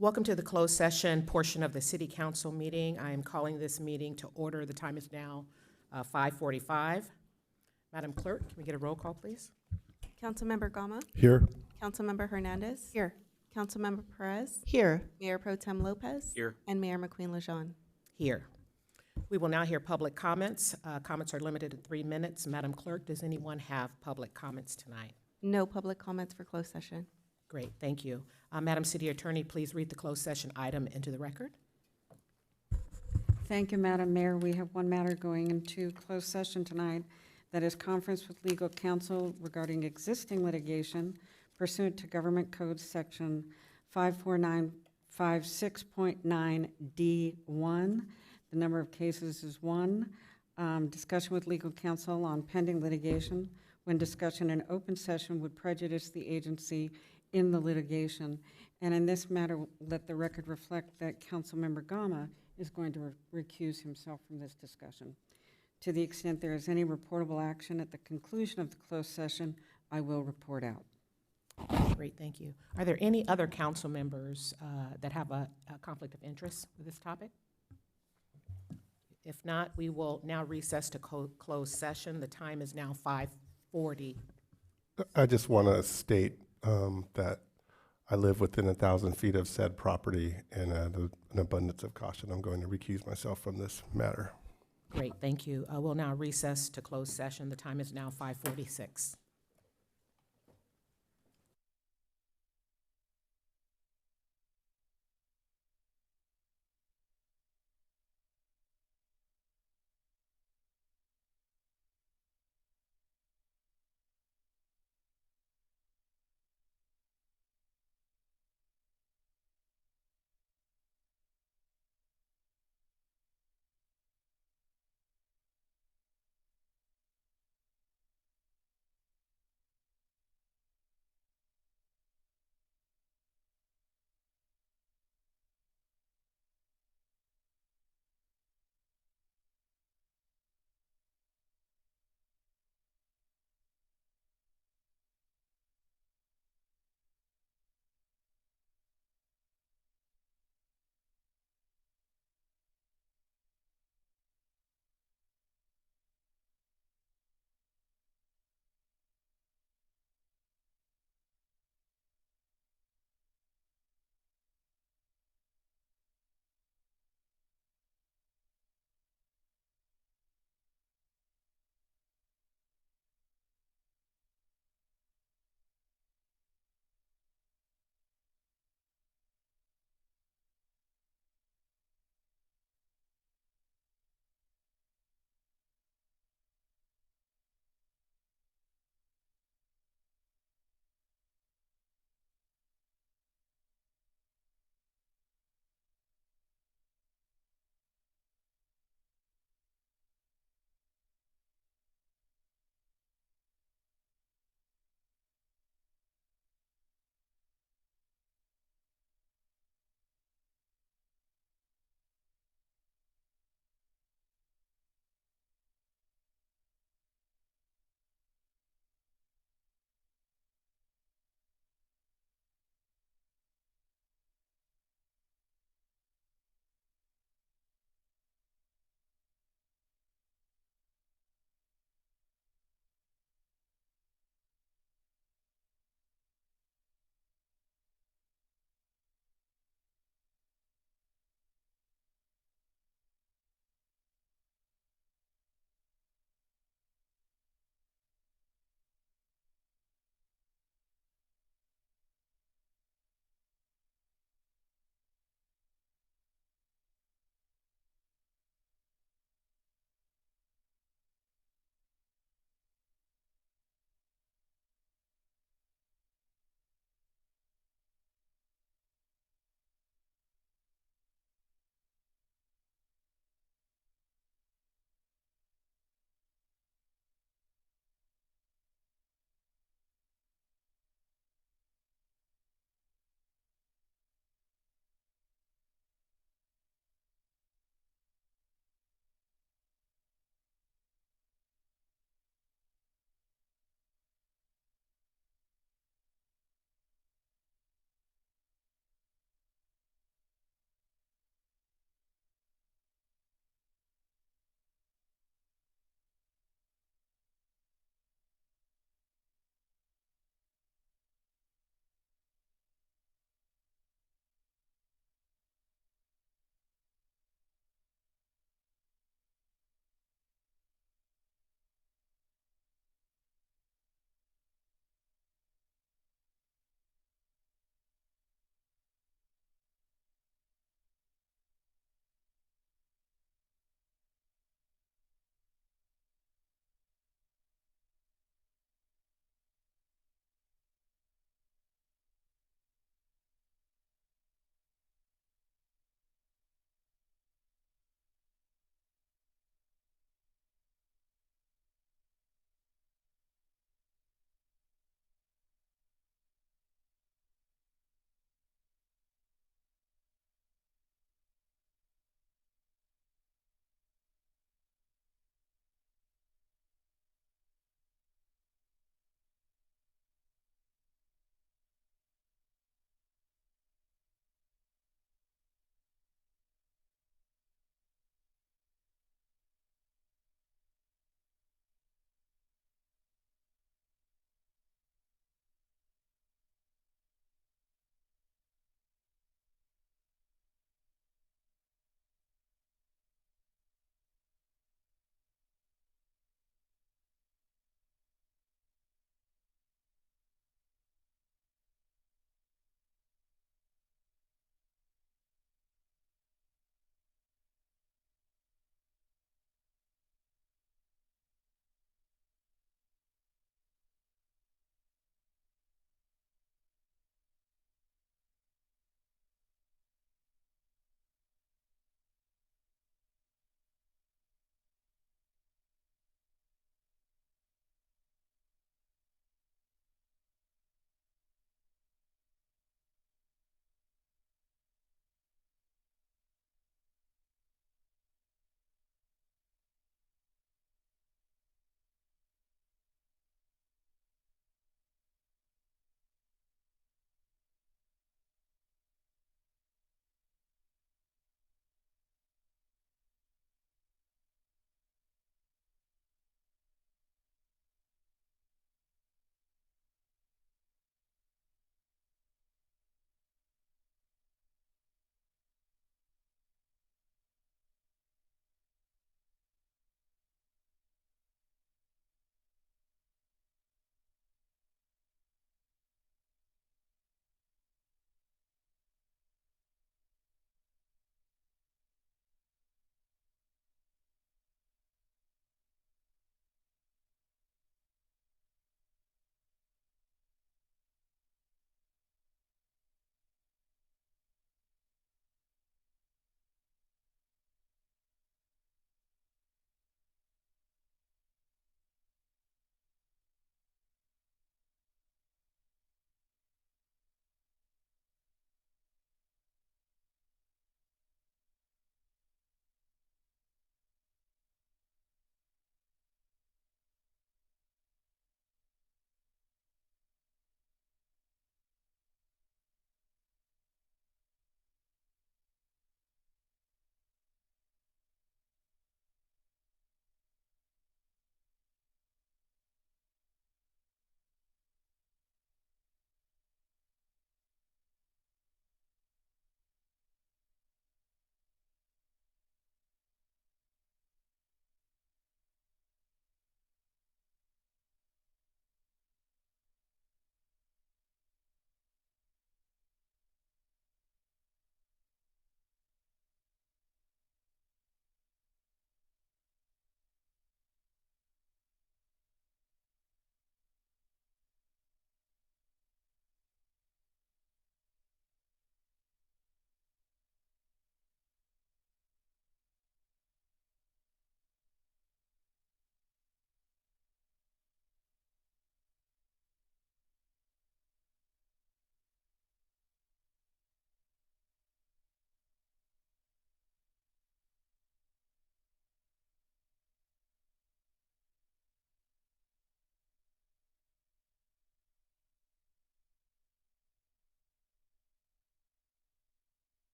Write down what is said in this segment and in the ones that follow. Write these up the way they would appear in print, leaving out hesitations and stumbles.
Welcome to the closed session portion of the City Council meeting. I am calling this meeting to order. The time is now 5:45. Madam Clerk, can we get a roll call, please? Councilmember Gama, Here. Councilmember Hernandez. Here. Councilmember Perez, Here. Mayor Pro Tem Lopez. Here. And Mayor McQueen-Lejeune. Here. We will now hear public comments. Comments are limited to 3 minutes. Madam Clerk, does anyone have public comments tonight? No public comments for closed session. Great, thank you. Madam City Attorney, please read the closed session item into the record. Thank you, Madam Mayor. We have one matter going into closed session tonight. That is conference with legal counsel regarding existing litigation pursuant to Government Code Section 54956.9D1. The number of cases is 1. Discussion with legal counsel on pending litigation when discussion in open session would prejudice the agency in the litigation. And in this matter, let the record reflect that Councilmember Gama is going to recuse himself from this discussion. To the extent there is any reportable action at the conclusion of the closed session, I will report out. Great, thank you. Are there any other council members that have a conflict of interest with this topic? If not, we will now recess to closed session. The time is now 5:40. I just want to state that I live within 1,000 feet of said property, and an abundance of caution, I'm going to recuse myself from this matter. Great, thank you. We'll now recess to closed session. The time is now 5:46.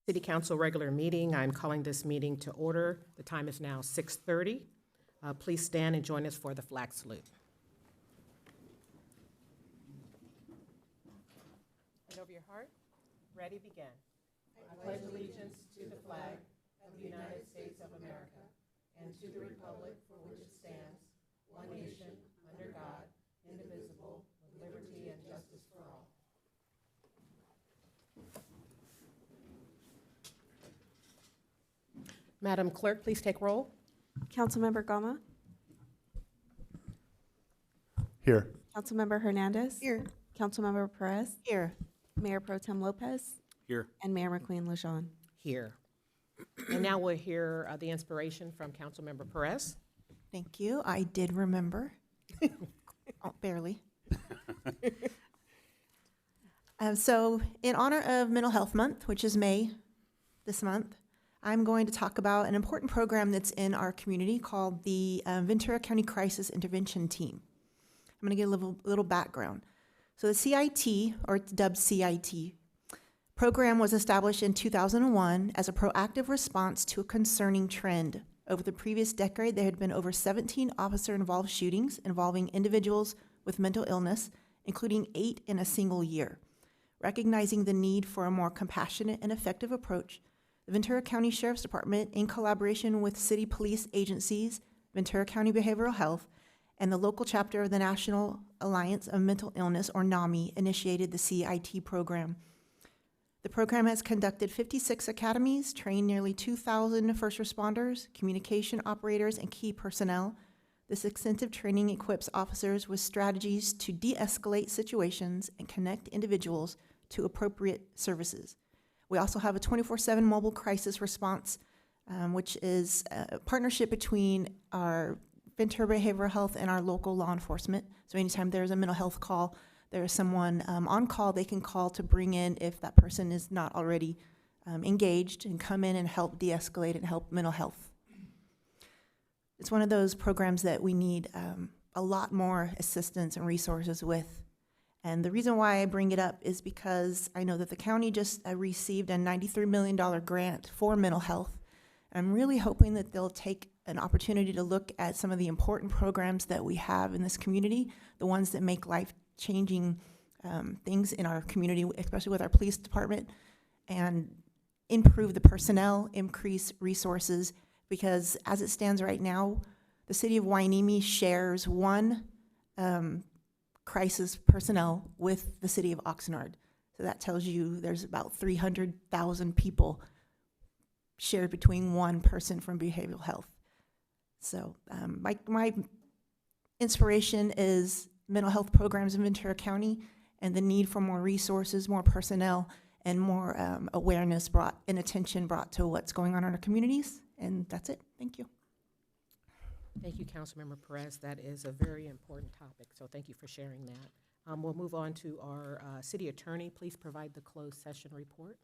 City Council regular meeting. I'm calling this meeting to order. The time is now 6:30. Please stand and join us for the flag salute. And over your heart, ready, begin. I pledge allegiance to the flag of the United States of America and to the republic for which it stands, one nation, under God, indivisible, with liberty and justice for all. Madam Clerk, please take roll. Councilmember Gama, Here. Councilmember Hernandez. Here. Councilmember Perez. Here. Mayor Pro Tem Lopez. Here. And Mayor McQueen Lejeune. Here. And now we'll hear the inspiration from Councilmember Perez. Thank you. I did remember. Oh, barely. So in honor of Mental Health Month, which is May this month, I'm going to talk about an important program that's in our community called the Ventura County Crisis Intervention Team. I'm going to give a little background. So the CIT, or it's dubbed CIT, program was established in 2001 as a proactive response to a concerning trend. Over the previous decade, there had been over 17 officer-involved shootings involving individuals with mental illness, including 8 in a single year. Recognizing the need for a more compassionate and effective approach, the Ventura County Sheriff's Department, in collaboration with city police agencies, Ventura County Behavioral Health, and the local chapter of the National Alliance of Mental Illness, or NAMI, initiated the CIT program. The program has conducted 56 academies, trained nearly 2,000 first responders, communication operators, and key personnel. This extensive training equips officers with strategies to de-escalate situations and connect individuals to appropriate services. We also have a 24/7 mobile crisis response, which is a partnership between our Ventura Behavioral Health and our local law enforcement. So anytime there's a mental health call, there is someone on call they can call to bring in if that person is not already engaged, and come in and help de-escalate and help mental health. It's one of those programs that we need a lot more assistance and resources with. And the reason why I bring it up is because I know that the county just received a $93 million grant for mental health. I'm really hoping that they'll take an opportunity to look at some of the important programs that we have in this community, the ones that make life-changing things in our community, especially with our police department, and improve the personnel, increase resources, because as it stands right now, the city of Hueneme shares one crisis personnel with the city of Oxnard. So that tells you there's about 300,000 people shared between one person from behavioral health. So my inspiration is mental health programs in Ventura County and the need for more resources, more personnel, and more awareness brought and attention brought to what's going on in our communities. And that's it. Thank you. Thank you, Councilmember Perez. That is a very important topic, so thank you for sharing that. We'll move on to our city attorney. Please provide the closed session report.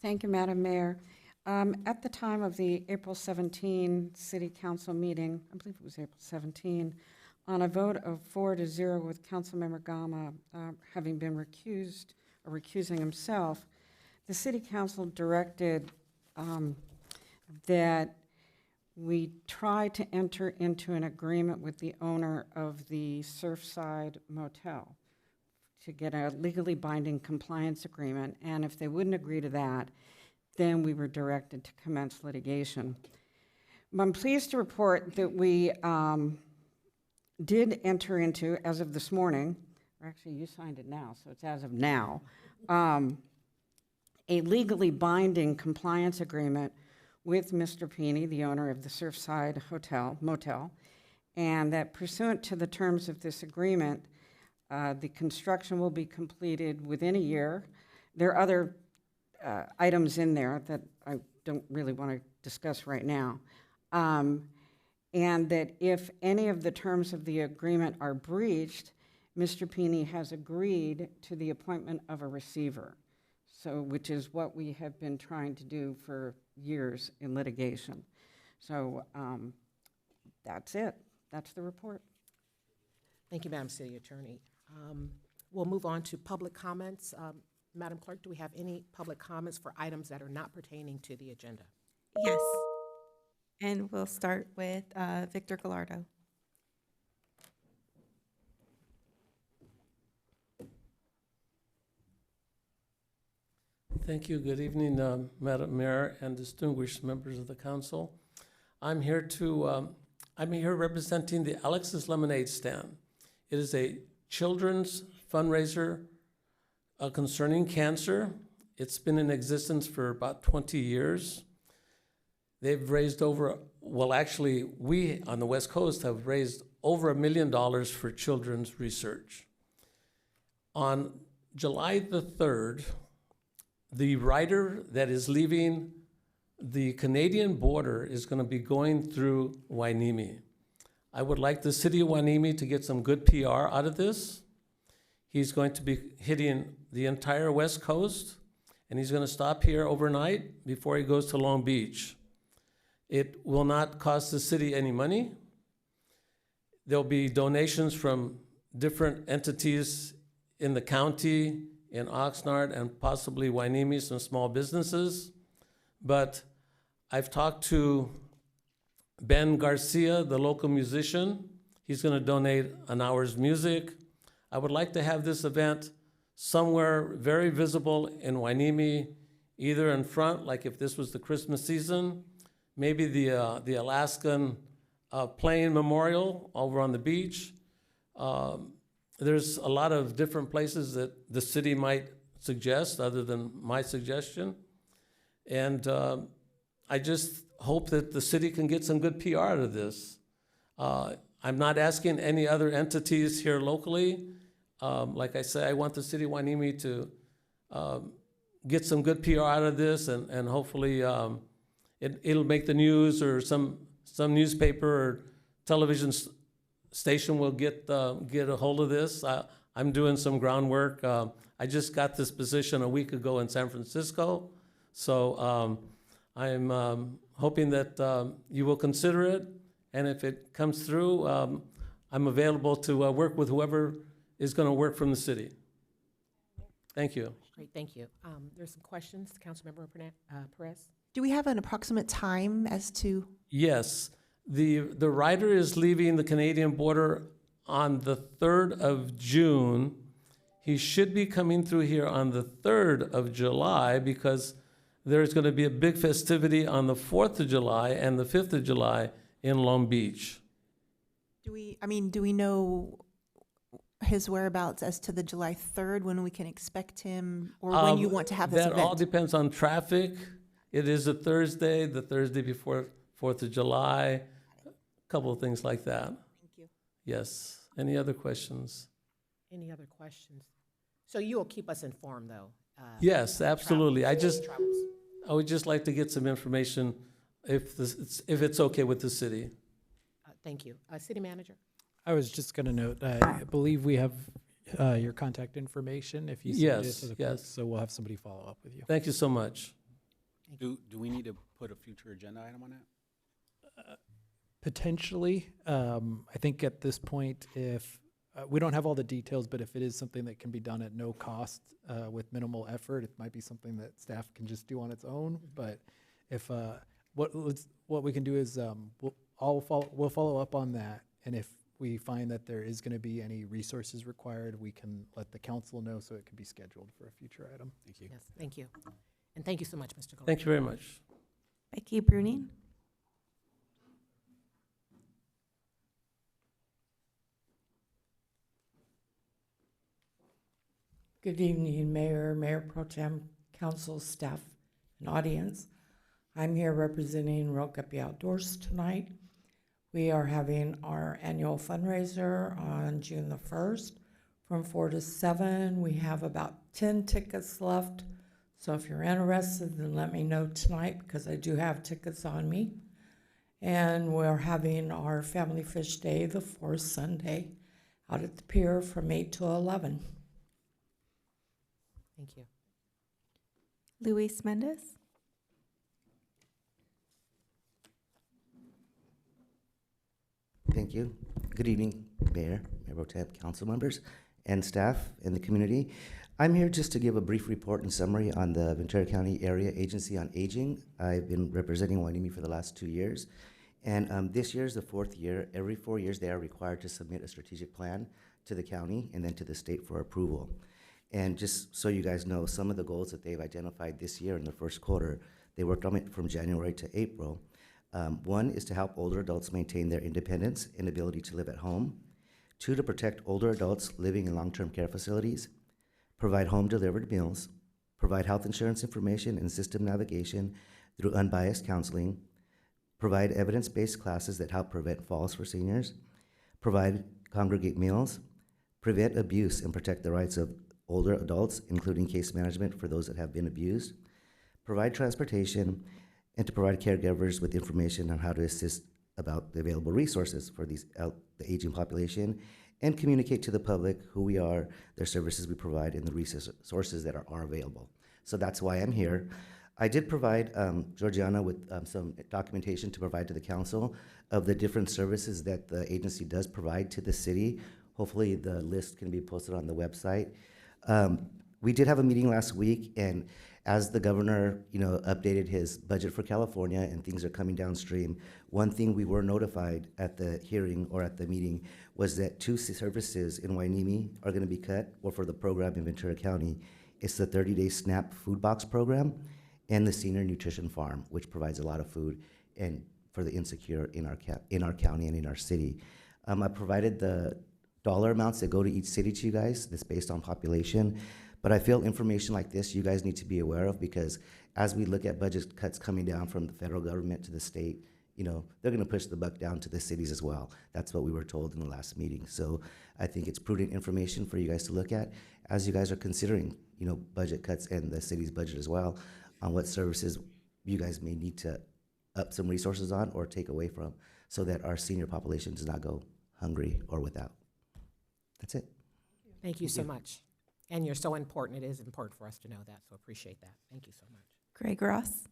Thank you, Madam Mayor. At the time of the April 17 City Council meeting, I believe it was April 17, on a vote of 4-0 with Councilmember Gama having been recused or recusing himself, the City Council directed that we try to enter into an agreement with the owner of the Surfside Motel to get a legally binding compliance agreement, and if they wouldn't agree to that, then we were directed to commence litigation. I'm pleased to report that we did enter into, as of this morning, or actually you signed it now, so it's as of now, a legally binding compliance agreement with Mr. Peeney, the owner of the Surfside Motel, and that pursuant to the terms of this agreement, the construction will be completed within a year. There are other items in there that I don't really want to discuss right now. And that if any of the terms of the agreement are breached, Mr. Peeney has agreed to the appointment of a receiver, so which is what we have been trying to do for years in litigation. So that's it. That's the report. Thank you, Madam City Attorney. We'll move on to public comments. Madam Clerk, do we have any public comments for items that are not pertaining to the agenda? Yes. And we'll start with Victor Gallardo. Thank you. Good evening, Madam Mayor and distinguished members of the council. I'm here representing the Alex's Lemonade Stand. It is a children's fundraiser concerning cancer. It's been in existence for about 20 years. They've raised we on the West Coast have raised over $1 million for children's research. On July the 3rd, the rider that is leaving the Canadian border is going to be going through Hueneme. I would like the city of Hueneme to get some good PR out of this. He's going to be hitting the entire West Coast, and he's going to stop here overnight before he goes to Long Beach. It will not cost the city any money. There'll be donations from different entities in the county, in Oxnard, and possibly Hueneme, some small businesses. But I've talked to Ben Garcia, the local musician. He's going to donate an hour's music. I would like to have this event somewhere very visible in Hueneme, either in front, like if this was the Christmas season, maybe the Alaskan Plain Memorial over on the beach. There's a lot of different places that the city might suggest other than my suggestion. And I just hope that the city can get some good PR out of this. I'm not asking any other entities here locally. Like I say, I want the city of Hueneme to get some good PR out of this, and hopefully it'll make the news, or some newspaper or television station will get a hold of this. I'm doing some groundwork. I just got this position a week ago in San Francisco, so I'm hoping that you will consider it, and if it comes through, I'm available to work with whoever is going to work from the city. Thank you. Great, thank you. There's some questions. Councilmember Perez? Do we have an approximate time as to? Yes. The rider is leaving the Canadian border on the 3rd of June. He should be coming through here on the 3rd of July because there's going to be a big festivity on the 4th of July and the 5th of July in Long Beach. Do we know his whereabouts as to the July 3rd, when we can expect him, or when you want to have this event? That all depends on traffic. It is a Thursday, the Thursday before 4th of July, a couple of things like that. Thank you. Yes. Any other questions? Any other questions? So you will keep us informed, though? Yes, absolutely. Travels. I would just like to get some information if it's okay with the city. Thank you. City Manager? I was just going to note, I believe we have your contact information if you send it to the clerk, Yes. so we'll have somebody follow up with you. Thank you so much. Do we need to put a future agenda item on that? Potentially, I think at this point, if we don't have all the details, but if it is something that can be done at no cost with minimal effort, it might be something that staff can just do on its own. But if what we can do is we'll follow up on that, and if we find that there is going to be any resources required, we can let the council know so it can be scheduled for a future item. Thank you. Yes, thank you. And thank you so much, Mr. Gold. Thank you very much. Becky Bruning. Good evening, Mayor, Mayor Pro Tem, council, staff, and audience. I'm here representing Rogue Guppy Outdoors tonight. We are having our annual fundraiser on June the 1st from 4 to 7. We have about 10 tickets left. So if you're interested, then let me know tonight because I do have tickets on me. And we're having our Family Fish Day the 4th Sunday out at the pier from 8 to 11. Thank you. Luis Mendez. Thank you. Good evening, Mayor, Mayor Pro Tem, council members, and staff in the community. I'm here just to give a brief report and summary on the Ventura County Area Agency on Aging. I've been representing Hueneme for the last 2 years. And this year is the 4th year. Every 4 years, they are required to submit a strategic plan to the county and then to the state for approval. And just so you guys know, some of the goals that they've identified this year in the first quarter, they worked on it from January to April. One is to help older adults maintain their independence and ability to live at home. 2, to protect older adults living in long-term care facilities. Provide home-delivered meals. Provide health insurance information and system navigation through unbiased counseling. Provide evidence-based classes that help prevent falls for seniors. Provide congregate meals. Prevent abuse and protect the rights of older adults, including case management for those that have been abused. Provide transportation, and to provide caregivers with information on how to assist about the available resources for the aging population, and communicate to the public who we are, their services we provide, and the resources that are available. So that's why I'm here. I did provide Georgiana with some documentation to provide to the council of the different services that the agency does provide to the city. Hopefully the list can be posted on the website. We did have a meeting last week, and as the governor, updated his budget for California and things are coming downstream, one thing we were notified at the hearing or at the meeting was that 2 services in Hueneme are going to be cut, or for the program in Ventura County. It's the 30-day SNAP food box program and the senior nutrition farm, which provides a lot of food and for the insecure in our county and in our city. I provided the dollar amounts that go to each city to you guys. That's based on population. But I feel information like this you guys need to be aware of, because as we look at budget cuts coming down from the federal government to the state, they're going to push the buck down to the cities as well. That's what we were told in the last meeting. So I think it's prudent information for you guys to look at as you guys are considering, budget cuts and the city's budget as well, on what services you guys may need to up some resources on or take away from, so that our senior population does not go hungry or without. That's it. Thank you so much. And you're so important. It is important for us to know that, so appreciate that. Thank you so much. Greg Ross.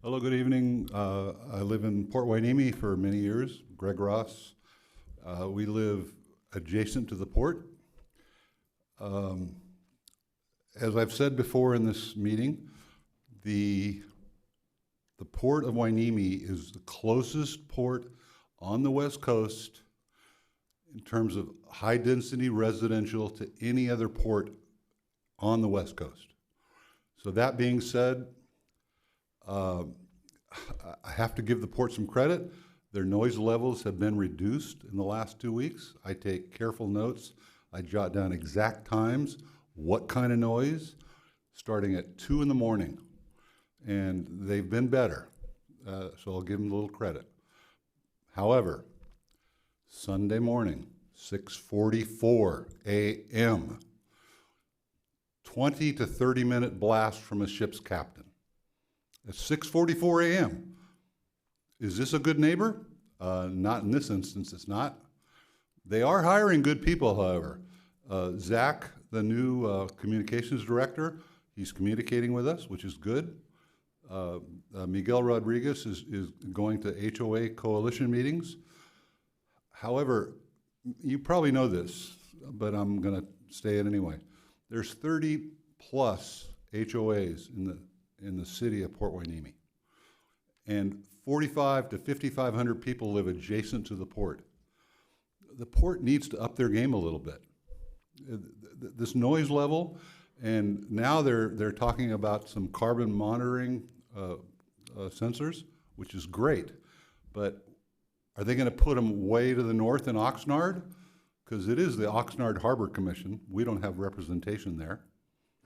Hello, good evening. I live in Port Hueneme for many years, Greg Ross. We live adjacent to the port. As I've said before in this meeting, the port of Hueneme is the closest port on the West Coast in terms of high-density residential to any other port on the West Coast. So that being said, I have to give the port some credit. Their noise levels have been reduced in the last 2 weeks. I take careful notes. I jot down exact times, what kind of noise, starting at 2 in the morning. And they've been better, so I'll give them a little credit. However, Sunday morning, 6:44 a.m., 20 to 30-minute blast from a ship's captain. At 6:44 a.m. Is this a good neighbor? Not in this instance, it's not. They are hiring good people, however. Zach, the new communications director, he's communicating with us, which is good. Miguel Rodriguez is going to HOA coalition meetings. However, you probably know this, but I'm going to say it anyway. There's 30 plus HOAs in the city of Port Hueneme, and 45 to 5,500 people live adjacent to the port. The port needs to up their game a little bit. This noise level, and now they're talking about some carbon monitoring sensors, which is great, but are they going to put them way to the north in Oxnard? Because it is the Oxnard Harbor Commission. We don't have representation there.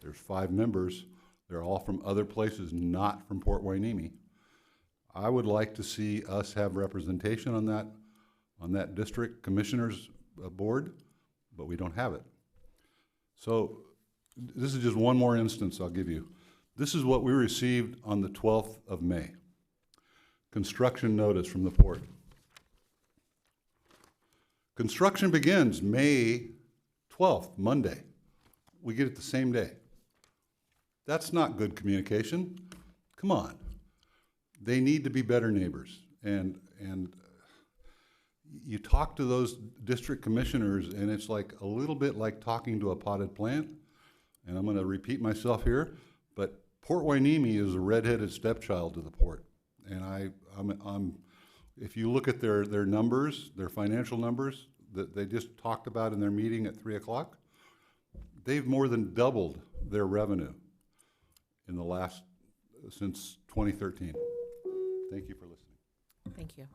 There's 5 members. They're all from other places, not from Port Hueneme. I would like to see us have representation on that district commissioners board, but we don't have it. So this is just one more instance I'll give you. This is what we received on the 12th of May. Construction notice from the port. Construction begins May 12th, Monday. We get it the same day. That's not good communication. Come on. They need to be better neighbors. And and you talk to those district commissioners, and it's like a little bit like talking to a potted plant. And I'm gonna repeat myself here, but Port Hueneme is a redheaded stepchild to the port. And I'm if you look at their numbers, their financial numbers that they just talked about in their meeting at 3 o'clock, they've more than doubled their revenue in the last, since 2013. Thank you for listening. Thank you.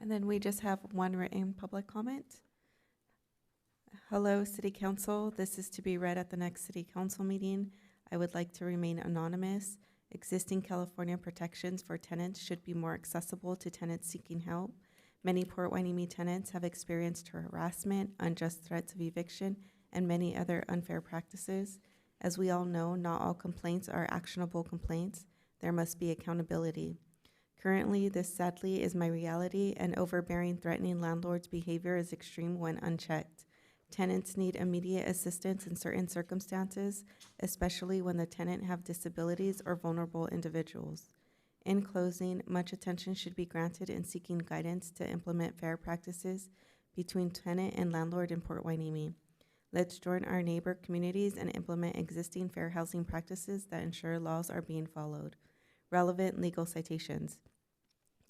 And then we just have one written public comment. Hello, City Council. This is to be read at the next City Council meeting. I would like to remain anonymous. Existing California protections for tenants should be more accessible to tenants seeking help. Many Port Hueneme tenants have experienced harassment, unjust threats of eviction, and many other unfair practices. As we all know, not all complaints are actionable complaints. There must be accountability. Currently, this sadly is my reality, and overbearing, threatening landlords' behavior is extreme when unchecked. Tenants need immediate assistance in certain circumstances, especially when the tenant have disabilities or vulnerable individuals. In closing, much attention should be granted in seeking guidance to implement fair practices between tenant and landlord in Port Hueneme. Let's join our neighbor communities and implement existing fair housing practices that ensure laws are being followed. Relevant legal citations: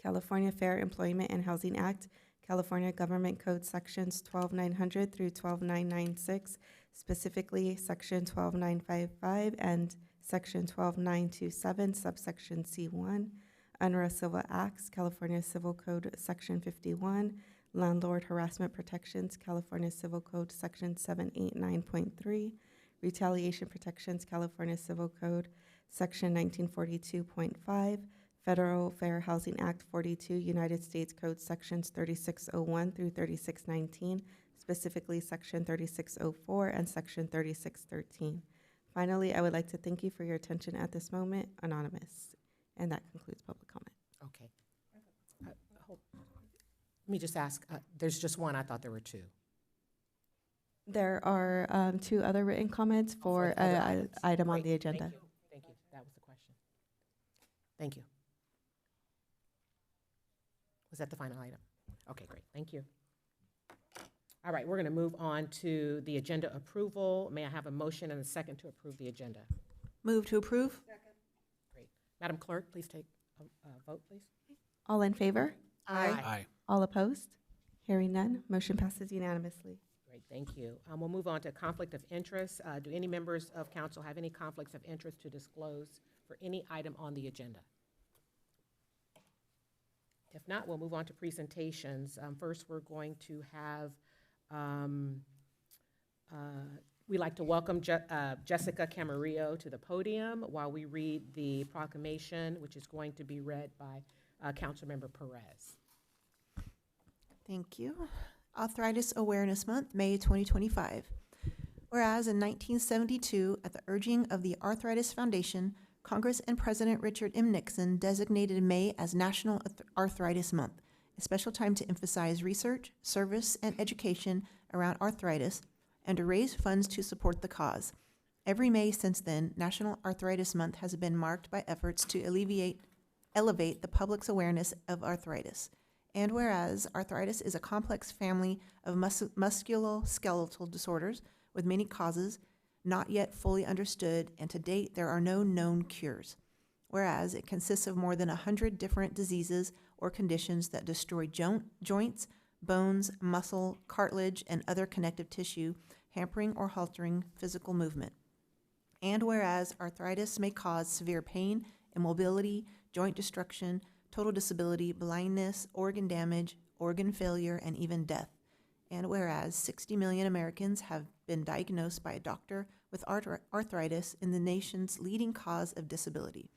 California Fair Employment and Housing Act, California Government Code Sections 12900 through 12996, specifically Section 12955 and Section 12927, subsection C1, UNRRA Civil Acts, California Civil Code Section 51, Landlord Harassment Protections, California Civil Code Section 789.3, Retaliation Protections, California Civil Code Section 1942.5, Federal Fair Housing Act 42, United States Code Sections 3601 through 3619, specifically Section 3604 and Section 3613. Finally, I would like to thank you for your attention at this moment, Anonymous. And that concludes public comment. Okay. Let me just ask, there's just one, I thought there were two. There are two other written comments for other an items. item on Great. the agenda. Thank you. Thank you. That was the question. Thank you. Was that the final item? Okay, great. Thank you. All right, we're going to move on to the agenda approval. May I have a motion and a second to approve the agenda? Move to approve? Great. Madam Clerk, please take a vote, please. All in favor? Aye. All opposed? Hearing none, motion passes unanimously. Great, thank you. We'll move on to conflict of interest. Do any members of council have any conflicts of interest to disclose for any item on the agenda? If not, we'll move on to presentations. First, we're going to have, we'd like to welcome Jessica Camarillo to the podium while we read the proclamation, which is going to be read by Councilmember Perez. Thank you. Arthritis Awareness Month, May 2025. Whereas in 1972, at the urging of the Arthritis Foundation, Congress and President Richard M. Nixon designated May as National Arthritis Month, a special time to emphasize research, service, and education around arthritis, and to raise funds to support the cause. Every May since then, National Arthritis Month has been marked by efforts to elevate the public's awareness of arthritis. And whereas arthritis is a complex family of musculoskeletal disorders with many causes, not yet fully understood, and to date there are no known cures. Whereas it consists of more than 100 different diseases or conditions that destroy joints, bones, muscle, cartilage, and other connective tissue, hampering or haltering physical movement. And whereas arthritis may cause severe pain, immobility, joint destruction, total disability, blindness, organ damage, organ failure, and even death. And whereas 60 million Americans have been diagnosed by a doctor with arthritis in the nation's leading cause of disability.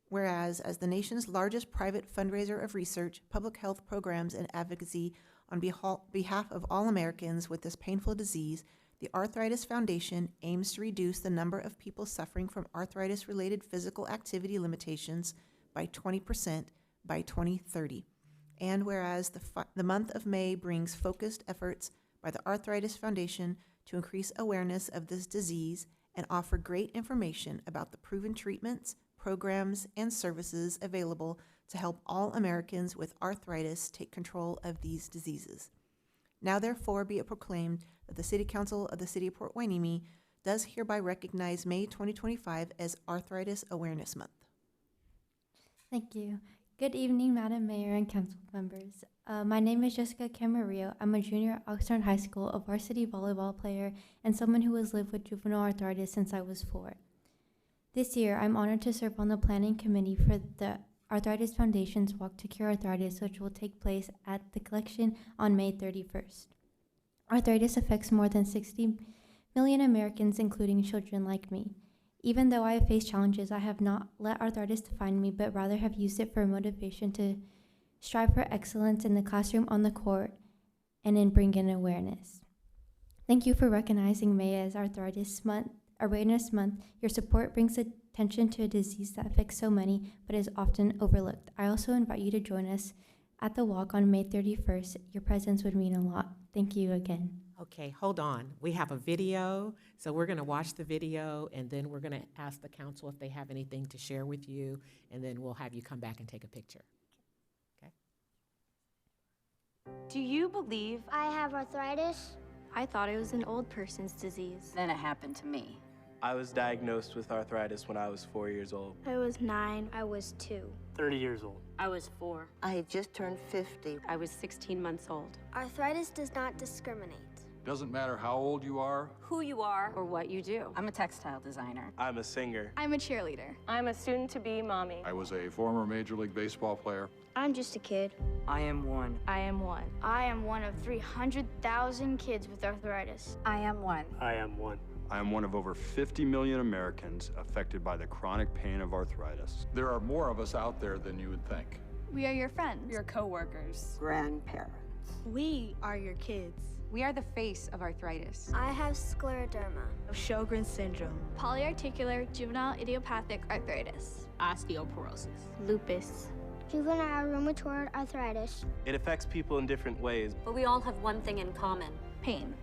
Whereas as the nation's largest private fundraiser of research, public health programs, and advocacy on behalf of all Americans with this painful disease, the Arthritis Foundation aims to reduce the number of people suffering from arthritis-related physical activity limitations by 20% by 2030. And whereas the month of May brings focused efforts by the Arthritis Foundation to increase awareness of this disease and offer great information about the proven treatments, programs, and services available to help all Americans with arthritis take control of these diseases. Now therefore be it proclaimed that the City Council of the City of Port Hueneme does hereby recognize May 2025 as Arthritis Awareness Month. Thank you. Good evening, Madam Mayor and council members. My name is Jessica Camarillo. I'm a junior at Oxnard High School, a varsity volleyball player, and someone who has lived with juvenile arthritis since I was 4. This year, I'm honored to serve on the planning committee for the Arthritis Foundation's Walk to Cure Arthritis, which will take place at the collection on May 31st. Arthritis affects more than 60 million Americans, including children like me. Even though I have faced challenges, I have not let arthritis define me, but rather have used it for motivation to strive for excellence in the classroom, on the court, and in bringing awareness. Thank you for recognizing May as Awareness Month. Your support brings attention to a disease that affects so many, but is often overlooked. I also invite you to join us at the walk on May 31st. Your presence would mean a lot. Thank you again. Okay, hold on. We have a video, so we're going to watch the video, and then we're going to ask the council if they have anything to share with you, and then we'll have you come back and take a picture. Okay? Do you believe I have arthritis? I thought it was an old person's disease? Then it happened to me. I was diagnosed with arthritis when I was 4 years old. I was 9. I was 2. 30 years old. I was 4. I had just turned 50. I was 16 months old. Arthritis does not discriminate. Doesn't matter how old you are, Who you are, or what you do. I'm a textile designer. I'm a singer. I'm a cheerleader. I'm a soon-to-be mommy. I was a former Major League Baseball player. I'm just a kid. I am one. I am one. I am one of 300,000 kids with arthritis. I am one. I am one. I am one of over 50 million Americans affected by the chronic pain of arthritis. There are more of us out there than you would think. We are your friends. Your co-workers. Grandparents. We are your kids. We are the face of arthritis. I have scleroderma. Sjogren's syndrome. Polyarticular juvenile idiopathic arthritis. Osteoporosis. Lupus. Juvenile rheumatoid arthritis. It affects people in different ways. But we all have one thing in common. Pain.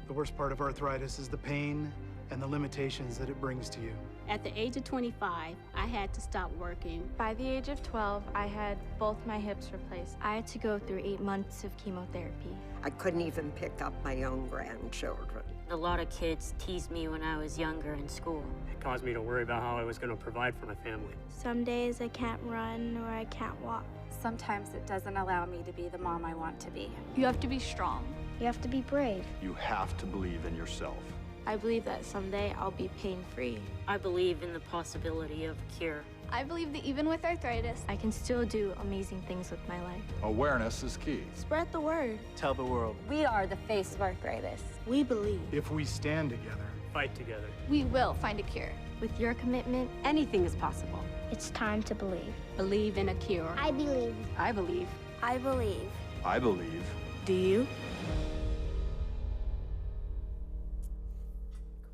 The worst part of arthritis is the pain and the limitations that it brings to you. At the age of 25, I had to stop working. By the age of 12, I had both my hips replaced. I had to go through 8 months of chemotherapy. I couldn't even pick up my own grandchildren. A lot of kids teased me when I was younger in school. It caused me to worry about how I was going to provide for my family. Some days I can't run or I can't walk. Sometimes it doesn't allow me to be the mom I want to be. You have to be strong. You have to be brave. You have to believe in yourself. I believe that someday I'll be pain-free. I believe in the possibility of a cure. I believe that even with arthritis, I can still do amazing things with my life. Awareness is key. Spread the word. Tell the world. We are the face of arthritis. We believe. If we stand together, Fight together. We will find a cure. With your commitment, Anything is possible. it's time to believe. Believe in a cure. I believe. I believe. I believe. I believe. Do you?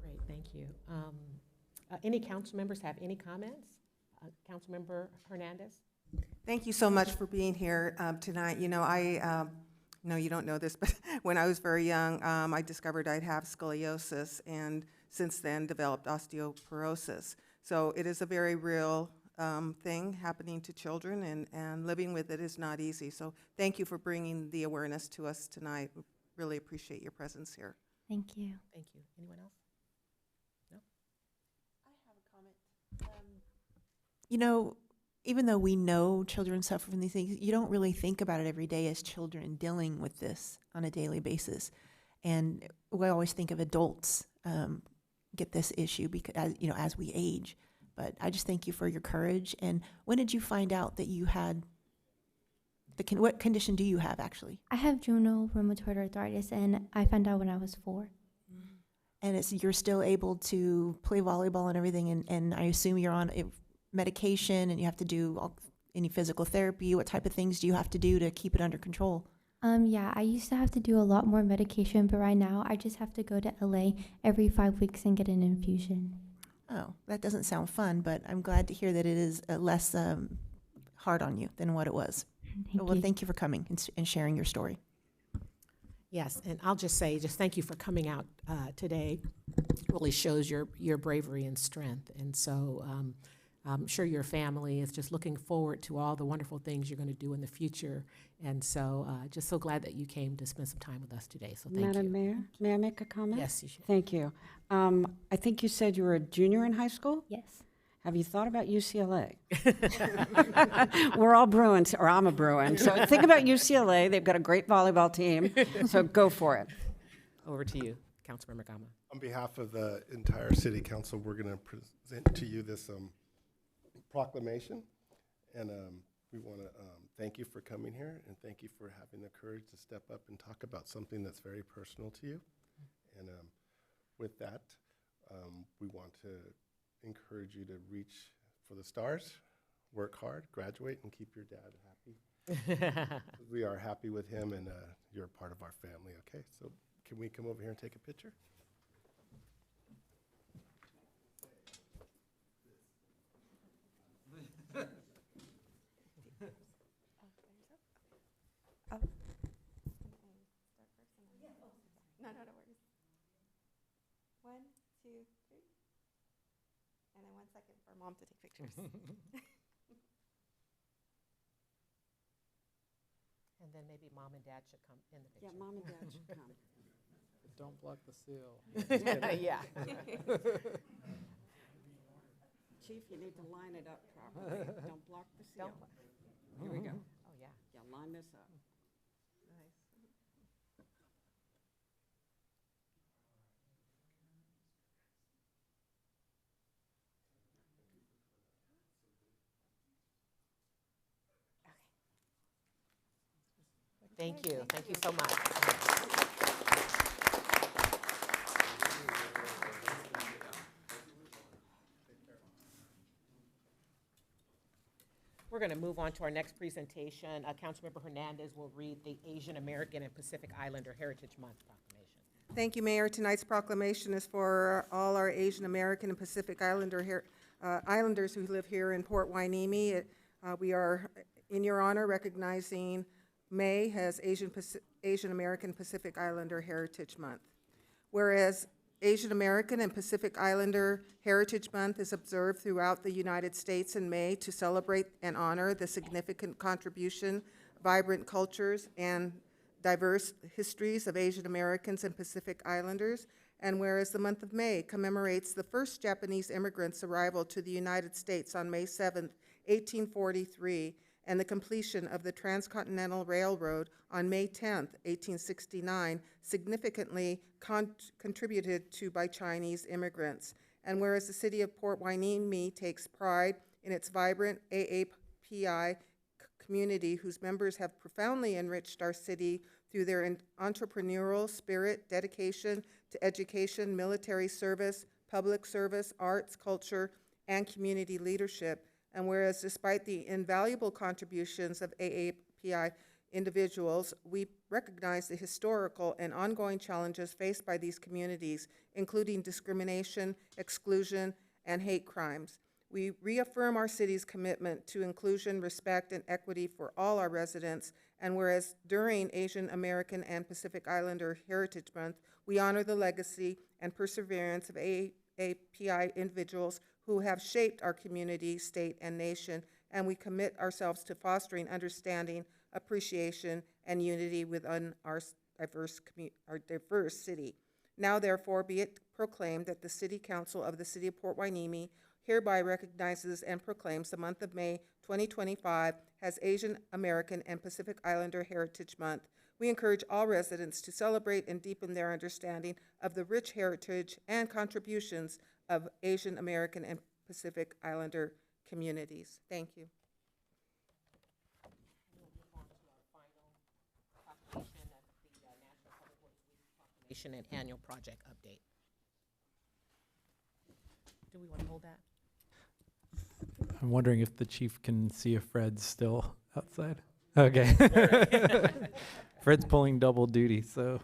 Great, thank you. Any council members have any comments? Councilmember Hernandez? Thank you so much for being here tonight. You know, I know you don't know this, but when I was very young, I discovered I'd have scoliosis, and since then developed osteoporosis. So it is a very real thing happening to children, and living with it is not easy. So thank you for bringing the awareness to us tonight. Really appreciate your presence here. Thank you. Thank you. Anyone else? No? I have a comment. You know, even though we know children suffer from these things, you don't really think about it every day as children dealing with this on a daily basis. And we always think of adults get this issue because, you know, as we age. But I just thank you for your courage. And when did you find out that you had what condition do you have actually? I have juvenile rheumatoid arthritis, and I found out when I was 4. And you're still able to play volleyball and everything, and I assume you're on medication and you have to do any physical therapy. What type of things do you have to do to keep it under control? Yeah, I used to have to do a lot more medication, but right now I just have to go to LA every 5 weeks and get an infusion. Oh, that doesn't sound fun, but I'm glad to hear that it is less hard on you than what it was. Thank you for coming and sharing your story. Yes, and I'll just say, thank you for coming out today. It really shows your bravery and strength. And so I'm sure your family is just looking forward to all the wonderful things you're going to do in the future. And so just so glad that you came to spend some time with us today. So thank Madam you. Mayor, may I make a comment? Yes, you should. Thank you. I think you said you were a junior in high school? Yes. Have you thought about UCLA? We're all Bruins, or I'm a Bruin, so think about UCLA. They've got a great volleyball team, so go for it. Over to you, Councilmember Gama. On behalf of the entire city council, we're going to present to you this proclamation. And we want to thank you for coming here, and thank you for having the courage to step up and talk about something that's very personal to you. And with that, we want to encourage you to reach for the stars, work hard, graduate, and keep your dad happy. We are happy with him, and you're a part of our family, okay? So can we come over here and take a picture? No worries. 1, 2, 3. And then 1 second for Mom to take pictures. And then maybe Mom and Dad should come in the picture. Yeah, Mom and Dad should come. Don't block the seal. Yeah. Chief, you need to line it up properly. Don't block the seal. Here we go. Oh, yeah. Yeah, line this up. Thank you. Thank you so much. We're going to move on to our next presentation. Councilmember Hernandez will read the Asian American and Pacific Islander Heritage Month proclamation. Thank you, Mayor. Tonight's proclamation is for all our Asian American and Pacific Islanders who live here in Port Hueneme. We are, in your honor, recognizing May as Asian American Pacific Islander Heritage Month. Whereas Asian American and Pacific Islander Heritage Month is observed throughout the United States in May to celebrate and honor the significant contribution, vibrant cultures, and diverse histories of Asian Americans and Pacific Islanders. And whereas the month of May commemorates the first Japanese immigrants' arrival to the United States on May 7th, 1843, and the completion of the Transcontinental Railroad on May 10th, 1869, significantly contributed to by Chinese immigrants. And whereas the city of Port Hueneme takes pride in its vibrant AAPI community, whose members have profoundly enriched our city through their entrepreneurial spirit, dedication to education, military service, public service, arts, culture, and community leadership. And whereas despite the invaluable contributions of AAPI individuals, we recognize the historical and ongoing challenges faced by these communities, including discrimination, exclusion, and hate crimes. We reaffirm our city's commitment to inclusion, respect, and equity for all our residents. And whereas during Asian American and Pacific Islander Heritage Month, we honor the legacy and perseverance of AAPI individuals who have shaped our community, state, and nation, and we commit ourselves to fostering understanding, appreciation, and unity within our diverse city. Now, therefore, be it proclaimed that the City Council of the City of Port Hueneme hereby recognizes and proclaims the month of May 2025 as Asian American and Pacific Islander Heritage Month. We encourage all residents to celebrate and deepen their understanding of the rich heritage and contributions of Asian American and Pacific Islander communities. Thank you. And annual project update. Do we want to hold that? I'm wondering if the chief can see if Fred's still outside. Okay. Fred's pulling double duty, so.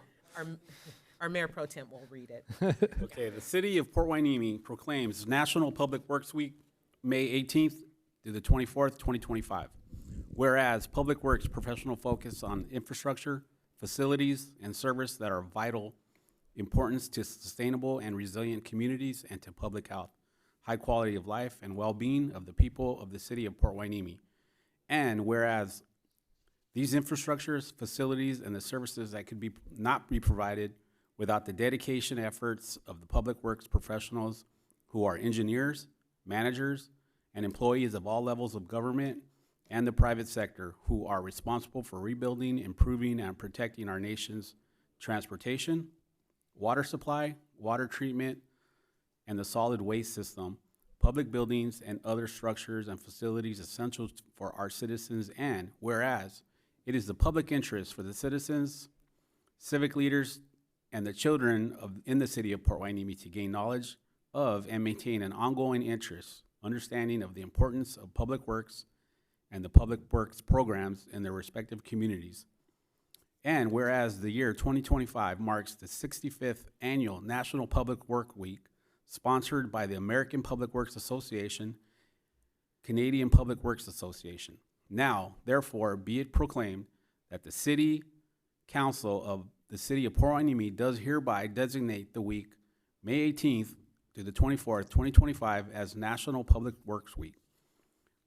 Our Mayor Pro Tem will read it. Okay, the City of Port Hueneme proclaims National Public Works Week, May 18th through the 24th, 2025. Whereas Public Works professional focus on infrastructure, facilities, and service that are vital importance to sustainable and resilient communities and to public health. high quality of life, and well-being of the people of the city of Port Hueneme. And whereas these infrastructures, facilities, and the services that could not be provided without the dedication efforts of the public works professionals who are engineers, managers, and employees of all levels of government and the private sector who are responsible for rebuilding, improving, and protecting our nation's transportation, water supply, water treatment, and the solid waste system, public buildings, and other structures and facilities essential for our citizens. And whereas it is the public interest for the citizens, civic leaders, and the children in the city of Port Hueneme to gain knowledge of and maintain an ongoing interest, understanding of the importance of public works and the public works programs in their respective communities. And whereas the year 2025 marks the 65th annual National Public Work Week, sponsored by the American Public Works Association, Canadian Public Works Association. Now, therefore, be it proclaimed that the City Council of the City of Port Hueneme does hereby designate the week, May 18th through the 24th, 2025, as National Public Works Week.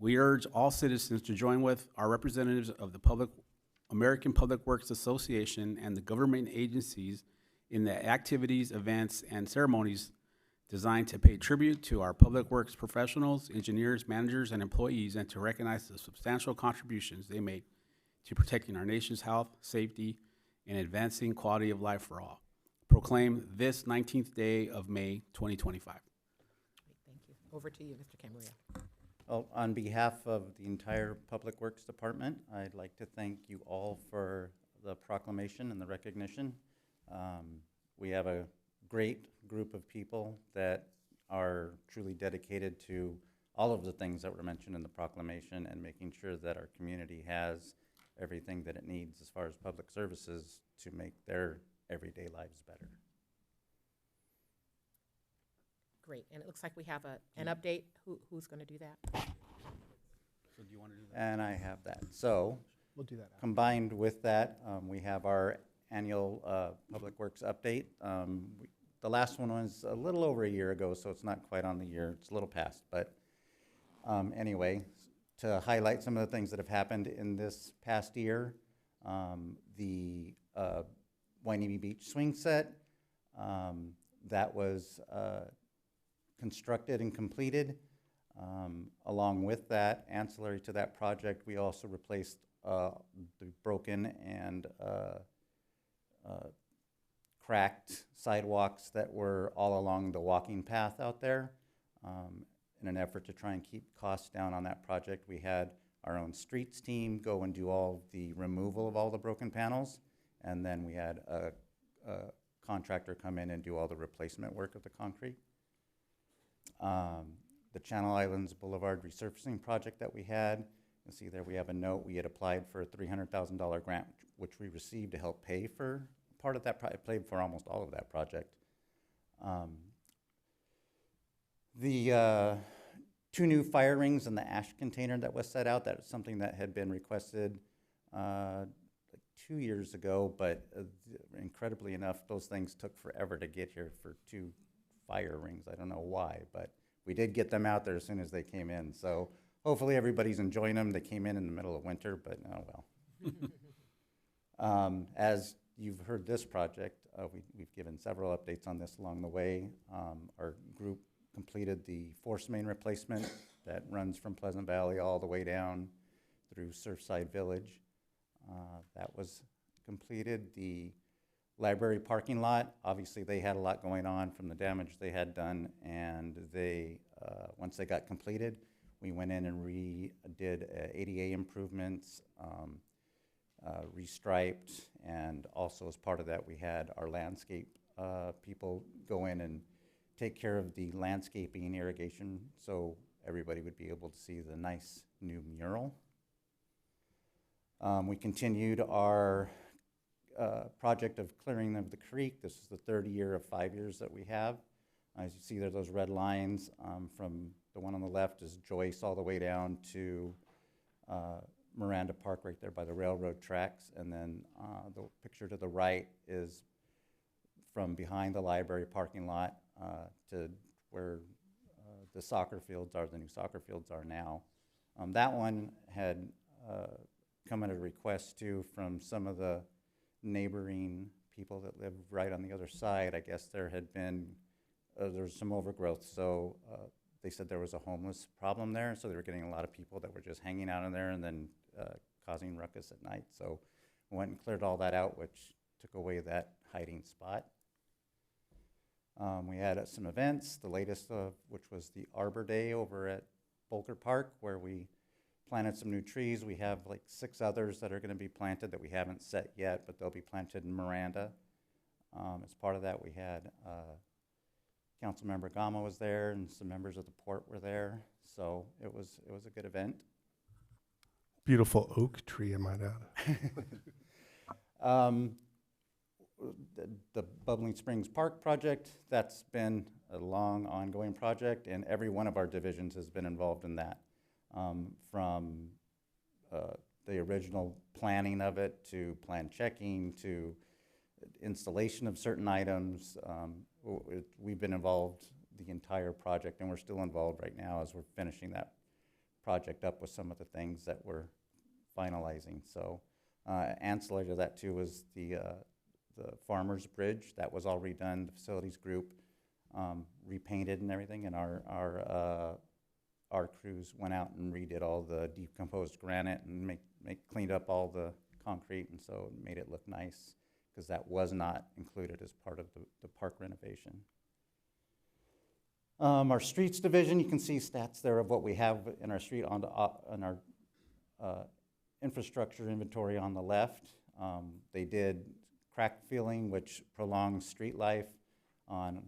We urge all citizens to join with our representatives of the American Public Works Association and the government agencies in the activities, events, and ceremonies designed to pay tribute to our public works professionals, engineers, managers, and employees, and to recognize the substantial contributions they make to protecting our nation's health, safety, and advancing quality of life for all. Proclaim this 19th day of May, 2025. Thank you. Over to you, Mr. Camarillo. Well, on behalf of the entire Public Works Department, I'd like to thank you all for the proclamation and the recognition. We have a great group of people that are truly dedicated to all of the things that were mentioned in the proclamation and making sure that our community has everything that it needs as far as public services to make their everyday lives better. Great, and it looks like we have an update. Who's going to do that? So do you want to do that? And I have that. So We'll do that. combined with that, we have our annual Public Works update. The last one was a little over a year ago, so it's not quite on the year. It's a little past, but anyway, to highlight some of the things that have happened in this past year, the Hueneme Beach swing set, that was constructed and completed. Along with that, ancillary to that project, we also replaced the broken and cracked sidewalks that were all along the walking path out there. In an effort to try and keep costs down on that project, we had our own streets team go and do all the removal of all the broken panels, and then we had a contractor come in and do all the replacement work of the concrete. The Channel Islands Boulevard resurfacing project that we had, you'll see there we have a note. We had applied for a $300,000 grant, which we received to help pay for part of that, paid for almost all of that project. The 2 new fire rings and the ash container that was set out, that was something that had been requested like 2 years ago, but incredibly enough, those things took forever to get here for 2 fire rings. I don't know why, but we did get them out there as soon as they came in. So hopefully everybody's enjoying them. They came in the middle of winter, but oh well. As you've heard this project, we've given several updates on this along the way. Our group completed the force main replacement that runs from Pleasant Valley all the way down through Surfside Village. That was completed. The library parking lot, obviously they had a lot going on from the damage they had done, and they, once they got completed, we went in and redid ADA improvements, restriped, and also as part of that we had our landscape people go in and take care of the landscaping irrigation so everybody would be able to see the nice new mural. We continued our project of clearing of the creek. This is the 3rd year of 5 years that we have. As you see there, those red lines from the one on the left is Joyce all the way down to Miranda Park right there by the railroad tracks. And then the picture to the right is from behind the library parking lot to where the soccer fields are, the new soccer fields are now. That one had come at a request too from some of the neighboring people that live right on the other side. I guess there had been, there was some overgrowth, so they said there was a homeless problem there, so they were getting a lot of people that were just hanging out in there and then causing ruckus at night. So we went and cleared all that out, which took away that hiding spot. We had some events, the latest of which was the Arbor Day over at Bolker Park, where we planted some new trees. We have like 6 others that are going to be planted that we haven't set yet, but they'll be planted in Miranda. As part of that, we had Councilmember Gama was there, and some members of the port were there. So it was a good event. Beautiful oak tree, I might add. The Bubbling Springs Park project, that's been a long ongoing project, and every one of our divisions has been involved in that. From the original planning of it to plan checking to installation of certain items. We've been involved the entire project, and we're still involved right now as we're finishing that project up with some of the things that we're finalizing. So ancillary to that too was the Farmers Bridge. That was all redone. The facilities group repainted and everything, and our crews went out and redid all the decomposed granite and cleaned up all the concrete, and so it made it look nice, because that was not included as part of the park renovation. Our streets division, you can see stats there of what we have in our street on our infrastructure inventory on the left. They did crack filling, which prolongs street life on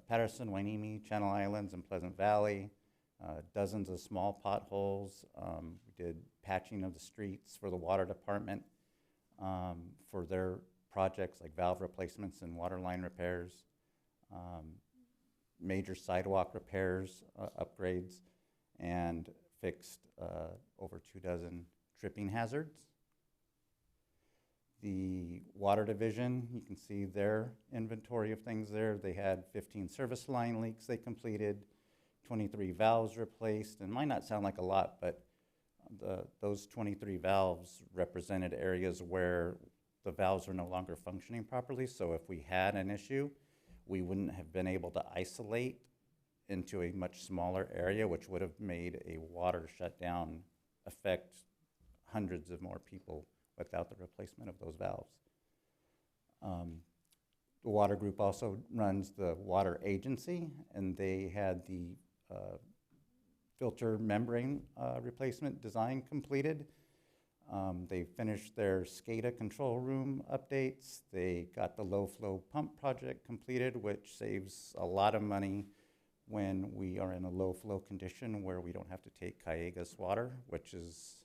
Patterson, Hueneme, Channel Islands, and Pleasant Valley. Dozens of small potholes. We did patching of the streets for the water department for their projects like valve replacements and water line repairs, major sidewalk repairs, upgrades, and fixed over 24 tripping hazards. The water division, you can see their inventory of things there. They had 15 service line leaks they completed, 23 valves replaced, and might not sound like a lot, but those 23 valves represented areas where the valves are no longer functioning properly. So if we had an issue, we wouldn't have been able to isolate into a much smaller area, which would have made a water shutdown affect hundreds of more people without the replacement of those valves. The water group also runs the water agency, and they had the filter membrane replacement design completed. They finished their SCADA control room updates. They got the low flow pump project completed, which saves a lot of money when we are in a low flow condition where we don't have to take Callegas water, which is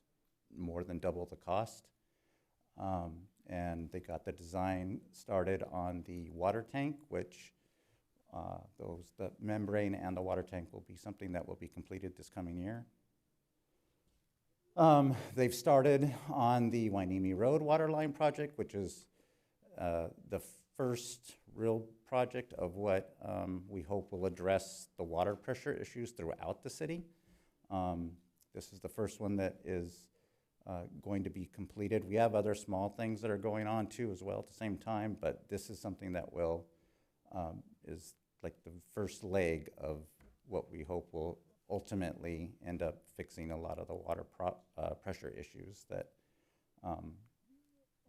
more than double the cost. And they got the design started on the water tank, which the membrane and the water tank will be something that will be completed this coming year. They've started on the Hueneme Road water line project, which is the first real project of what we hope will address the water pressure issues throughout the city. This is the first one that is going to be completed. We have other small things that are going on too as well at the same time, but this is something that will is like the first leg of what we hope will ultimately end up fixing a lot of the water pressure issues that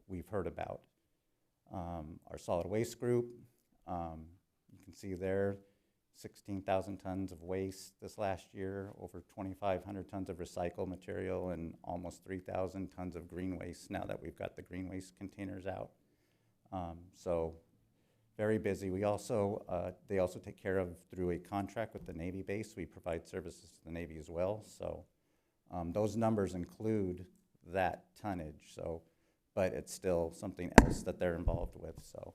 we've heard about. Our solid waste group, you can see there, 16,000 tons of waste this last year, over 2,500 tons of recycled material, and almost 3,000 tons of green waste now that we've got the green waste containers out. So very busy. We also, they also take care of, through a contract with the Navy base, we provide services to the Navy as well. So those numbers include that tonnage, so, but it's still something else that they're involved with. So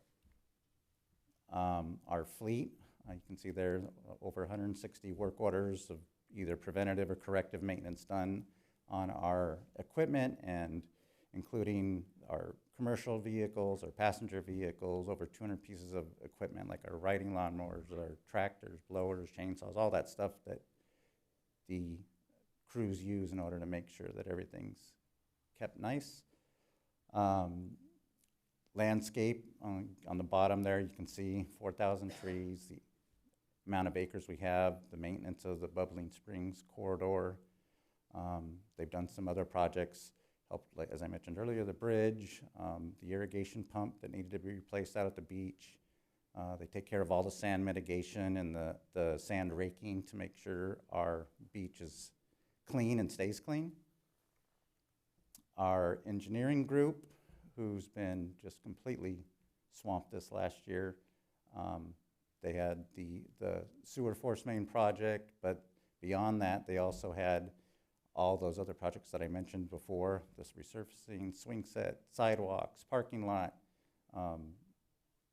our fleet, you can see there over 160 work orders of either preventative or corrective maintenance done on our equipment, and including our commercial vehicles or passenger vehicles, over 200 pieces of equipment like our riding lawnmowers, our tractors, blowers, chainsaws, all that stuff that the crews use in order to make sure that everything's kept nice. Landscape, on the bottom there, you can see 4,000 trees, the amount of acres we have, the maintenance of the Bubbling Springs corridor. They've done some other projects, helped, like, as I mentioned earlier, the bridge, the irrigation pump that needed to be replaced out at the beach. They take care of all the sand mitigation and the sand raking to make sure our beach is clean and stays clean. Our engineering group, who's been just completely swamped this last year, they had the sewer force main project, but beyond that, they also had all those other projects that I mentioned before, this resurfacing, swing set, sidewalks, parking lot,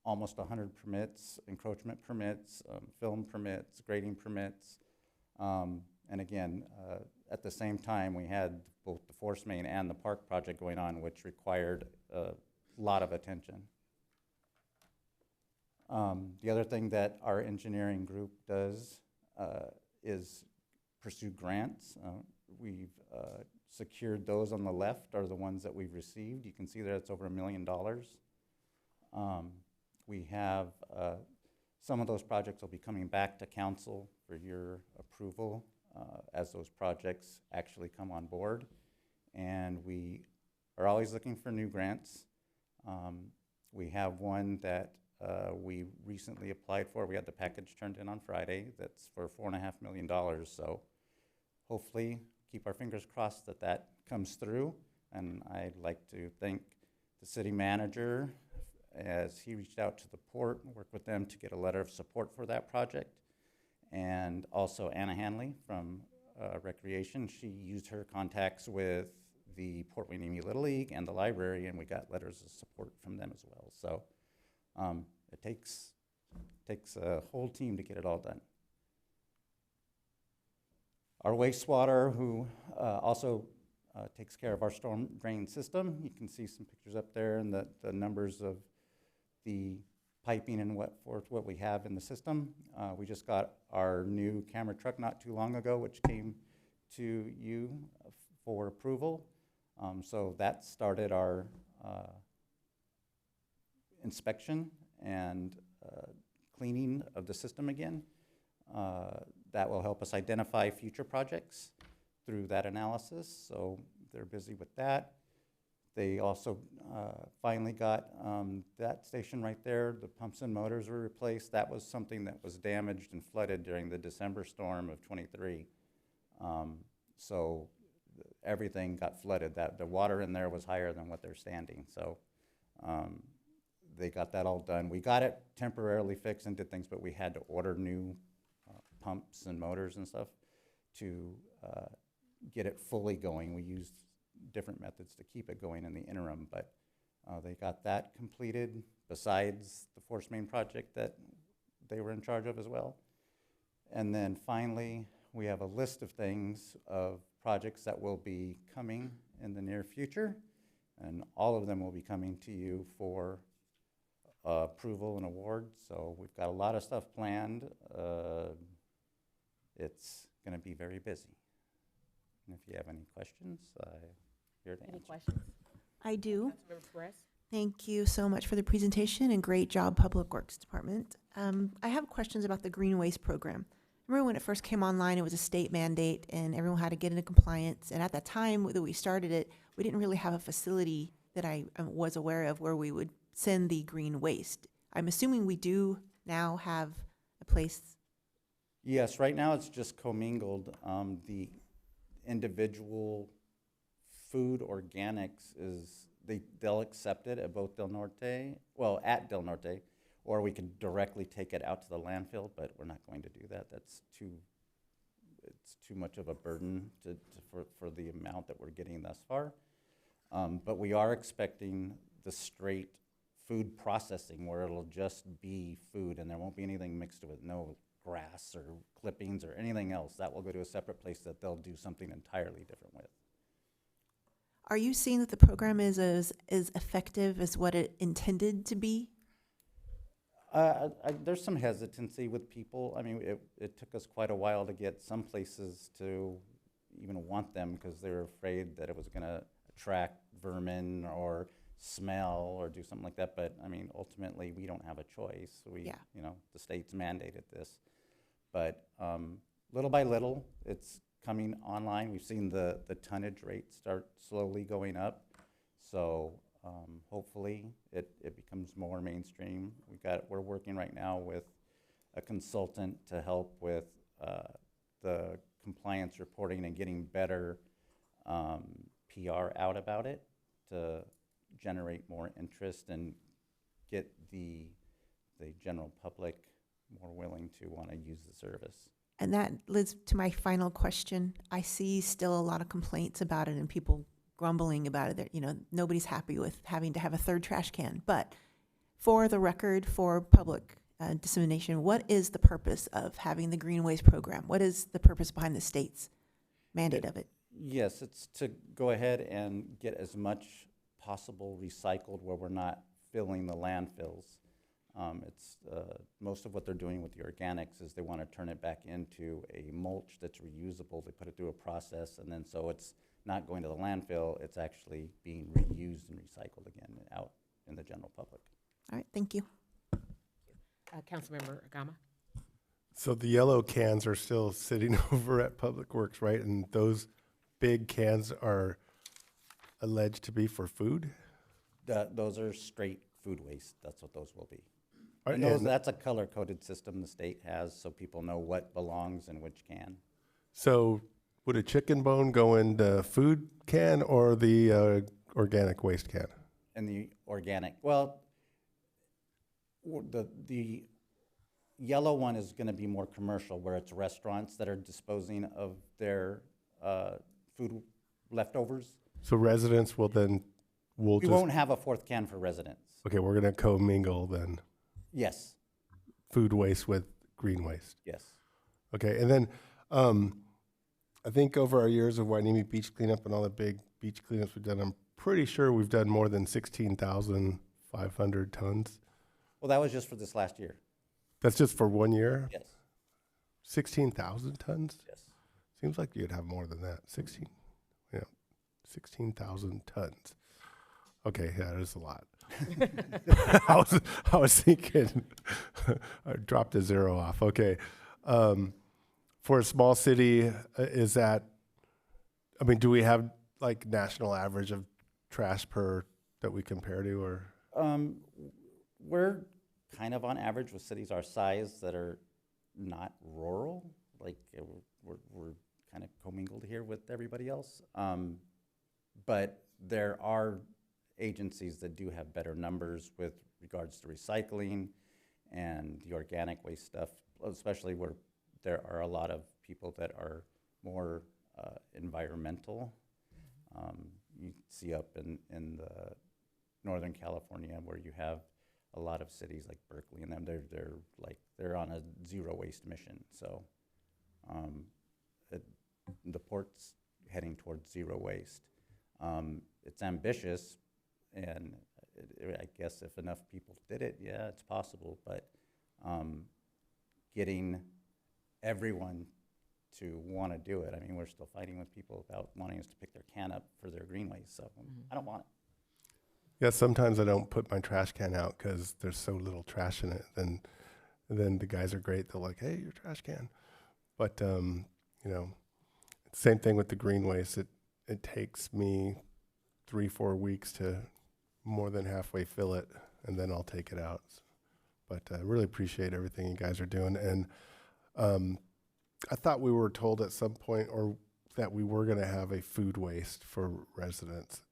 almost 100 permits, encroachment permits, film permits, grading permits. And again, at the same time, we had both the force main and the park project going on, which required a lot of attention. The other thing that our engineering group does is pursue grants. We've secured those on the left are the ones that we've received. You can see there it's over $1 million. We have some of those projects will be coming back to council for your approval as those projects actually come on board. And we are always looking for new grants. We have one that we recently applied for. We had the package turned in on Friday. That's for $4.5 million. So hopefully, keep our fingers crossed that that comes through. And I'd like to thank the city manager as he reached out to the port and worked with them to get a letter of support for that project. And also Anna Hanley from Recreation. She used her contacts with the Port Hueneme Little League and the library, and we got letters of support from them as well. So it takes a whole team to get it all done. Our wastewater, who also takes care of our storm drain system. You can see some pictures up there and the numbers of the piping and what we have in the system. We just got our new camera truck not too long ago, which came to you for approval. So that started our inspection and cleaning of the system again. That will help us identify future projects through that analysis. So they're busy with that. They also finally got that station right there. The pumps and motors were replaced. That was something that was damaged and flooded during the December storm of '23. So everything got flooded. The water in there was higher than what they're standing. So they got that all done. We got it temporarily fixed and did things, but we had to order new pumps and motors and stuff to get it fully going. We used different methods to keep it going in the interim, but they got that completed besides the force main project that they were in charge of as well. And then finally, we have a list of things of projects that will be coming in the near future, and all of them will be coming to you for approval and award. So we've got a lot of stuff planned. It's going to be very busy. And if you have any questions, I'm here to answer. Any questions? I do. Councilmember Perez? Thank you so much for the presentation and great job, Public Works Department. I have questions about the Green Waste Program. Remember when it first came online, it was a state mandate and everyone had to get into compliance. And at that time that we started it, we didn't really have a facility that I was aware of where we would send the green waste. I'm assuming we do now have a place. Yes, right now it's just commingled. The individual food organics they'll accept it at both Del Norte, well, at Del Norte, or we can directly take it out to the landfill, but we're not going to do that. It's too much of a burden for the amount that we're getting thus far. But we are expecting the straight food processing where it'll just be food and there won't be anything mixed with it, no grass or clippings or anything else. That will go to a separate place that they'll do something entirely different with. Are you seeing that the program is as effective as what it intended to be? There's some hesitancy with people. I mean, it took us quite a while to get some places to even want them because they were afraid that it was going to attract vermin or smell or do something like that. But I mean, ultimately, we don't have a choice. You know, the state's mandated this. But little by little, it's coming online. We've seen the tonnage rate start slowly going up. So hopefully it becomes more mainstream. We're working right now with a consultant to help with the compliance reporting and getting better PR out about it to generate more interest and get the general public more willing to want to use the service. And that leads to my final question. I see still a lot of complaints about it and people grumbling about it. That, you know, nobody's happy with having to have a third trash can. But for the record, for public dissemination, what is the purpose of having the Green Waste program? What is the purpose behind the state's mandate of it? Yes, it's to go ahead and get as much possible recycled where we're not filling the landfills. It's most of what they're doing with the organics is they want to turn it back into a mulch that's reusable. They put it through a process, and then so it's not going to the landfill. It's actually being reused and recycled again out in the general public. All right, thank you. Councilmember Agama. So the yellow cans are still sitting over at Public Works, right? And those big cans are alleged to be for food? Those are straight food waste. That's what those will be. Right, And that's a color-coded system the state has, so people know what belongs in which can. So would a chicken bone go in the food can or the organic waste can? And the organic, well, the yellow one is going to be more commercial, where it's restaurants that are disposing of their food leftovers. So residents will then, We won't have a fourth can for residents. Okay, we're going to commingle then Yes, food waste with green waste. yes. Okay, and then I think over our years of Hueneme beach cleanup and all the big beach cleanups we've done, I'm pretty sure we've done more than 16,500 tons. Well, that was just for this last year. That's just for 1 year? Yes. 16,000 tons? Yes. Seems like you'd have more than that. 16,000 tons. Okay, yeah, that is a lot. I was thinking, I dropped a zero off. Okay. For a small city, is that, I mean, do we have like national average of trash per that we compare to, or? We're kind of on average with cities our size that are not rural. Like we're kind of commingled here with everybody else. But there are agencies that do have better numbers with regards to recycling and the organic waste stuff, especially where there are a lot of people that are more environmental. You see up in the Northern California where you have a lot of cities like Berkeley and them, they're on a zero waste mission. So the port's heading towards zero waste. It's ambitious, and I guess if enough people did it, yeah, it's possible, but getting everyone to want to do it, I mean, we're still fighting with people about wanting us to pick their can up for their green waste, so I don't want it. Yeah, sometimes I don't put my trash can out because there's so little trash in it. And then the guys are great. They're like, hey, your trash can. But, you know, same thing with the green waste. It takes me 3-4 weeks to more than halfway fill it, and then I'll take it out. But I really appreciate everything you guys are doing. And I thought we were told at some point or that we were going to have a food waste for residents.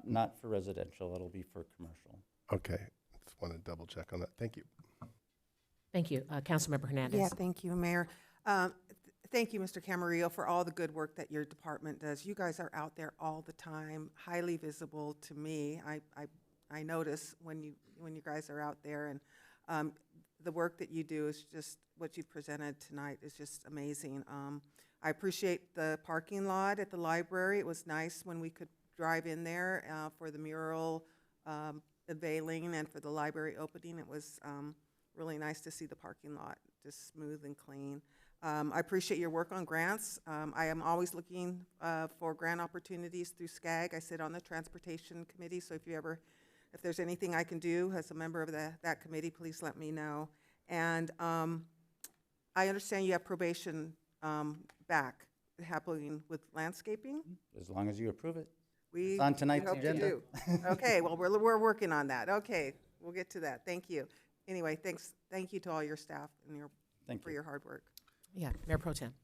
Not for residential, it'll be for commercial. Okay, just want to double check on that. Thank you. Thank you. Councilmember Hernandez. Yeah, thank you, Mayor. Thank you, Mr. Camarillo, for all the good work that your department does. You guys are out there all the time, highly visible to me. I notice when you guys are out there, and the work that you do is just what you presented tonight is just amazing. I appreciate the parking lot at the library. It was nice when we could drive in there for the mural unveiling and for the library opening. It was really nice to see the parking lot just smooth and clean. I appreciate your work on grants. I am always looking for grant opportunities through SCAG. I sit on the Transportation Committee, so if there's anything I can do as a member of that committee, please let me know. And I understand you have probation back happening with landscaping. As long as you approve it. We It's on tonight's hope to agenda. do. Okay, well, we're working on that. Okay, we'll get to that. Thank you. Anyway, thank you to all your staff and for your hard work. Yeah, Mayor Pro Tem.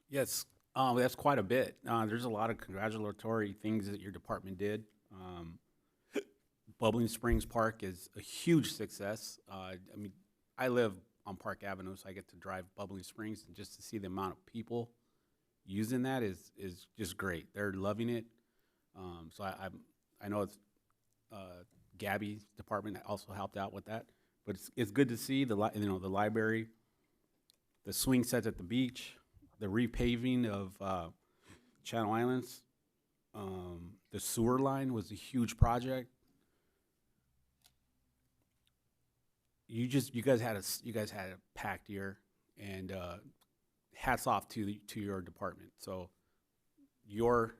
Yes, that's quite a bit. There's a lot of congratulatory things that your department did. Bubbling Springs Park is a huge success. I mean, I live on Park Avenue, so I get to drive Bubbling Springs, and just to see the amount of people using that is just great. They're loving it. So I know it's Gabby's department also helped out with that, but it's good to see the library, the swing sets at the beach, the repaving of Channel Islands. The sewer line was a huge project. You guys had a packed year, and hats off to your department. So your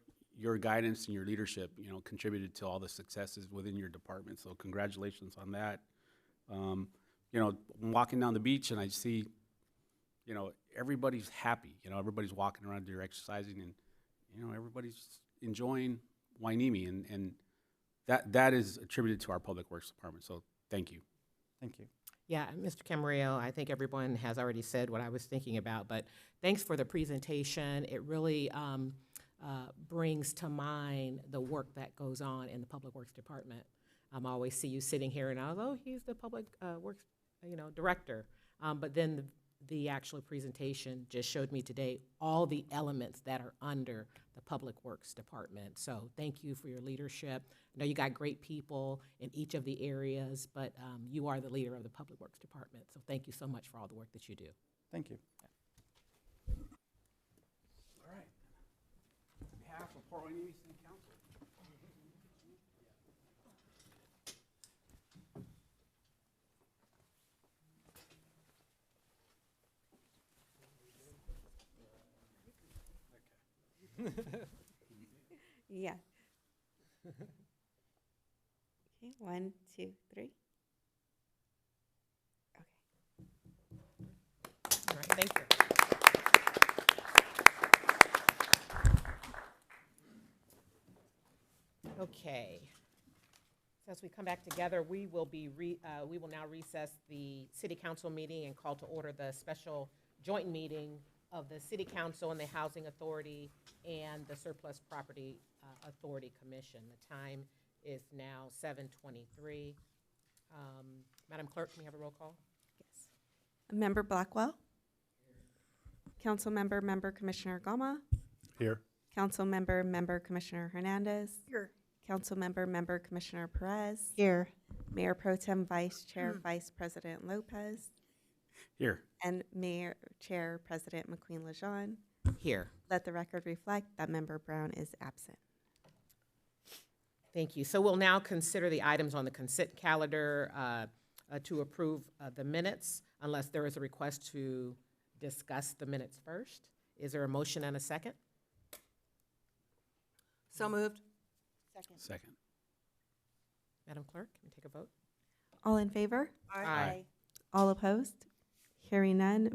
guidance and your leadership, contributed to all the successes within your department. So congratulations on that. I'm walking down the beach and I see, everybody's happy. Everybody's walking around there exercising, and everybody's enjoying Hueneme, and that is attributed to our Public Works Department. So thank you. Thank you. Yeah, Mr. Camarillo, I think everyone has already said what I was thinking about, but thanks for the presentation. It really brings to mind the work that goes on in the Public Works Department. I always see you sitting here and I was, oh, he's the Public Works, director. But then the actual presentation just showed me today all the elements that are under the Public Works Department. So thank you for your leadership. I know you got great people in each of the areas, but you are the leader of the Public Works Department. So thank you so much for all the work that you do. Thank you. All right. On behalf of Port Hueneme City Council. Yeah. Okay, 1, 2, 3. All right, thank you. Okay. So as we come back together, we will now recess the City Council meeting and call to order the special joint meeting of the City Council and the Housing Authority and the Surplus Property Authority Commission. The time is now 7:23. Madam Clerk, can we have a roll call? Yes. Member Blackwell. Member Commissioner Gama. Here. Member Commissioner Hernandez. Here. Member Commissioner Perez. Here. Mayor Pro Tem Vice Chair Vice President Lopez. Here. And Mayor Chair President McQueen Lejeune. Here. Let the record reflect that Member Brown is absent. Thank you. So we'll now consider the items on the consent calendar to approve the minutes, unless there is a request to discuss the minutes first. Is there a motion and a second? So moved. Second. Madam Clerk, can we take a vote? All in favor? Aye. All opposed? Hearing none,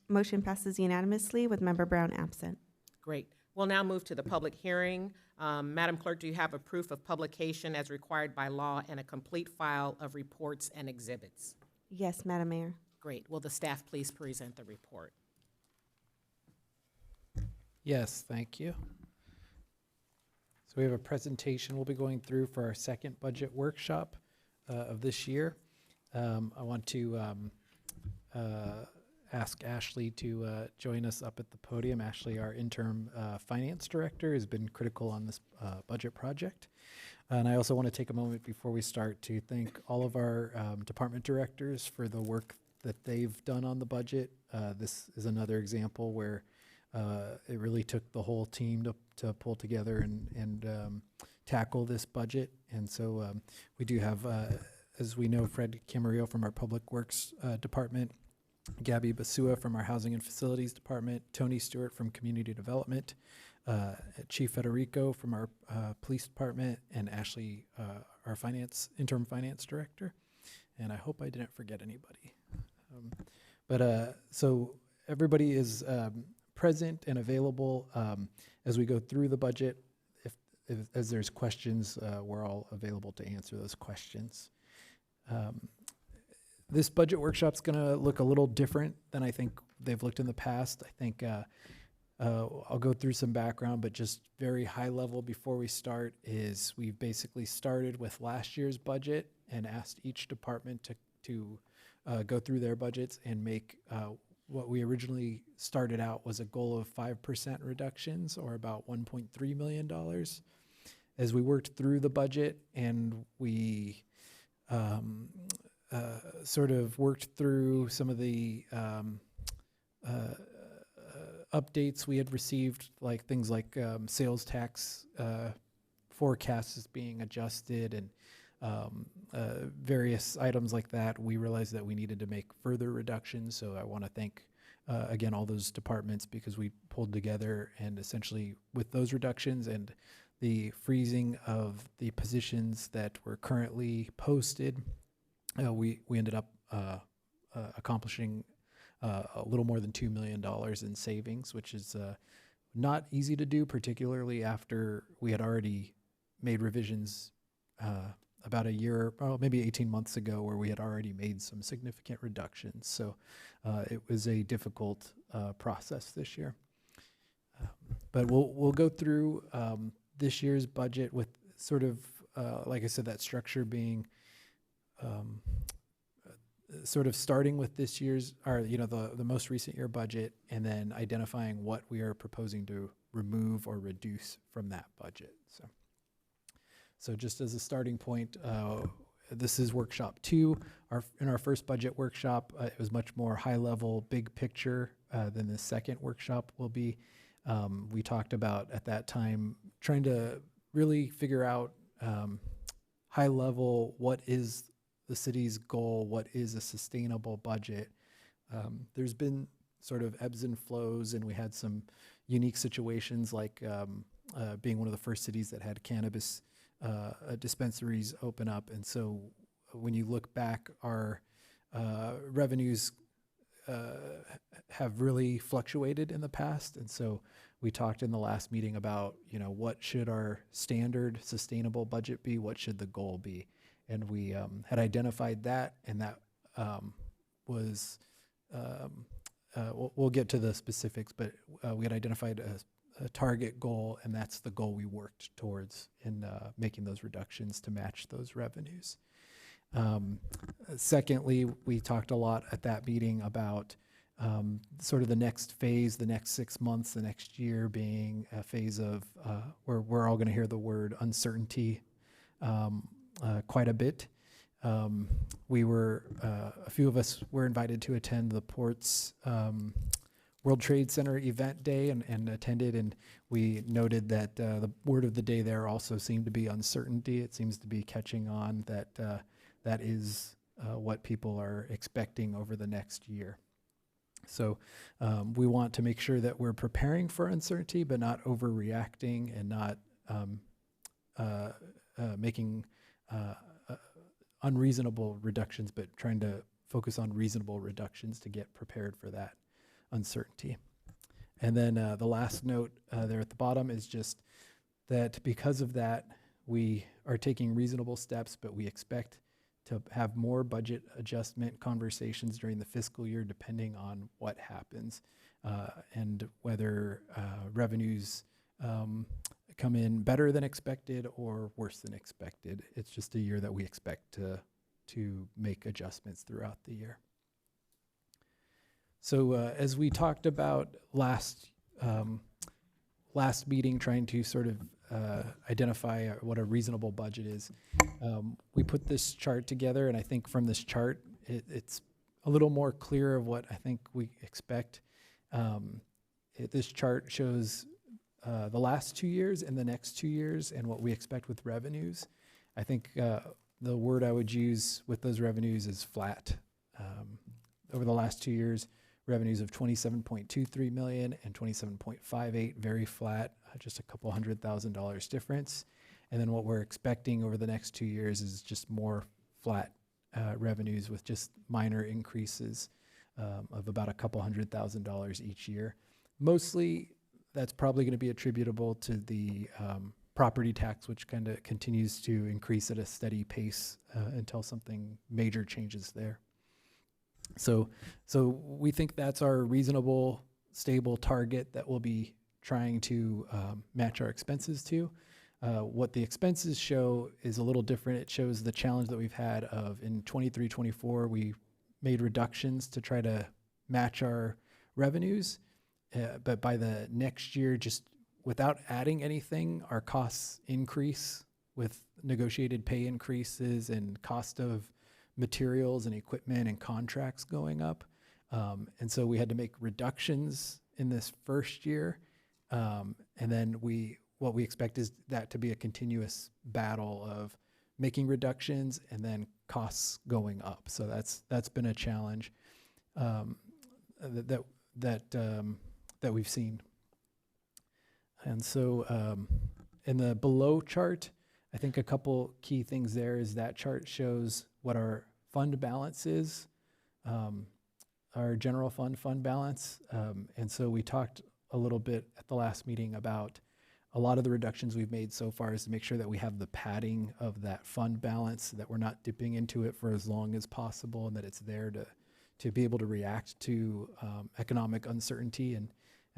motion passes unanimously with Member Brown absent. Great. We'll now move to the public hearing. Madam Clerk, do you have a proof of publication as required by law and a complete file of reports and exhibits? Yes, Madam Mayor. Great. Will the staff please present the report? Yes, thank you. So we have a presentation we'll be going through for our second budget workshop of this year. I want to ask Ashley to join us up at the podium. Ashley, our interim finance director, has been critical on this budget project. And I also want to take a moment before we start to thank all of our department directors for the work that they've done on the budget. This is another example where it really took the whole team to pull together and tackle this budget. And so we do have, as we know, Fred Camarillo from our Public Works Department, Gabby Basua from our Housing and Facilities Department, Tony Stewart from Community Development, Chief Federico from our Police Department, and Ashley, our Interim Finance Director. And I hope I didn't forget anybody. So everybody is present and available as we go through the budget. As there's questions, we're all available to answer those questions. This budget workshop's going to look a little different than I think they've looked in the past. I think I'll go through some background, but just very high level before we start is we've basically started with last year's budget and asked each department to go through their budgets and make what we originally started out was a goal of 5% reductions, or about $1.3 million. As we worked through the budget and we sort of worked through some of the updates we had received, like things like sales tax forecasts is being adjusted and various items like that, we realized that we needed to make further reductions. So I want to thank, again, all those departments, because we pulled together and essentially with those reductions and the freezing of the positions that were currently posted, we ended up accomplishing a little more than $2 million in savings, which is not easy to do, particularly after we had already made revisions about a year, well, maybe 18 months ago, where we had already made some significant reductions. So it was a difficult process this year. But we'll go through this year's budget with sort of, like I said, that structure being sort of starting with this year's, or the most recent year budget, and then identifying what we are proposing to remove or reduce from that budget. So just as a starting point, this is workshop 2. In our first budget workshop, it was much more high level, big picture than the second workshop will be. We talked about at that time trying to really figure out high level, what is the city's goal, what is a sustainable budget. There's been sort of ebbs and flows, and we had some unique situations like being one of the first cities that had cannabis dispensaries open up. And so when you look back, our revenues have really fluctuated in the past. And so we talked in the last meeting about, what should our standard sustainable budget be? What should the goal be? And we had identified that, and that was, we'll get to the specifics, but we had identified a target goal, and that's the goal we worked towards in making those reductions to match those revenues. Secondly, we talked a lot at that meeting about sort of the next phase, the next 6 months, the next year being a phase of where we're all going to hear the word uncertainty quite a bit. A few of us were invited to attend the Port's World Trade Center event day and attended, and we noted that the word of the day there also seemed to be uncertainty. It seems to be catching on that that is what people are expecting over the next year. So we want to make sure that we're preparing for uncertainty, but not overreacting and not making unreasonable reductions, but trying to focus on reasonable reductions to get prepared for that uncertainty. And then the last note there at the bottom is just that because of that, we are taking reasonable steps, but we expect to have more budget adjustment conversations during the fiscal year, depending on what happens and whether revenues come in better than expected or worse than expected. It's just a year that we expect to make adjustments throughout the year. So as we talked about last meeting, trying to sort of identify what a reasonable budget is, we put this chart together, and I think from this chart, it's a little more clear of what I think we expect. This chart shows the last 2 years and the next 2 years and what we expect with revenues. I think the word I would use with those revenues is flat. Over the last 2 years, revenues of $27.23 million and $27.58, very flat, just a couple $100,000 difference. And then what we're expecting over the next 2 years is just more flat revenues with just minor increases of about a couple $100,000 each year. Mostly, that's probably going to be attributable to the property tax, which kind of continues to increase at a steady pace until something major changes there. So we think that's our reasonable, stable target that we'll be trying to match our expenses to. What the expenses show is a little different. It shows the challenge that we've had of in 23-24, we made reductions to try to match our revenues. But by the next year, just without adding anything, our costs increase with negotiated pay increases and cost of materials and equipment and contracts going up. And so we had to make reductions in this first year. And then what we expect is that to be a continuous battle of making reductions and then costs going up. So that's been a challenge that we've seen. And so in the below chart, I think a couple key things there is that chart shows what our fund balance is, our general fund balance. And so we talked a little bit at the last meeting about a lot of the reductions we've made so far is to make sure that we have the padding of that fund balance, that we're not dipping into it for as long as possible, and that it's there to be able to react to economic uncertainty and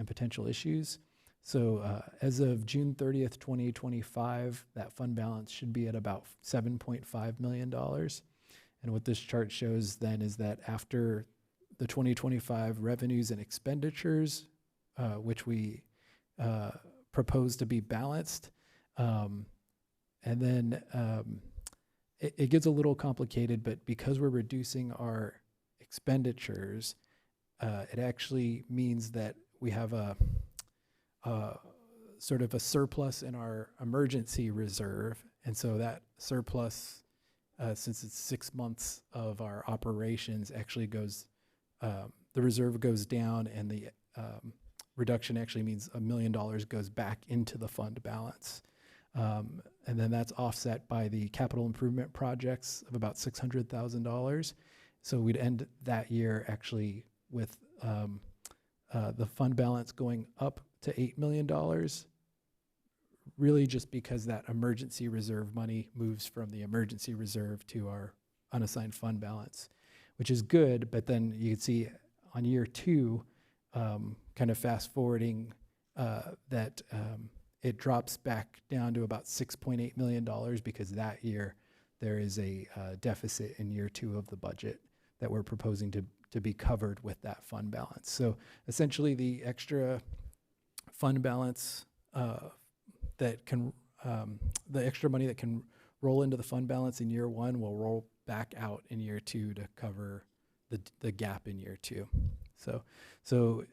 potential issues. So as of June 30th, 2025, that fund balance should be at about $7.5 million. And what this chart shows then is that after the 2025 revenues and expenditures, which we propose to be balanced, and then it gets a little complicated, but because we're reducing our expenditures, it actually means that we have a sort of a surplus in our emergency reserve. And so that surplus, since it's 6 months of our operations, actually goes, the reserve goes down, and the reduction actually means $1 million goes back into the fund balance. And then that's offset by the capital improvement projects of about $600,000. So we'd end that year actually with the fund balance going up to $8 million, really just because that emergency reserve money moves from the emergency reserve to our unassigned fund balance, which is good. But then you can see on year two, kind of fast forwarding, that it drops back down to about $6.8 million because that year there is a deficit in year two of the budget that we're proposing to be covered with that fund balance. So essentially the extra fund balance that can, the extra money that can roll into the fund balance in year one will roll back out in year two to cover the gap in year two. So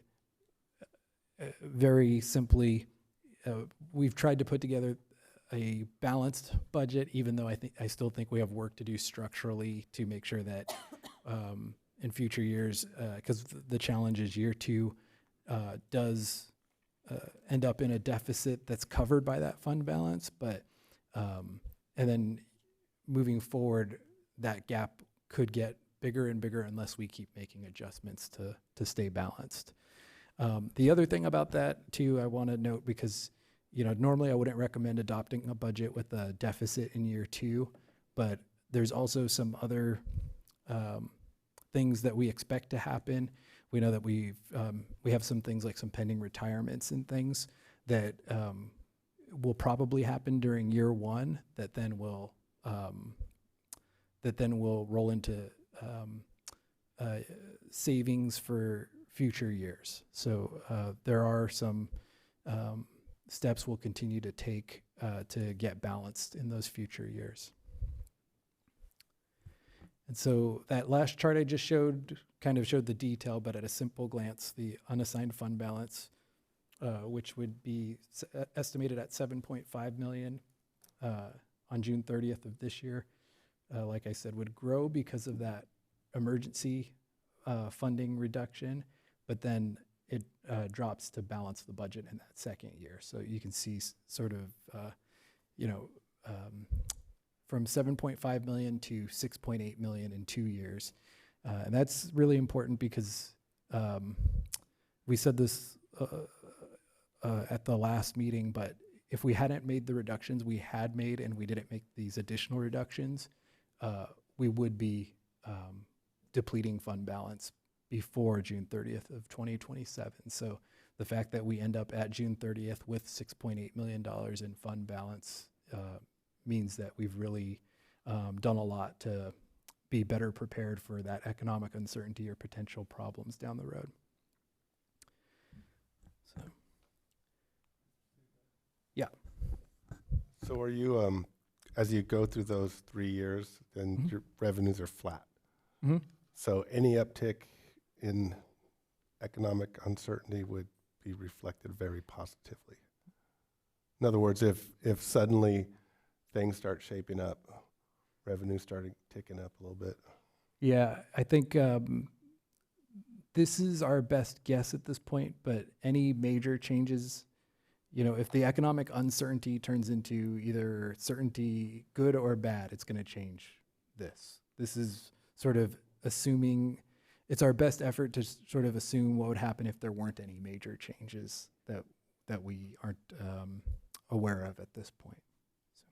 very simply, we've tried to put together a balanced budget, even though I still think we have work to do structurally to make sure that in future years, because the challenge is year two does end up in a deficit that's covered by that fund balance, but and then moving forward, that gap could get bigger and bigger unless we keep making adjustments to stay balanced. The other thing about that too, I want to note, because normally I wouldn't recommend adopting a budget with a deficit in year two, but there's also some other things that we expect to happen. We know that we have some things like some pending retirements and things that will probably happen during year one that then will roll into savings for future years. So there are some steps we'll continue to take to get balanced in those future years. And so that last chart I just showed kind of showed the detail, but at a simple glance, the unassigned fund balance which would be estimated at 7.5 million on June 30th of this year, like I said, would grow because of that emergency funding reduction, but then it drops to balance the budget in that second year. So you can see sort of, from 7.5 million to 6.8 million in 2 years. And that's really important because we said this at the last meeting, but if we hadn't made the reductions we had made and we didn't make these additional reductions, we would be depleting fund balance before June 30th of 2027. So the fact that we end up at June 30th with $6.8 million in fund balance means that we've really done a lot to be better prepared for that economic uncertainty or potential problems down the road. So, yeah. So are you, as you go through those 3 years, then your revenues are flat? Mm-hmm. So any uptick in economic uncertainty would be reflected very positively. In other words, if suddenly things start shaping up, revenue starting ticking up a little bit. Yeah, I think this is our best guess at this point, but any major changes, if the economic uncertainty turns into either certainty, good or bad, it's going to change this. This is sort of assuming, it's our best effort to sort of assume what would happen if there weren't any major changes that we aren't aware of at this point. So.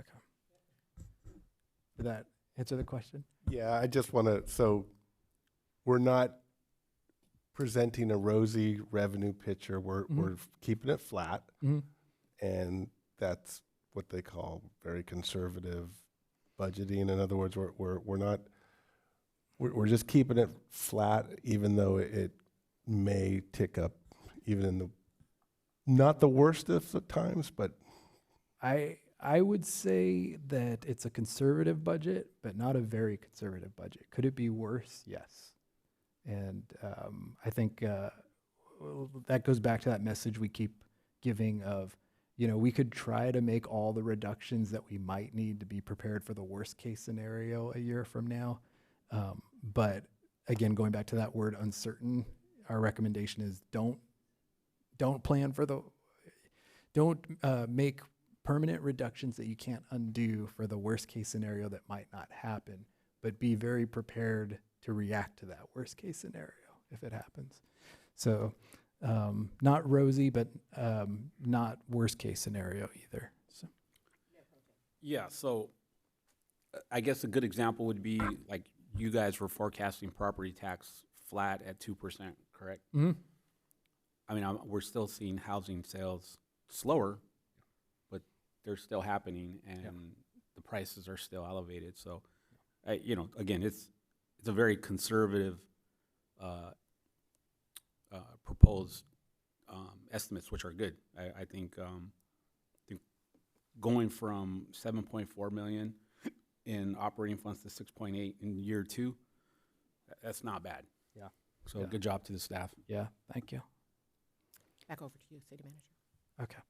Okay. Did that answer the question? Yeah, I just want to, so we're not presenting a rosy revenue picture. We're keeping it flat, and that's what they call very conservative budgeting. In other words, we're just keeping it flat, even though it may tick up, even in the not the worst of the times, but I would say that it's a conservative budget, but not a very conservative budget. Could it be worse? Yes. And I think that goes back to that message we keep giving of, we could try to make all the reductions that we might need to be prepared for the worst case scenario a year from now. But again, going back to that word uncertain, our recommendation is don't make permanent reductions that you can't undo for the worst case scenario that might not happen, but be very prepared to react to that worst case scenario if it happens. So not rosy, but not worst case scenario either. So. Yeah, so I guess a good example would be like you guys were forecasting property tax flat at 2%, correct? Mm-hmm. I mean, we're still seeing housing sales slower, but they're still happening, and the prices are still elevated. So, again, it's a very conservative proposed estimates, which are good. I think going from 7.4 million in operating funds to 6.8 in year 2, that's not bad. Yeah. So good job to the staff. Yeah, thank you. Back over to you, City Manager. Okay.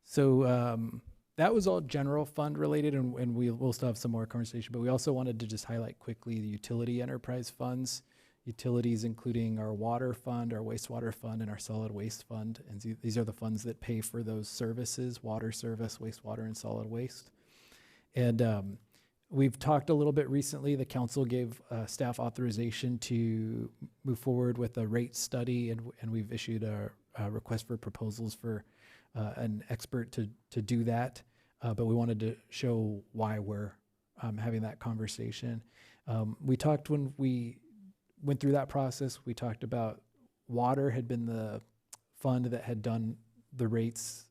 So that was all general fund related, and we'll still have some more conversation, but we also wanted to just highlight quickly the utility enterprise funds. Utilities including our water fund, our wastewater fund, and our solid waste fund. And these are the funds that pay for those services: water service, wastewater, and solid waste. And we've talked a little bit recently. The council gave staff authorization to move forward with a rate study, and we've issued a request for proposals for an expert to do that. But we wanted to show why we're having that conversation. We talked when we went through that process, we talked about water had been the fund that had done the rates,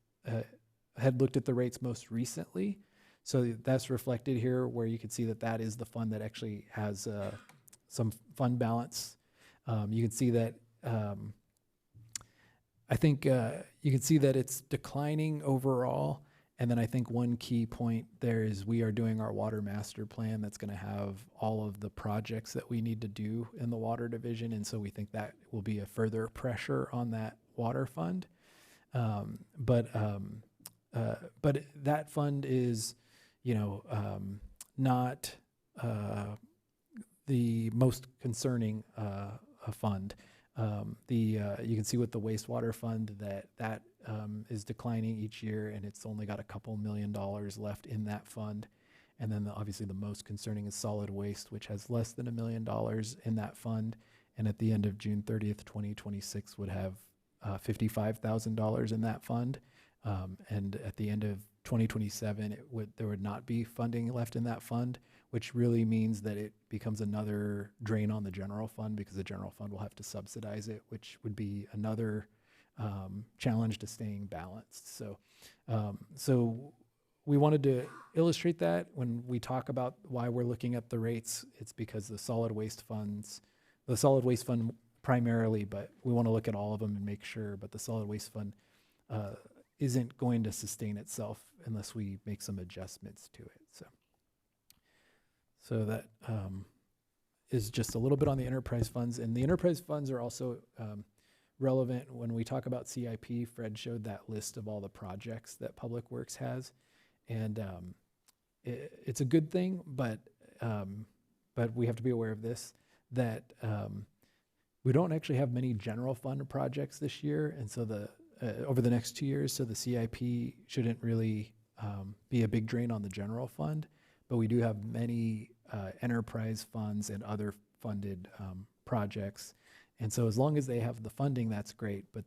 had looked at the rates most recently. So that's reflected here, where you can see that is the fund that actually has some fund balance. You can see that, I think you can see that it's declining overall, And then I think one key point there is we are doing our water master plan that's going to have all of the projects that we need to do in the water division. And so we think that will be a further pressure on that water fund. But that fund is, not the most concerning fund. You can see with the wastewater fund that is declining each year, and it's only got a couple $1 million left in that fund. And then obviously the most concerning is solid waste, which has less than $1 million in that fund. And at the end of June 30th, 2026 would have $55,000 in that fund. And at the end of 2027, there would not be funding left in that fund, which really means that it becomes another drain on the general fund because the general fund will have to subsidize it, which would be another challenge to staying balanced. So we wanted to illustrate that when we talk about why we're looking at the rates. It's because the solid waste fund primarily, but we want to look at all of them and make sure. But the solid waste fund isn't going to sustain itself unless we make some adjustments to it. So that is just a little bit on the enterprise funds. And the enterprise funds are also relevant when we talk about CIP. Fred showed that list of all the projects that Public Works has. And it's a good thing, but we have to be aware of this, that we don't actually have many general fund projects this year. And so over the next 2 years, so the CIP shouldn't really be a big drain on the general fund, but we do have many enterprise funds and other funded projects. And so as long as they have the funding, that's great. But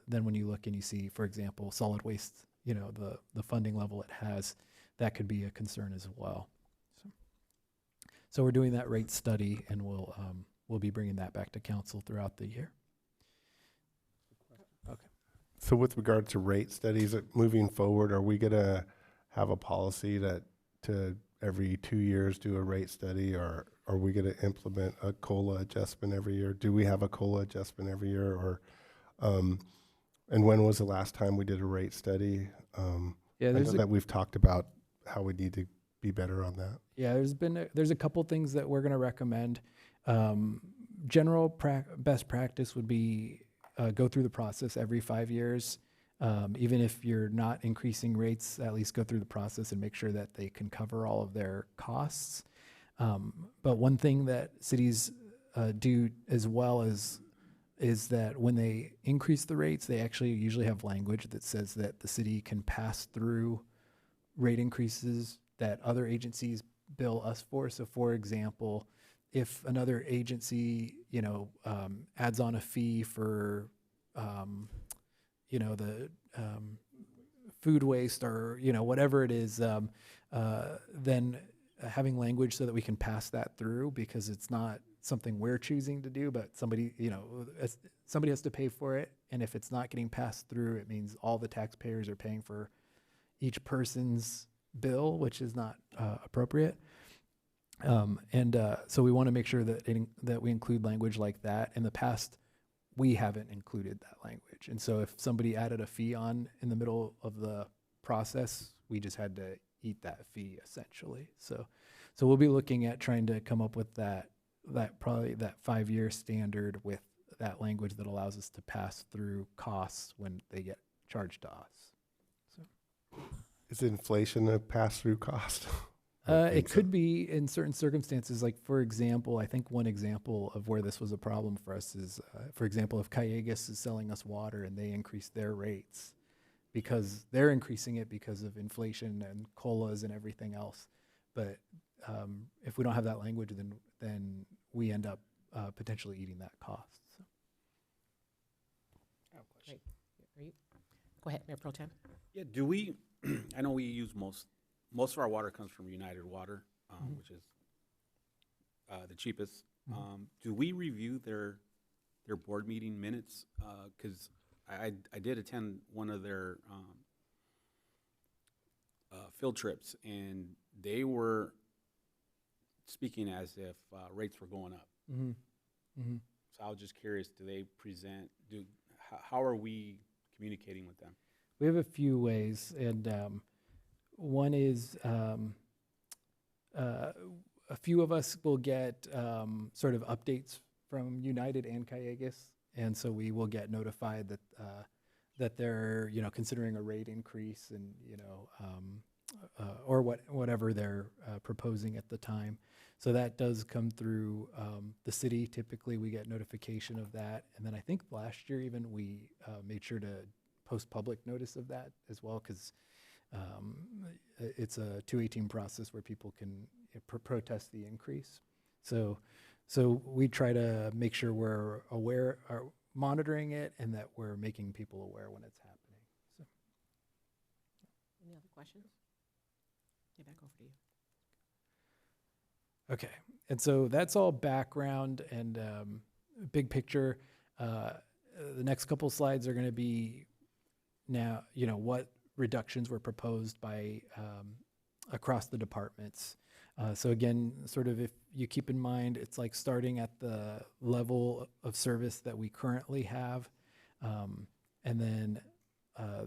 then when you look and you see, for example, solid waste, the funding level it has, that could be a concern as well. So we're doing that rate study, and we'll be bringing that back to council throughout the year. Okay. So with regard to rate studies, moving forward, are we going to have a policy that to every 2 years do a rate study, or are we going to implement a COLA adjustment every year? Do we have a COLA adjustment every year, or and when was the last time we did a rate study? I know that we've talked about how we need to be better on that. Yeah, there's a couple things that we're going to recommend. General best practice would be go through the process every 5 years. Even if you're not increasing rates, at least go through the process and make sure that they can cover all of their costs. But one thing that cities do as well is that when they increase the rates, they actually usually have language that says that the city can pass through rate increases that other agencies bill us for. So for example, if another agency, adds on a fee for, the food waste or, whatever it is, then having language so that we can pass that through, because it's not something we're choosing to do, but somebody has to pay for it. And if it's not getting passed through, it means all the taxpayers are paying for each person's bill, which is not appropriate. So we want to make sure that we include language like that. In the past, we haven't included that language. And so if somebody added a fee on in the middle of the process, we just had to eat that fee essentially. So we'll be looking at trying to come up with that 5-year standard with that language that allows us to pass through costs when they get charged to us. Is inflation a pass-through cost? It could be in certain circumstances. Like, for example, I think one example of where this was a problem for us is, for example, if Callegas is selling us water and they increase their rates because they're increasing it because of inflation and COLAs and everything else. But if we don't have that language, then we end up potentially eating that cost. Great. Go ahead, Mayor Pro Tem. Yeah, do we, I know we use most of our water comes from United Water, which is the cheapest. Do we review their board meeting minutes? Because I did attend one of their field trips, and they were speaking as if rates were going up. So I was just curious, do they present, how are we communicating with them? We have a few ways, and one is a few of us will get sort of updates from United and Calleguas, and so we will get notified that that they're considering a rate increase and or whatever they're proposing at the time. So that does come through the city. Typically, we get notification of that, and then I think last year even we made sure to post public notice of that as well, because it's a 218 process where people can protest the increase. So we try to make sure we're aware, or monitoring it, and that we're making people aware when it's happening. So. Any other questions? Okay, back over to you. Okay, and so that's all background and big picture. The next couple slides are going to be now, what reductions were proposed by across the departments. So again, sort of if you keep in mind, it's like starting at the level of service that we currently have. And then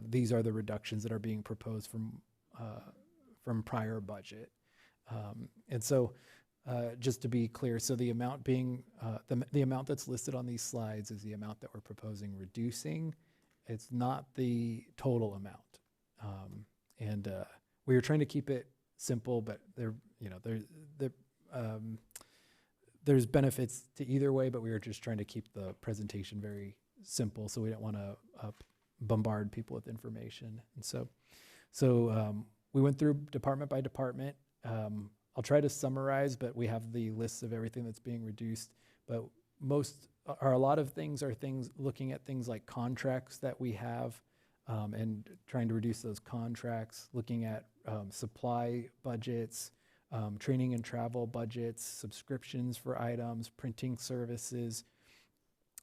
these are the reductions that are being proposed from prior budget. And so just to be clear, so the amount being, the amount that's listed on these slides is the amount that we're proposing reducing. It's not the total amount. And we were trying to keep it simple, but there's benefits to either way, but we were just trying to keep the presentation very simple, so we didn't want to bombard people with information. And so we went through department by department. I'll try to summarize, but we have the lists of everything that's being reduced. But a lot of things are looking at things like contracts that we have, and trying to reduce those contracts, looking at supply budgets, training and travel budgets, subscriptions for items, printing services,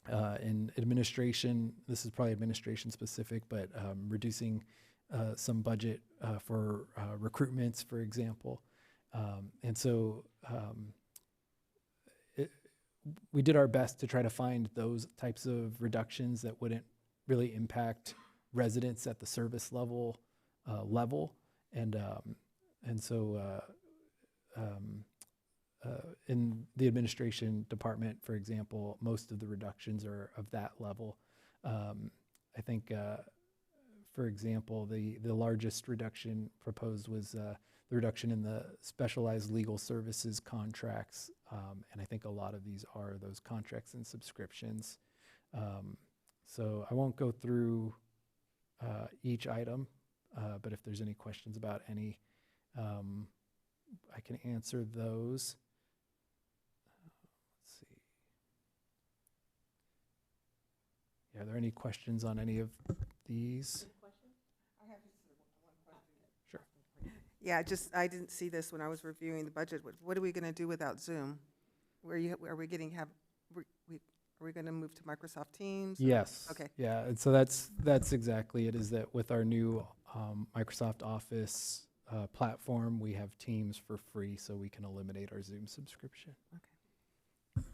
and administration. This is probably administration specific, but reducing some budget for recruitments, for example. And so we did our best to try to find those types of reductions that wouldn't really impact residents at the service level. And so in the administration department, for example, most of the reductions are of that level. I think, for example, the largest reduction proposed was the reduction in the specialized legal services contracts. And I think a lot of these are those contracts and subscriptions. So I won't go through each item, but if there's any questions about any, I can answer those. Let's see. Yeah, are there any questions on any of these? Sure. Yeah, I didn't see this when I was reviewing the budget. What are we going to do without Zoom? Are we going to move to Microsoft Teams? Yes. Okay. Yeah, and so that's exactly it, is that with our new Microsoft Office platform, we have Teams for free, so we can eliminate our Zoom subscription. Okay.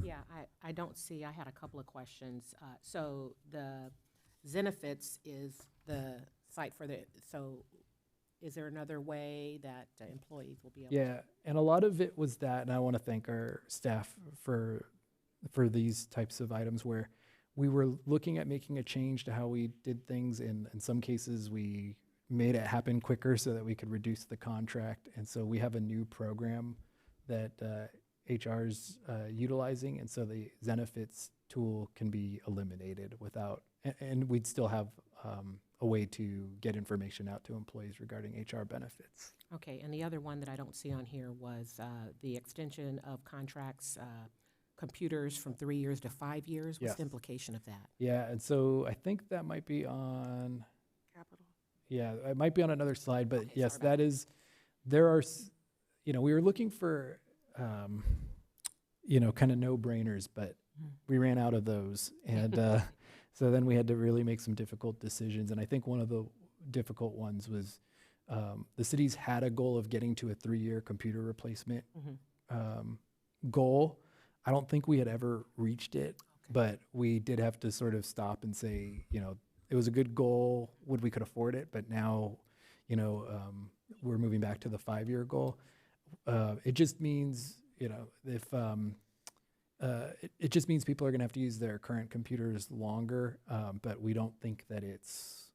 Yeah, I don't see, I had a couple of questions. So the Zenefits is the site for so is there another way that employees will be able to? Yeah, and a lot of it was that, and I want to thank our staff for these types of items where we were looking at making a change to how we did things. In some cases, we made it happen quicker so that we could reduce the contract. And so we have a new program that HR's utilizing, and so the Zenefits tool can be eliminated without, and we'd still have a way to get information out to employees regarding HR benefits. Okay, and the other one that I don't see on here was the extension of contracts, computers from 3 years to 5 years. What's the implication of that? Yeah, and so I think that might be on Capital. Yeah, it might be on another slide, but okay, yes, that is, there are, we were looking for, kind of no-brainers, but we ran out of those. And so then we had to really make some difficult decisions. And I think one of the difficult ones was the city's had a goal of getting to a 3-year computer replacement goal. I don't think we had ever reached it, but we did have to sort of stop and say, it was a good goal when we could afford it, but now, we're moving back to the 5-year goal. It just means, if it just means people are going to have to use their current computers longer, but we don't think that it's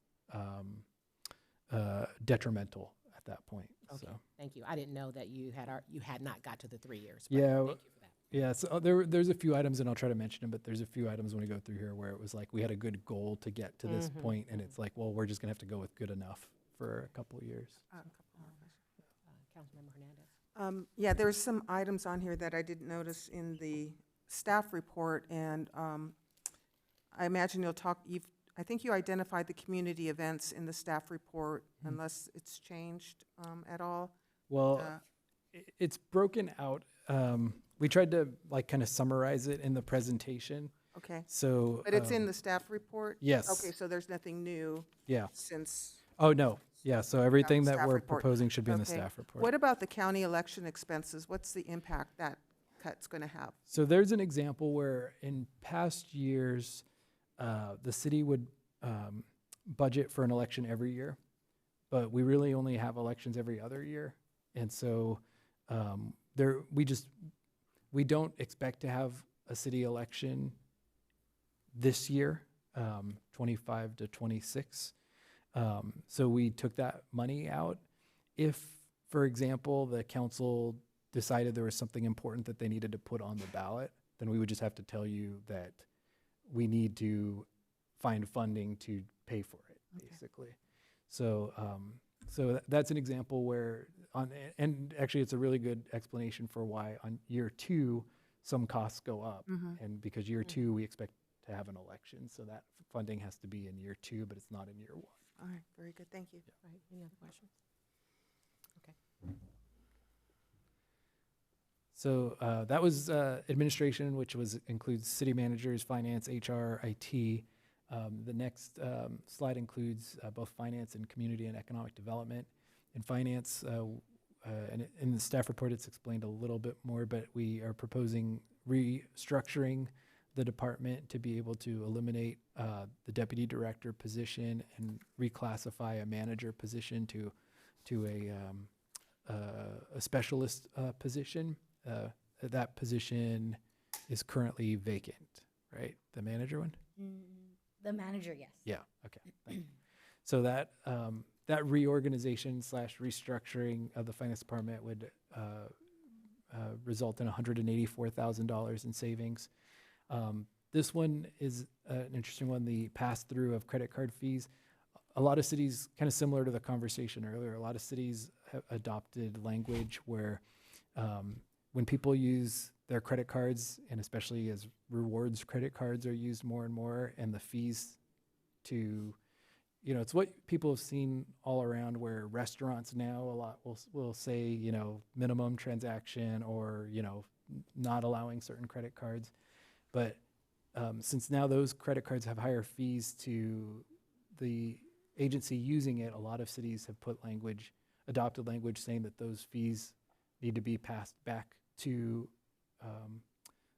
detrimental at that point. Okay, So. thank you. I didn't know that you had not got to the 3 years. Yeah, Thank you for that. yeah. So there's a few items, and I'll try to mention them, but there's a few items when we go through here where it was like we had a good goal to get to this point, and it's like, well, we're just gonna have to go with good enough for a couple of years. Councilmember Hernandez. Yeah, there's some items on here that I didn't notice in the staff report, and I imagine I think you identified the community events in the staff report, unless it's changed at all. Well, it's broken out. We tried to kind of summarize it in the presentation. Okay. So. But it's in the staff report? Yes. Okay, so there's nothing new? Yeah. Since? Oh, no. Yeah, so everything that staff we're report. proposing should be in the Okay. staff report. What about the county election expenses? What's the impact that cut's going to have? So there's an example where in past years, the city would budget for an election every year, but we really only have elections every other year. And so we don't expect to have a city election this year, 25 to 26. So we took that money out. If, for example, the council decided there was something important that they needed to put on the ballot, then we would just have to tell you that we need to find funding to pay for it, basically. So, that's an example where and actually it's a really good explanation for why on year 2, some costs go up. And because year 2, we expect to have an election. So that funding has to be in year 2, but it's not in year 1. All right, very good, thank you. All right, any other questions? Okay. So that was administration, which includes city managers, finance, HR, IT. The next slide includes both finance and community and economic development. In finance, and in the staff report, it's explained a little bit more, but we are proposing restructuring the department to be able to eliminate the deputy director position and reclassify a manager position to a specialist position. That position is currently vacant, right? The manager one? The manager, yes. Yeah, okay. Thank you. So that reorganization / restructuring of the finance department would result in $184,000 in savings. This one is an interesting one, the pass-through of credit card fees. A lot of cities, kind of similar to the conversation earlier, a lot of cities have adopted language where when people use their credit cards, and especially as rewards credit cards are used more and more, and the fees to, it's what people have seen all around where restaurants now a lot will say, minimum transaction or, not allowing certain credit cards. But since now those credit cards have higher fees to the agency using it, a lot of cities have adopted language saying that those fees need to be passed back to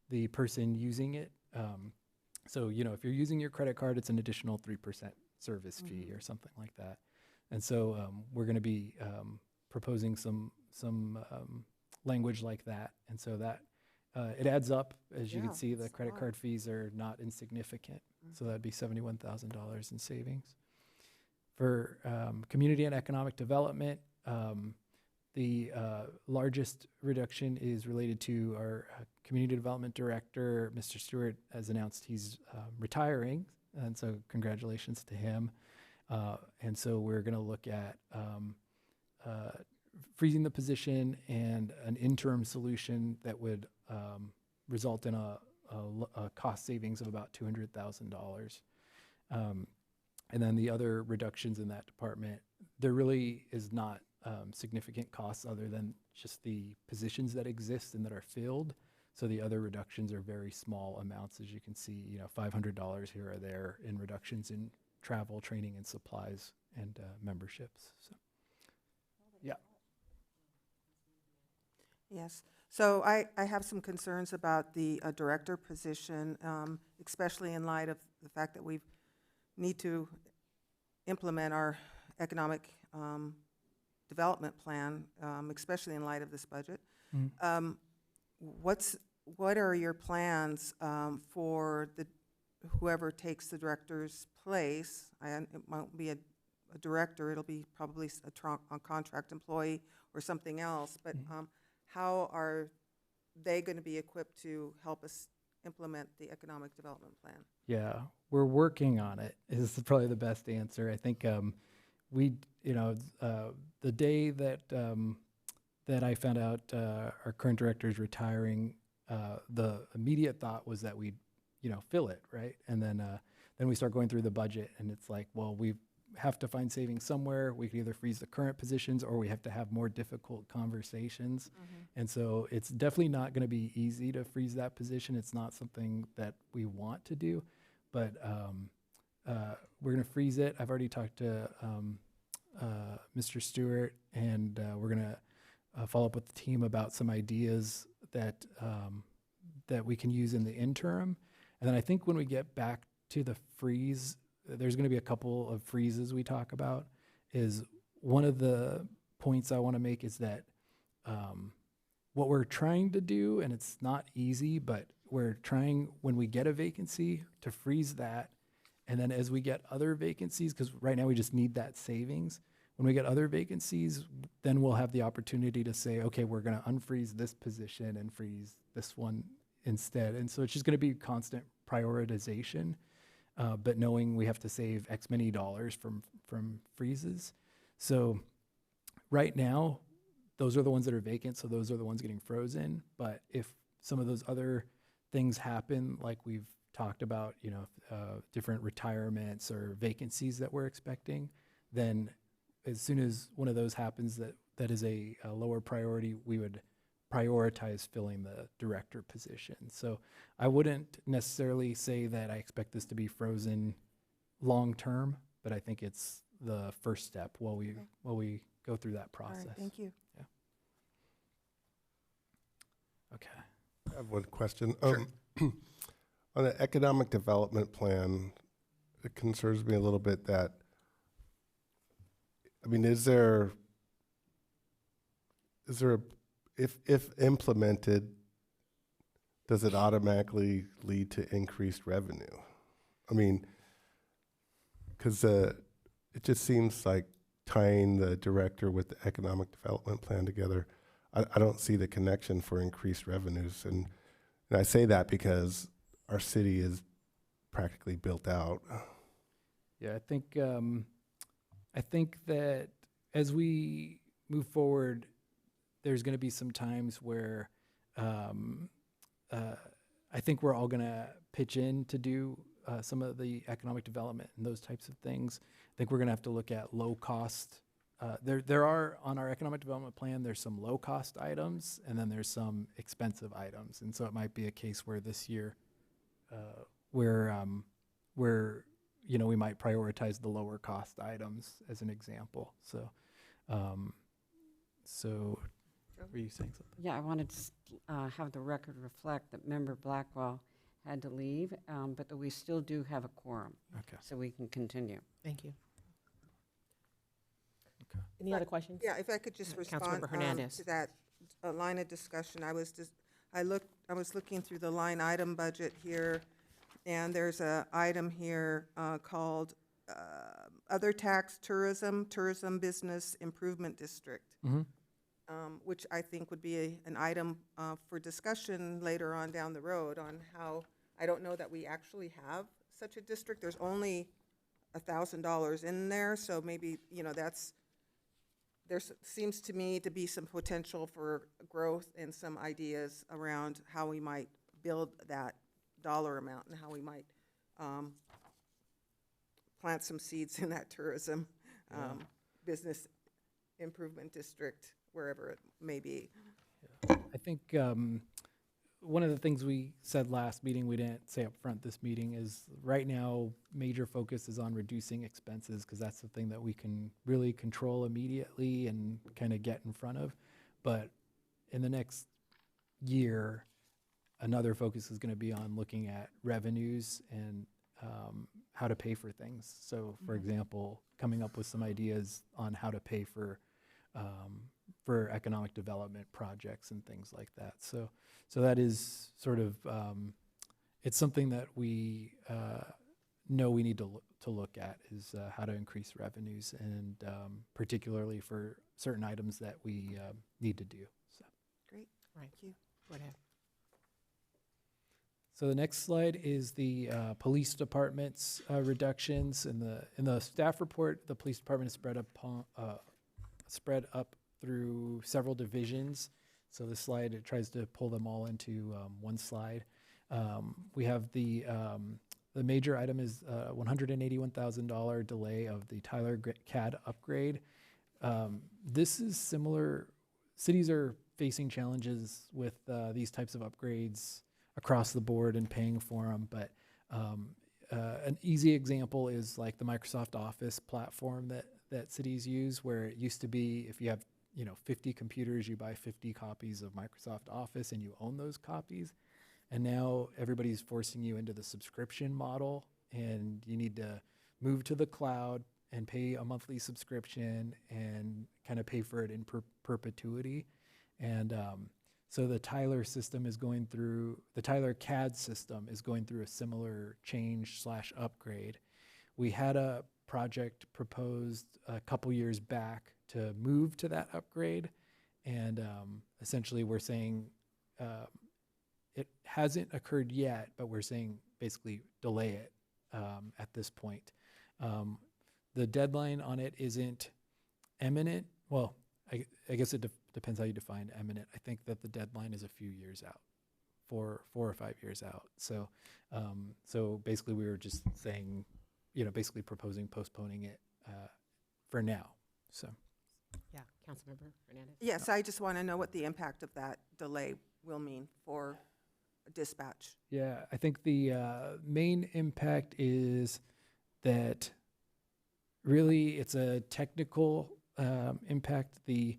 the person using it. So, if you're using your credit card, it's an additional 3% service fee or something like that. And so we're going to be proposing some language like that. And so that it adds up. As you can see, the credit card fees are not insignificant. So that'd be $71,000 in savings. For community and economic development, the largest reduction is related to our community development director, Mr. Stewart, has announced he's retiring, and so congratulations to him. And so we're going to look at freezing the position and an interim solution that would result in a cost savings of about $200,000. And then the other reductions in that department, there really is not significant costs other than just the positions that exist and that are filled. So the other reductions are very small amounts, as you can see, $500 here or there in reductions in travel, training, and supplies and memberships. So, yeah. Yes. So I have some concerns about the director position, especially in light of the fact that we need to implement our economic development plan, especially in light of this budget. Mhm. What are your plans for whoever takes the director's place? It won't be a director, it'll be probably a contract employee or something else, but how are they going to be equipped to help us implement the economic development plan? Yeah, we're working on it is probably the best answer. I think the day that I found out our current director is retiring, the immediate thought was that we'd fill it, right? And then we start going through the budget, and it's like, well, we have to find savings somewhere. We can either freeze the current positions, or we have to have more difficult conversations. And so it's definitely not going to be easy to freeze that position. It's not something that we want to do, but we're going to freeze it. I've already talked to Mr. Stewart, and we're going to follow up with the team about some ideas that we can use in the interim. And then I think when we get back to the freeze, there's going to be a couple of freezes we talk about. Is one of the points I want to make is that what we're trying to do, and it's not easy, but we're trying, when we get a vacancy, to freeze that. And then as we get other vacancies, because right now we just need that savings, when we get other vacancies, then we'll have the opportunity to say, okay, we're going to unfreeze this position and freeze this one instead. And so it's just going to be constant prioritization, but knowing we have to save X many dollars from freezes. So right now, those are the ones that are vacant, so those are the ones getting frozen. But if some of those other things happen, like we've talked about, different retirements or vacancies that we're expecting, then as soon as one of those happens that is a lower priority, we would prioritize filling the director position. So I wouldn't necessarily say that I expect this to be frozen long term, but I think it's the first step while we go through that process. All right, thank you. Yeah. Okay. I have one question. Sure. On the economic development plan, it concerns me a little bit that, if implemented, does it automatically lead to increased revenue? Because it just seems like tying the director with the economic development plan together, I don't see the connection for increased revenues. And I say that because our city is practically built out. Yeah, I think that as we move forward, there's going to be some times where I think we're all going to pitch in to do some of the economic development and those types of things. I think we're going to have to look at low cost. There are, on our economic development plan, there's some low cost items, and then there's some expensive items. And so it might be a case where this year we might prioritize the lower cost items as an example. So were you saying something? Yeah, I wanted to have the record reflect that Member Blackwell had to leave, but that we still do have a quorum. Okay. So we can continue. Thank you. Okay. Any other questions? Yeah, if I could just respond Councilmember Hernandez. to that line of discussion. I was looking through the line item budget here, and there's a item here called Other Tax Tourism Business Improvement District, which I think would be an item for discussion later on down the road on how, I don't know that we actually have such a district. There's only $1,000 in there, so maybe, there seems to me to be some potential for growth and some ideas around how we might build that dollar amount and how we might plant some seeds in that tourism business improvement district, wherever it may be. I think one of the things we said last meeting, we didn't say up front this meeting, is right now major focus is on reducing expenses, because that's the thing that we can really control immediately and kind of get in front of. But in the next year, another focus is going to be on looking at revenues and how to pay for things. So, for example, coming up with some ideas on how to pay for for economic development projects and things like that. So that is sort of, it's something that we know we need to look at, is how to increase revenues, and particularly for certain items that we need to do. So. Great, Right. thank you. Go ahead. So the next slide is the police department's reductions. In the staff report, the police department is spread up through several divisions. So this slide, it tries to pull them all into one slide. We have the major item is $181,000 delay of the Tyler CAD upgrade. This is similar. Cities are facing challenges with these types of upgrades across the board and paying for them. But an easy example is like the Microsoft Office platform that cities use, where it used to be if you have 50 computers, you buy 50 copies of Microsoft Office and you own those copies. And now everybody's forcing you into the subscription model, and you need to move to the cloud and pay a monthly subscription and kind of pay for it in perpetuity. And so the Tyler system is going through, the Tyler CAD system is going through a similar change/upgrade. We had a project proposed a couple years back to move to that upgrade. And essentially we're saying it hasn't occurred yet, but we're saying basically delay it at this point. The deadline on it isn't imminent. Well, I guess it depends how you define imminent. I think that the deadline is a few years out, 4 or 5 years out. So, so basically we were just saying, basically proposing postponing it for now. So. Yeah, Councilmember Hernandez. Yes, I just want to know what the impact of that delay will mean for dispatch. Yeah, I think the main impact is that really it's a technical impact. The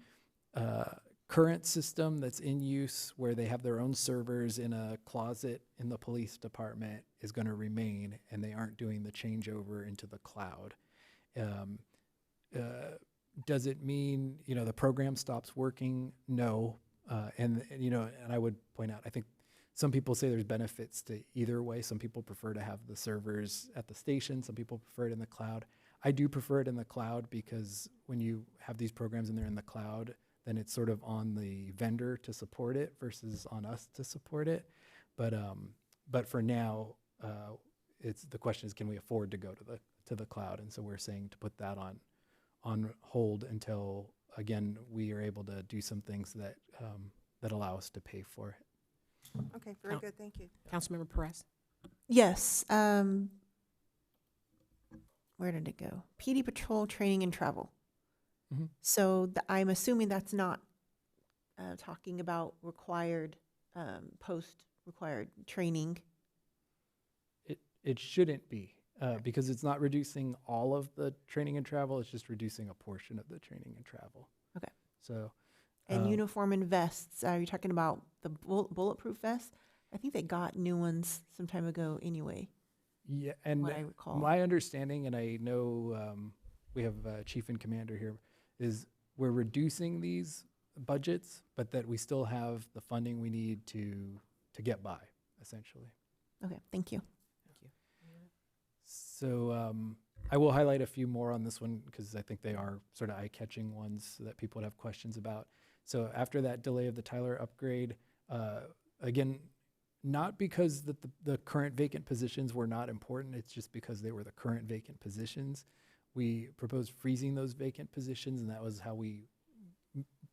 current system that's in use, where they have their own servers in a closet in the police department, is going to remain, and they aren't doing the changeover into the cloud. Does it mean, the program stops working? No. And I would point out, I think some people say there's benefits to either way. Some people prefer to have the servers at the station. Some people prefer it in the cloud. I do prefer it in the cloud, because when you have these programs and they're in the cloud, then it's sort of on the vendor to support it versus on us to support it. But for now, the question is, can we afford to go to the cloud? And so we're saying to put that on hold until, again, we are able to do some things that allow us to pay for it. Okay, very good, thank you. Councilmember Perez. Yes. Where did it go? PD Patrol training and travel. Mm-hmm. So I'm assuming that's not talking about required, post-required training. It shouldn't be, because it's not reducing all of the training and travel. It's just reducing a portion of the training and travel. Okay. So. And uniform and vests, are you talking about the bulletproof vests? I think they got new ones some time ago anyway. Yeah, and what I recall. My understanding, and I know we have Chief and Commander here, is we're reducing these budgets, but that we still have the funding we need to get by, essentially. Okay, thank you. Thank you. So I will highlight a few more on this one, because I think they are sort of eye-catching ones that people would have questions about. So after that delay of the Tyler upgrade, again, not because the current vacant positions were not important, it's just because they were the current vacant positions. We proposed freezing those vacant positions, and that was how we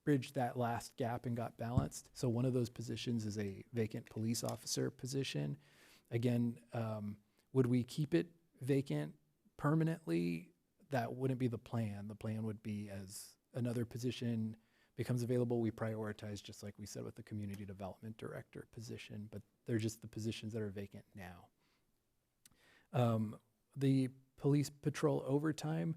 bridged that last gap and got balanced. So one of those positions is a vacant police officer position. Again, would we keep it vacant permanently? That wouldn't be the plan. The plan would be, as another position becomes available, we prioritize, just like we said with the community development director position, but they're just the positions that are vacant now. The police patrol overtime,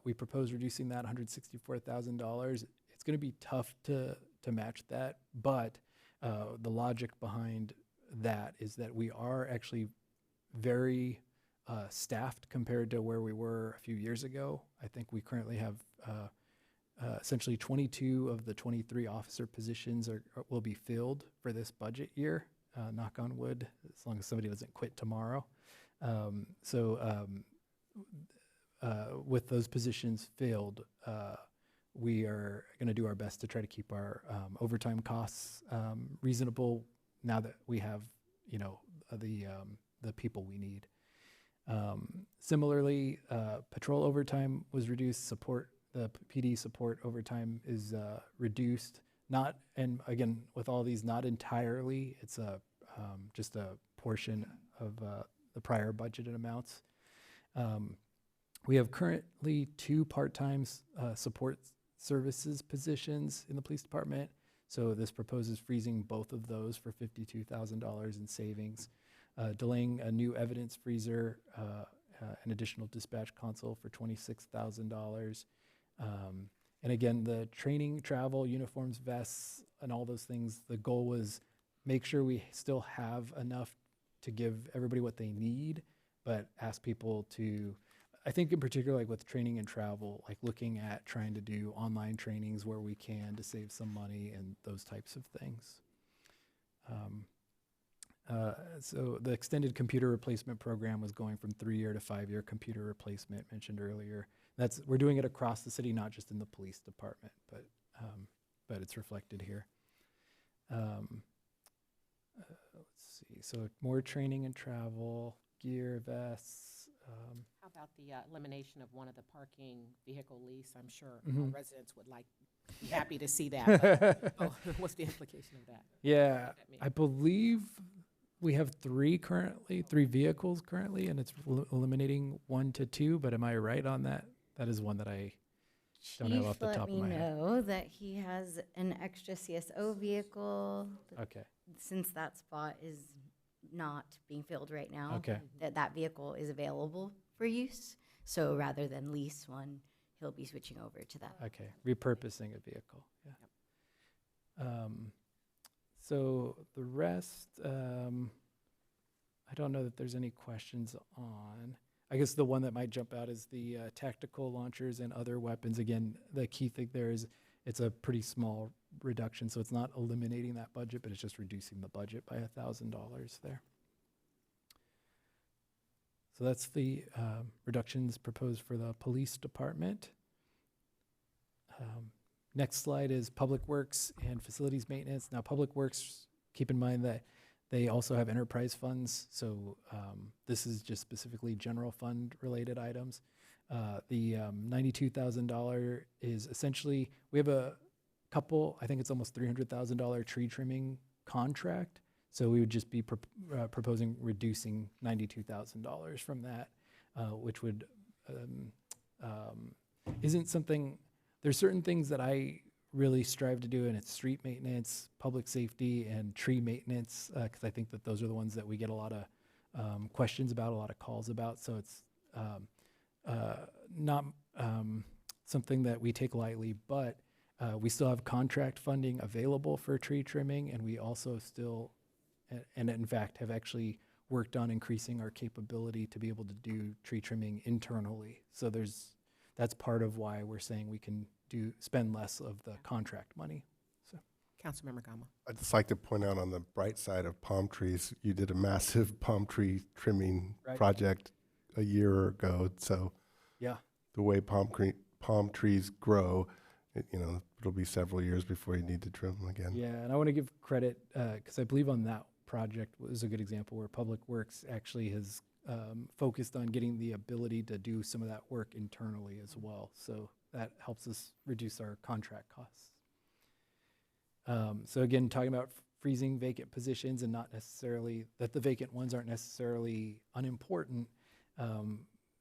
we propose reducing that $164,000. It's going to be tough to match that, but the logic behind that is that we are actually very staffed compared to where we were a few years ago. I think we currently have essentially 22 of the 23 officer positions will be filled for this budget year. Knock on wood, as long as somebody doesn't quit tomorrow. With those positions filled, we are going to do our best to try to keep our overtime costs reasonable now that we have, the people we need. Similarly, patrol overtime was reduced. The PD support overtime is reduced. And again, with all these, not entirely. It's just a portion of the prior budgeted amounts. We have currently 2 part-time support services positions in the police department. So this proposes freezing both of those for $52,000 in savings, delaying a new evidence freezer, an additional dispatch console for $26,000. And again, the training, travel, uniforms, vests, and all those things, the goal was make sure we still have enough to give everybody what they need, but ask people to, I think in particular, like with training and travel, like looking at trying to do online trainings where we can to save some money and those types of things. So the extended computer replacement program was going from 3-year to 5-year computer replacement mentioned earlier. We're doing it across the city, not just in the police department, but it's reflected here. Let's see, so more training and travel, gear, vests. How about the elimination of one of the parking vehicle lease? I'm sure Mhm. residents would be happy to see that. But, what's the implication of that? Yeah, What does that mean? I believe we have 3 vehicles currently, and it's eliminating 1 to 2, but am I right on that? That is one that I don't have off the top of my head. Let me know that he has an extra CSO vehicle. Okay. Since that spot is not being filled right now. Okay. That vehicle is available for use. So rather than lease one, he'll be switching over to that. Okay, repurposing a vehicle, yeah. So the rest, I don't know that there's any questions on. I guess the one that might jump out is the tactical launchers and other weapons. Again, the key thing there is it's a pretty small reduction, so it's not eliminating that budget, but it's just reducing the budget by $1,000 there. So that's the reductions proposed for the police department. Next slide is Public Works and Facilities Maintenance. Now, Public Works, keep in mind that they also have enterprise funds, so this is just specifically general fund related items. The $92,000 is essentially, we have a couple, I think it's almost $300,000 tree trimming contract. So we would just be proposing reducing $92,000 from that, which would, isn't something, there's certain things that I really strive to do, and it's street maintenance, public safety, and tree maintenance, because I think that those are the ones that we get a lot of questions about, a lot of calls about. So it's not something that we take lightly, but we still have contract funding available for tree trimming, and we also still, and in fact, have actually worked on increasing our capability to be able to do tree trimming internally. So that's part of why we're saying we can spend less of the contract money. So, Councilmember Gama. I'd just like to point out on the bright side of palm trees, you did a massive palm tree trimming project a year ago. So yeah, the way palm trees grow, it'll be several years before you need to trim them again. yeah, and I want to give credit because I believe on that project was a good example where Public Works actually has focused on getting the ability to do some of that work internally as well. So that helps us reduce our contract costs. So again, talking about freezing vacant positions, and not necessarily that the vacant ones aren't necessarily unimportant.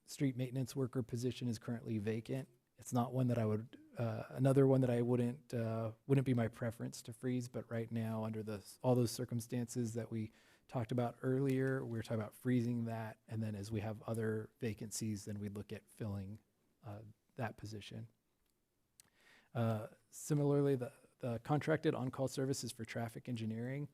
Street maintenance worker position is currently vacant. It's not one that I would, another one that I wouldn't be my preference to freeze, but right now under all those circumstances that we talked about earlier, we're talking about freezing that, and then as we have other vacancies, then we'd look at filling that position. Similarly, the contracted on-call services for traffic engineering,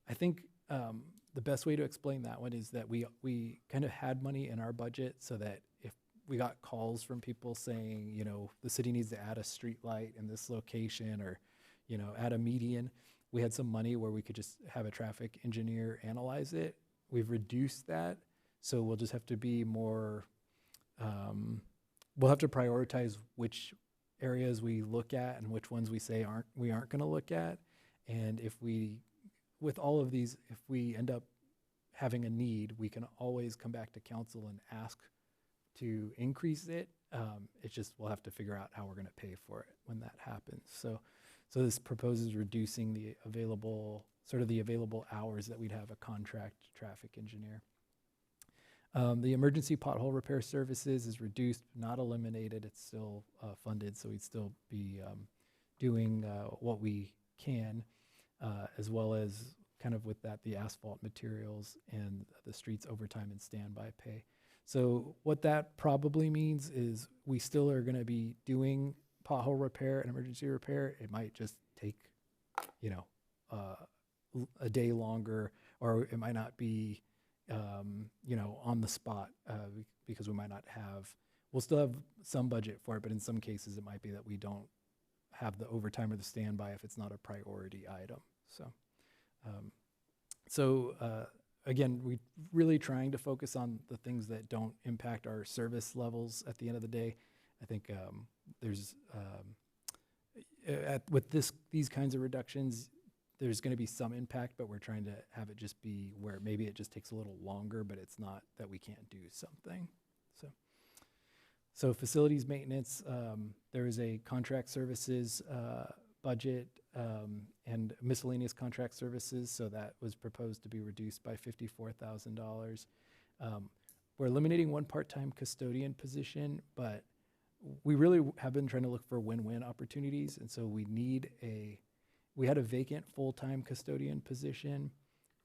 I think the best way to explain that one is that we kind of had money in our budget so that if we got calls from people saying, you know, the city needs to add a street light in this location, or, you know, add a median. We had some money where we could just have a traffic engineer analyze it. We've reduced that, so we'll just have to be more, we'll have to prioritize which areas we look at and which ones we say we aren't going to look at. And if we, with all of these, if we end up having a need, we can always come back to council and ask to increase it. It's just, we'll have to figure out how we're going to pay for it when that happens. So this proposes reducing the available hours that we'd have a contract traffic engineer. The emergency pothole repair services is reduced, not eliminated. It's still funded, so we'd still be doing what we can, as well as kind of with that, the asphalt materials and the streets overtime and standby pay. So what that probably means is we still are going to be doing pothole repair and emergency repair. It might just take, you know, a day longer, or it might not be, you know, on the spot, because we might not have, we'll still have some budget for it, but in some cases it might be that we don't have the overtime or the standby if it's not a priority item. So, again, we're really trying to focus on the things that don't impact our service levels at the end of the day. I think there's, with these kinds of reductions, there's going to be some impact, but we're trying to have it just be where maybe it just takes a little longer, but it's not that we can't do something. So facilities maintenance, there is a contract services budget and miscellaneous contract services, so that was proposed to be reduced by $54,000. We're eliminating one part-time custodian position, but we really have been trying to look for win-win opportunities, and so we had a vacant full-time custodian position,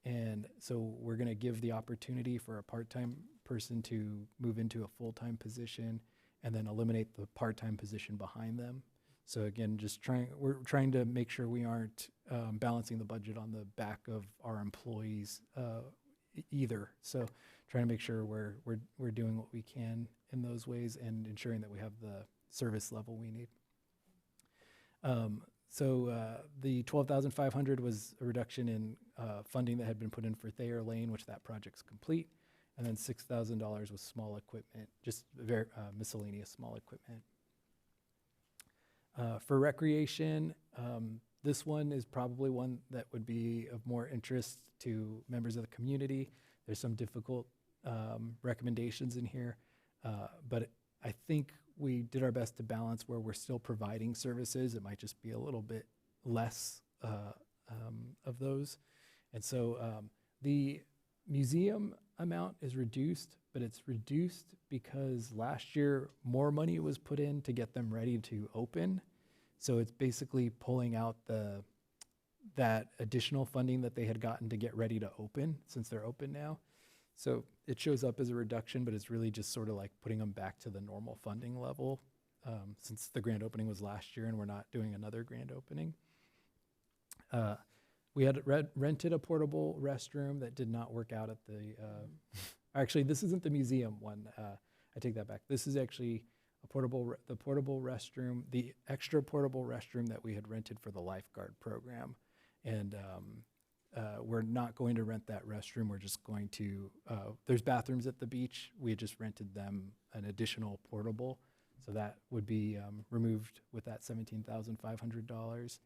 and so we're going to give the opportunity for a part-time person to move into a full-time position and then eliminate the part-time position behind them. So again, we're trying to make sure we aren't balancing the budget on the back of our employees either. So trying to make sure we're doing what we can in those ways and ensuring that we have the service level we need. The $12,500 was a reduction in funding that had been put in for Thayer Lane, which that project's complete. And then $6,000 was small equipment, just very miscellaneous small equipment. For recreation, this one is probably one that would be of more interest to members of the community. There's some difficult recommendations in here, but I think we did our best to balance where we're still providing services. It might just be a little bit less of those. And so the museum amount is reduced, but it's reduced because last year more money was put in to get them ready to open. So it's basically pulling out that additional funding that they had gotten to get ready to open, since they're open now. So it shows up as a reduction, but it's really just sort of like putting them back to the normal funding level, since the grand opening was last year and we're not doing another grand opening. We had rented a portable restroom that did not work out at the, actually, this isn't the museum one. I take that back. This is actually the portable restroom, the extra portable restroom that we had rented for the lifeguard program. And we're not going to rent that restroom. We're just going to, there's bathrooms at the beach. We had just rented them an additional portable. So that would be removed with that $17,500.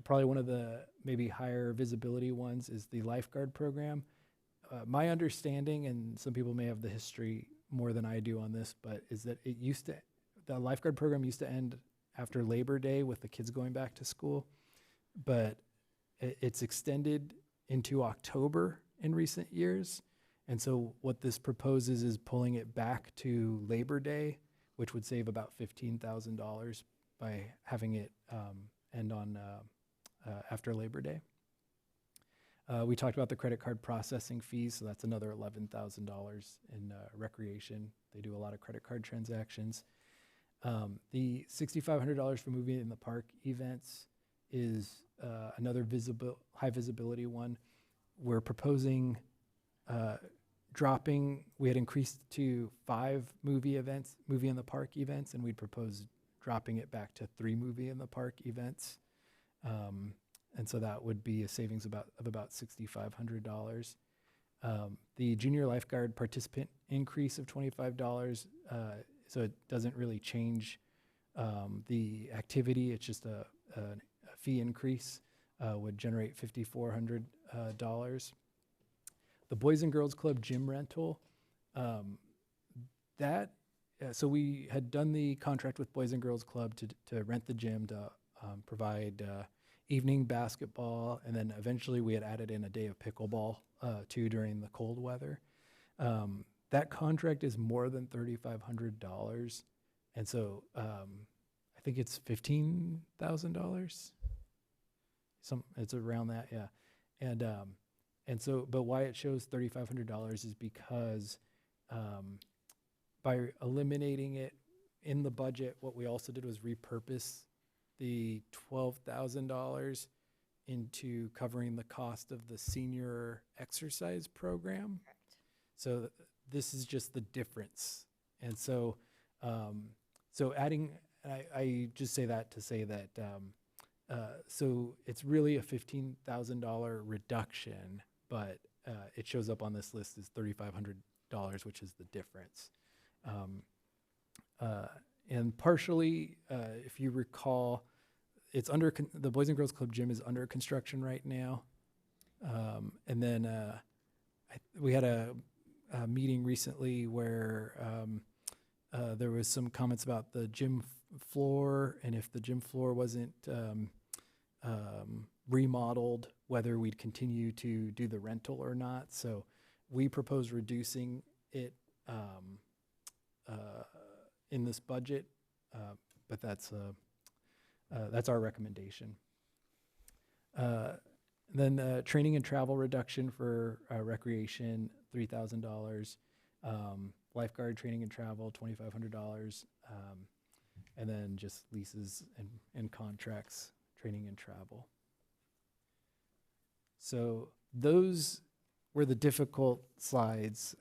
Probably one of the maybe higher visibility ones is the lifeguard program. My understanding, and some people may have the history more than I do on this, but is that the lifeguard program used to end after Labor Day with the kids going back to school, but it's extended into October in recent years. And so what this proposes is pulling it back to Labor Day, which would save about $15,000 by having it end on after Labor Day. We talked about the credit card processing fees, so that's another $11,000 in recreation. They do a lot of credit card transactions. The $6,500 for movie in the park events is another high visibility one. We're proposing we had increased to 5 movie in the park events, and we'd proposed dropping it back to 3 movie in the park events. And so that would be a savings of about $6,500. The junior lifeguard participant increase of $25, so it doesn't really change the activity. It's just a fee increase, would generate $5,400. The Boys and Girls Club gym rental, so we had done the contract with Boys and Girls Club to rent the gym to provide evening basketball, and then eventually we had added in a day of pickleball too during the cold weather. That contract is more than $3,500, and so I think it's $15,000. It's around that, yeah. And so, but why it shows $3,500 is because by eliminating it in the budget, what we also did was repurpose the $12,000 into covering the cost of the senior exercise program. Correct. So this is just the difference. And so, so adding, I just say that to say that, so it's really a $15,000 reduction, but it shows up on this list as $3,500, which is the difference. And partially, if you recall, it's under the Boys and Girls Club gym is under construction right now. And then we had a meeting recently where there was some comments about the gym floor, and if the gym floor wasn't remodeled, whether we'd continue to do the rental or not. So we propose reducing it in this budget, but that's our recommendation. Then training and travel reduction for recreation, $3,000. Lifeguard training and travel, $2,500. And then just leases and contracts, training and travel. So those were the difficult slides,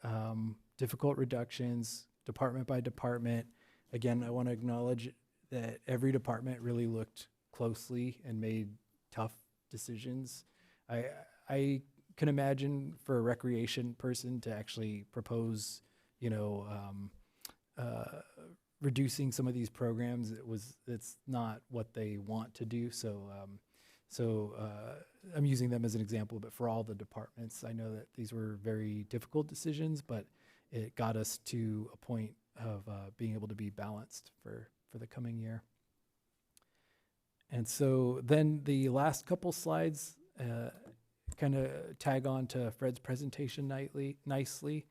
difficult reductions, department by department. Again, I want to acknowledge that every department really looked closely and made tough decisions. I can imagine for a recreation person to actually propose, reducing some of these programs, it's not what they want to do. So I'm using them as an example, but for all the departments, I know that these were very difficult decisions, but it got us to a point of being able to be balanced for the coming year. And so then the last couple slides kind of tag on to Fred's presentation nicely.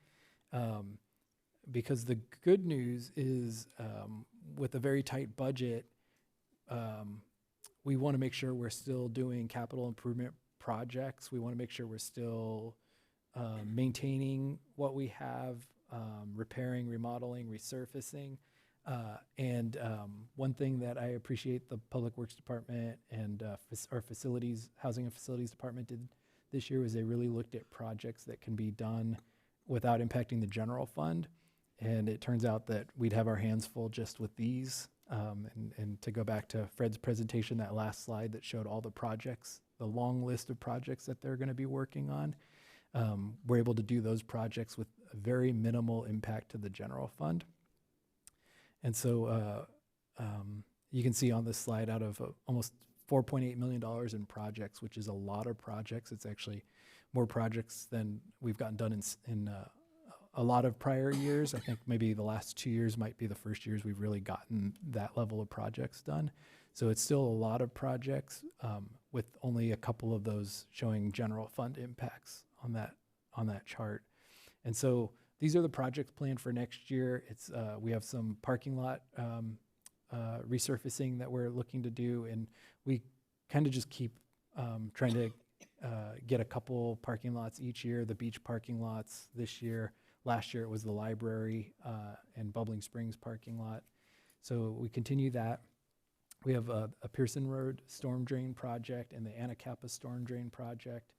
Because the good news is with a very tight budget, we want to make sure we're still doing capital improvement projects. We want to make sure we're still maintaining what we have, repairing, remodeling, resurfacing. And one thing that I appreciate the Public Works Department and our Housing and Facilities Department did this year was they really looked at projects that can be done without impacting the general fund. And it turns out that we'd have our hands full just with these. And to go back to Fred's presentation, that last slide that showed all the projects, the long list of projects that they're going to be working on, we're able to do those projects with a very minimal impact to the general fund. And so you can see on this slide out of almost $4.8 million in projects, which is a lot of projects. It's actually more projects than we've gotten done in a lot of prior years. I think maybe the last 2 years might be the first years we've really gotten that level of projects done. So it's still a lot of projects with only a couple of those showing general fund impacts on that chart. And so these are the projects planned for next year. It's we have some parking lot resurfacing that we're looking to do, and we kind of just keep trying to get a couple parking lots each year. The beach parking lots this year. Last year it was the library and Bubbling Springs parking lot. So we continue that. We have a Pearson Road storm drain project and the Anacapa storm drain project.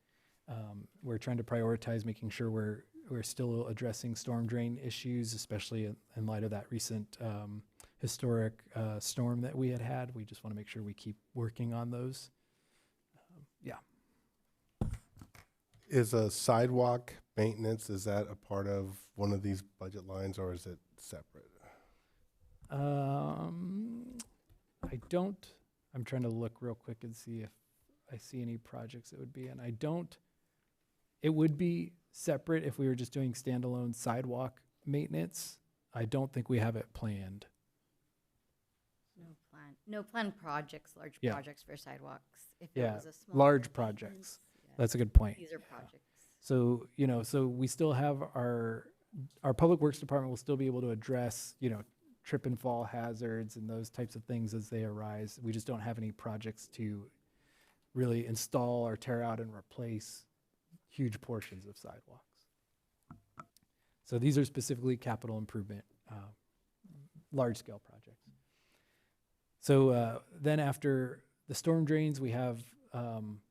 We're trying to prioritize making sure we're we're still addressing storm drain issues, especially in light of that recent historic storm that we had. We just want to make sure we keep working on those. Yeah. Is a sidewalk maintenance, is that a part of one of these budget lines, or is it separate? I'm trying to look real quick and see if I see any projects that would be in. It would be separate if we were just doing standalone sidewalk maintenance. I don't think we have it planned. No planned projects, large Yeah. projects for sidewalks. If it Yeah, was a small large maintenance, projects. yeah. That's a good point. These are projects. So, so we still have our Public Works Department will still be able to address, trip and fall hazards and those types of things as they arise. We just don't have any projects to really install or tear out and replace huge portions of sidewalks. So these are specifically capital improvement, large-scale projects. So then after the storm drains, we have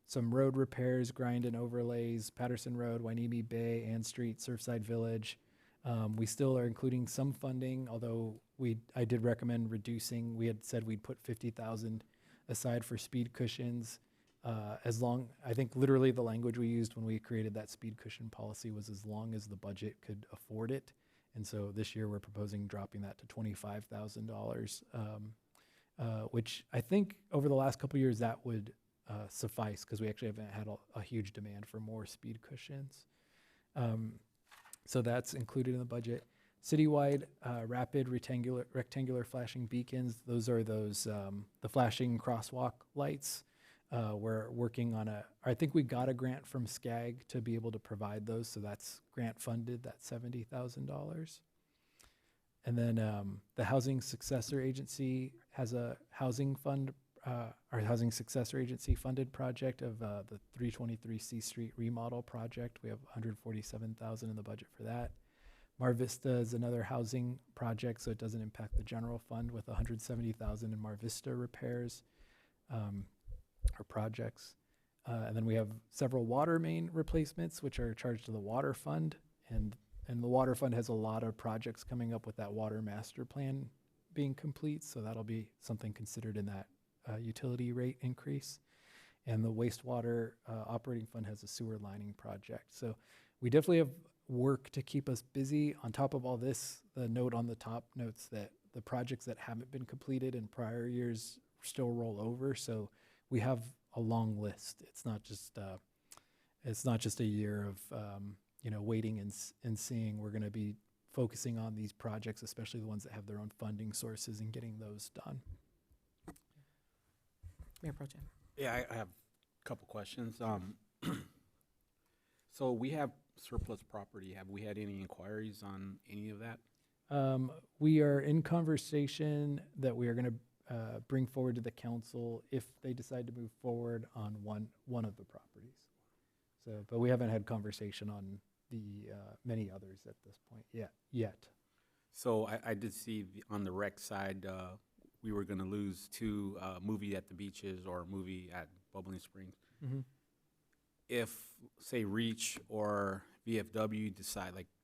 some road repairs, grind and overlays, Patterson Road, Wainimi Bay, Ann Street, Surfside Village. We still are including some funding, although I did recommend reducing. We had said we'd put $50,000 aside for speed cushions. I think literally the language we used when we created that speed cushion policy was as long as the budget could afford it. And so this year we're proposing dropping that to $25,000, which I think over the last couple of years that would suffice, because we actually haven't had a huge demand for more speed cushions. So that's included in the budget. Citywide rapid rectangular flashing beacons. Those are the flashing crosswalk lights. We're working on I think we got a grant from SCAG to be able to provide those. So that's grant funded, that's $70,000. And then the Housing Successor Agency has a housing fund, our Housing Successor Agency funded project of the 323 C Street remodel project. We have $147,000 in the budget for that. Mar Vista is another housing project, so it doesn't impact the general fund, with $170,000 in Mar Vista repairs or projects. And then we have several water main replacements, which are charged to the water fund. And the water fund has a lot of projects coming up with that water master plan being complete. So that'll be something considered in that utility rate increase. And the wastewater operating fund has a sewer lining project. So we definitely have work to keep us busy. On top of all this, the note on the top notes that the projects that haven't been completed in prior years still roll over. So we have a long list. It's not just a year of waiting and seeing. We're going to be focusing on these projects, especially the ones that have their own funding sources, and getting those done. Mayor Pro Tem. Yeah, I have a couple questions. So we have surplus property. Have we had any inquiries on any of that? We are in conversation that we are going to bring forward to the council if they decide to move forward on one of the properties. So, but we haven't had conversation on the many others at this point yet. So I did see on the rec side, we were going to lose two, movie at the beaches or movie at Bubbling Springs. Mm-hmm. If, say, Reach or VFW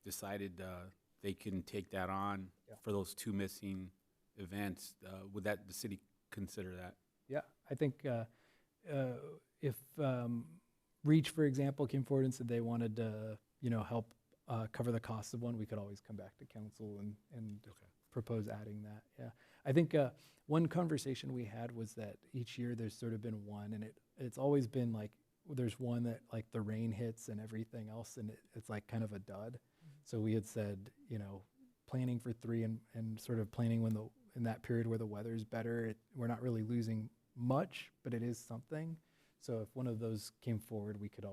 decided they can take that on for those two missing events, would the city consider that? Yeah, I think if Reach, for example, came forward and said they wanted to, help cover the cost of one, we could always come back to council and propose adding that. Yeah, I think one conversation we had was that each year there's sort of been one, and it's always been like there's one that like the rain hits and everything else, and it's like kind of a dud. So we had said, planning for three and sort of planning in that period where the weather's better, we're not really losing much, but it is something. So if one of those came forward, we could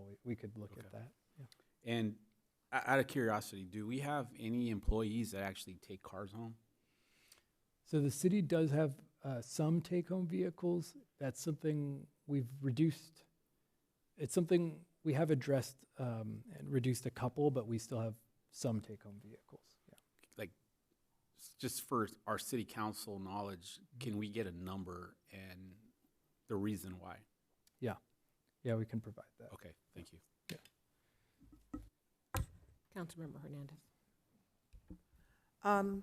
look at that. Yeah. And out of curiosity, do we have any employees that actually take cars home? So the city does have some take-home vehicles. That's something we've reduced. It's something we have addressed and reduced a couple, but we still have some take-home vehicles. Yeah. Like, just for our city council knowledge, can we get a number and the reason why? Yeah, we can provide that. Okay, thank you. Yeah. Councilmember Hernandez.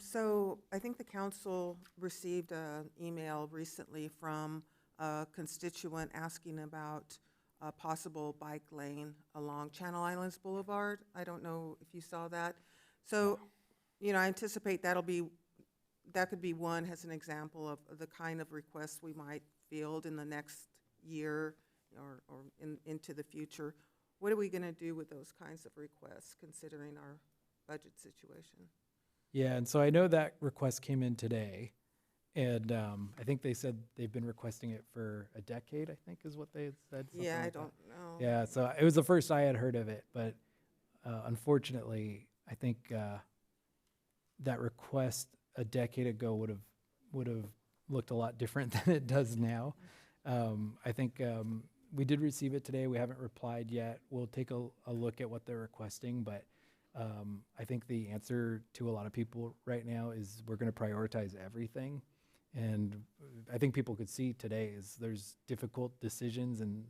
So I think the council received an email recently from a constituent asking about a possible bike lane along Channel Islands Boulevard. I don't know if you saw that. So, you know, I anticipate that could be one as an example of the kind of requests we might field in the next year or into the future. What are we going to do with those kinds of requests, considering our budget situation? Yeah, and so I know that request came in today, and I think they said they've been requesting it for a decade, I think is what they had said. Yeah, I like don't that. know. Yeah, so it was the first I had heard of it, but unfortunately, I think that request a decade ago would have looked a lot different than it does now. I think we did receive it today. We haven't replied yet. We'll take a look at what they're requesting, but I think the answer to a lot of people right now is we're going to prioritize everything. And I think people could see today is there's difficult decisions, and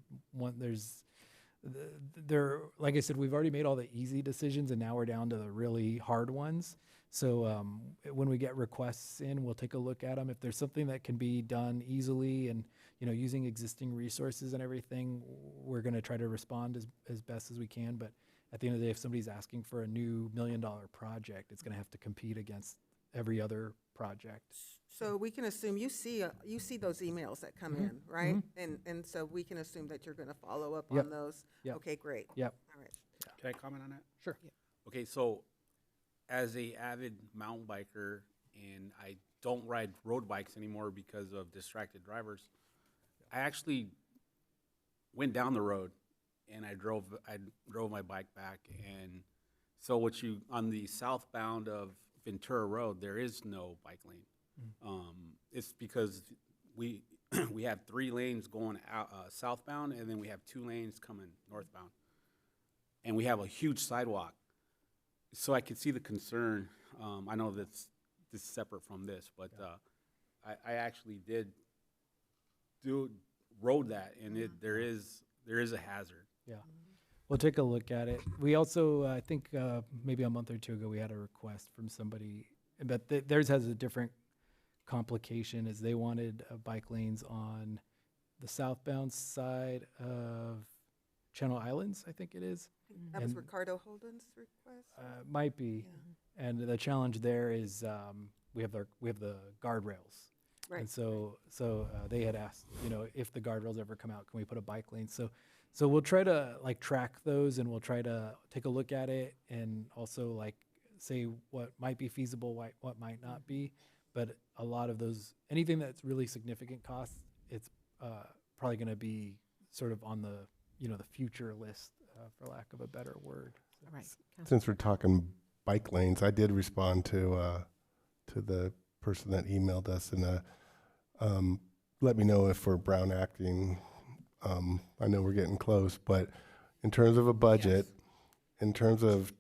like I said, we've already made all the easy decisions, and now we're down to the really hard ones. So when we get requests in, we'll take a look at them. If there's something that can be done easily and, you know, using existing resources and everything, we're going to try to respond as best as we can. But at the end of the day, if somebody's asking for a new $1 million project, it's going to have to compete against every other project. So we can assume you see those emails that come in, right? And so we can assume that you're going to follow up on those. Yep. Okay, great. Yep. All right. Can I comment on that? Sure. Okay, so as a avid mountain biker, and I don't ride road bikes anymore because of distracted drivers, I actually went down the road and I drove my bike back. And so on the southbound of Ventura Road, there is no bike lane. It's because we have 3 lanes going out southbound, and then we have 2 lanes coming northbound, and we have a huge sidewalk. So I could see the concern. I know that's this is separate from this, but I actually rode that, and there is a hazard. Yeah. We'll take a look at it. We also, I think maybe a month or 2 ago, we had a request from somebody, but theirs has a different complication, is they wanted bike lanes on the southbound side of Channel Islands, I think it is. That was Ricardo Holden's request? Might be. Yeah. And the challenge there is we have the guardrails. Right. And so they had asked, you know, if the guardrails ever come out, can we put a bike lane? So we'll try to like track those, and we'll try to take a look at it, and also like say what might be feasible, what might not be. But a lot of those, anything that's really significant cost, it's probably going to be sort of on the, you know, the future list, for lack of a better word. All right. Since we're talking bike lanes, I did respond to the person that emailed us and let me know if we're Brown acting. I know we're getting close, but in terms of a budget, in terms of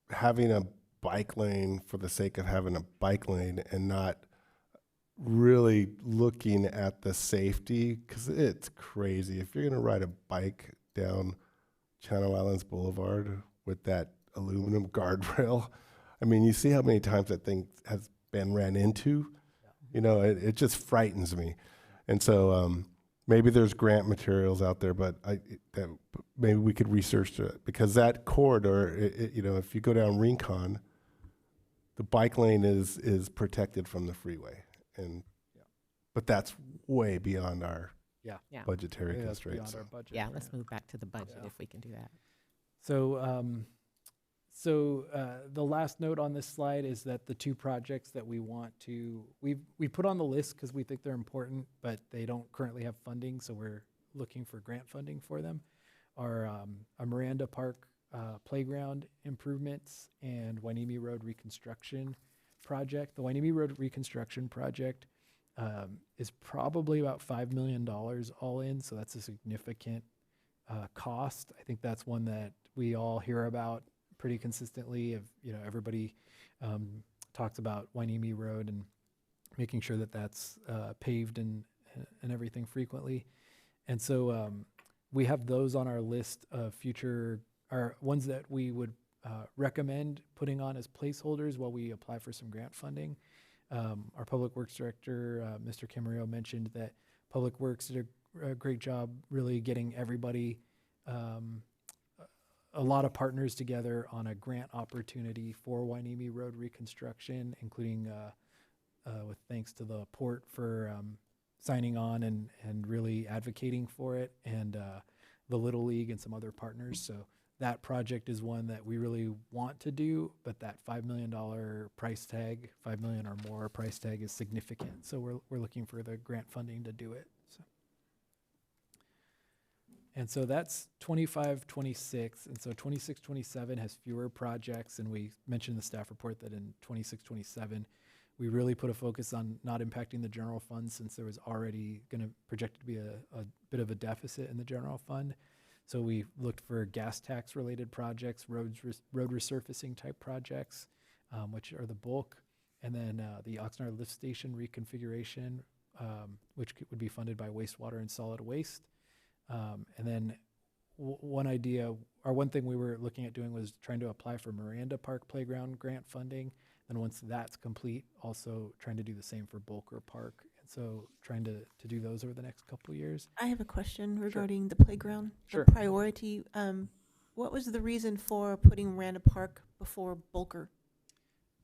having a bike lane for the sake of having a bike lane and not really looking at the safety, because it's crazy. If you're going to ride a bike down Channel Islands Boulevard with that aluminum guardrail, I mean, you see how many times that thing has been ran into? You know, it just frightens me. And so maybe there's grant materials out there, but maybe we could research it, because that corridor, you know, if you go down Rincon, the bike lane is protected from the freeway, but that's way beyond our budgetary constraints. Our budget. Yeah, let's move back to the budget if we can do that. So the last note on this slide is that the 2 projects that we want to, we put on the list because we think they're important, but they don't currently have funding, so we're looking for grant funding for them, are a Miranda Park playground improvements and Hueneme Road reconstruction project. The Hueneme Road reconstruction project is probably about $5 million all in, so that's a significant cost. I think that's one that we all hear about pretty consistently. If you know, everybody talks about Hueneme Road and making sure that that's paved and everything frequently. And so we have those on our list of future, or ones that we would recommend putting on as placeholders while we apply for some grant funding. Our Public Works Director, Mr. Camarillo, mentioned that Public Works did a great job really getting everybody, a lot of partners together on a grant opportunity for Hueneme Road reconstruction, including with thanks to the port for signing on and really advocating for it, and the Little League and some other partners. So that project is one that we really want to do, but that $5 million price tag, 5 million or more price tag, is significant. So we're looking for the grant funding to do it. So. And so that's 25, 26. And so 26, 27 has fewer projects. And we mentioned in the staff report that in 26, 27, we really put a focus on not impacting the general fund, since there was already going to project to be a bit of a deficit in the general fund. So we looked for gas tax related projects, road resurfacing type projects, which are the bulk. And then the Oxnard lift station reconfiguration, which would be funded by wastewater and solid waste. And then one thing we were looking at doing was trying to apply for Miranda Park Playground grant funding. And once that's complete, also trying to do the same for Bolker Park. And so trying to do those over the next couple of years. I have a question regarding the playground. Sure. The priority. What was the reason for putting Miranda Park before Bolker?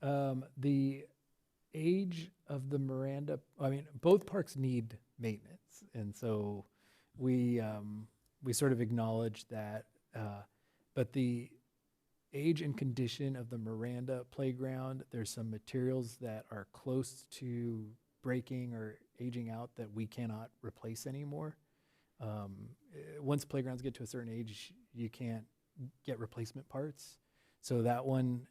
The age of the Miranda, both parks need maintenance. And so we sort of acknowledge that, but the age and condition of the Miranda playground, there's some materials that are close to breaking or aging out that we cannot replace anymore. Once playgrounds get to a certain age, you can't get replacement parts. So that one,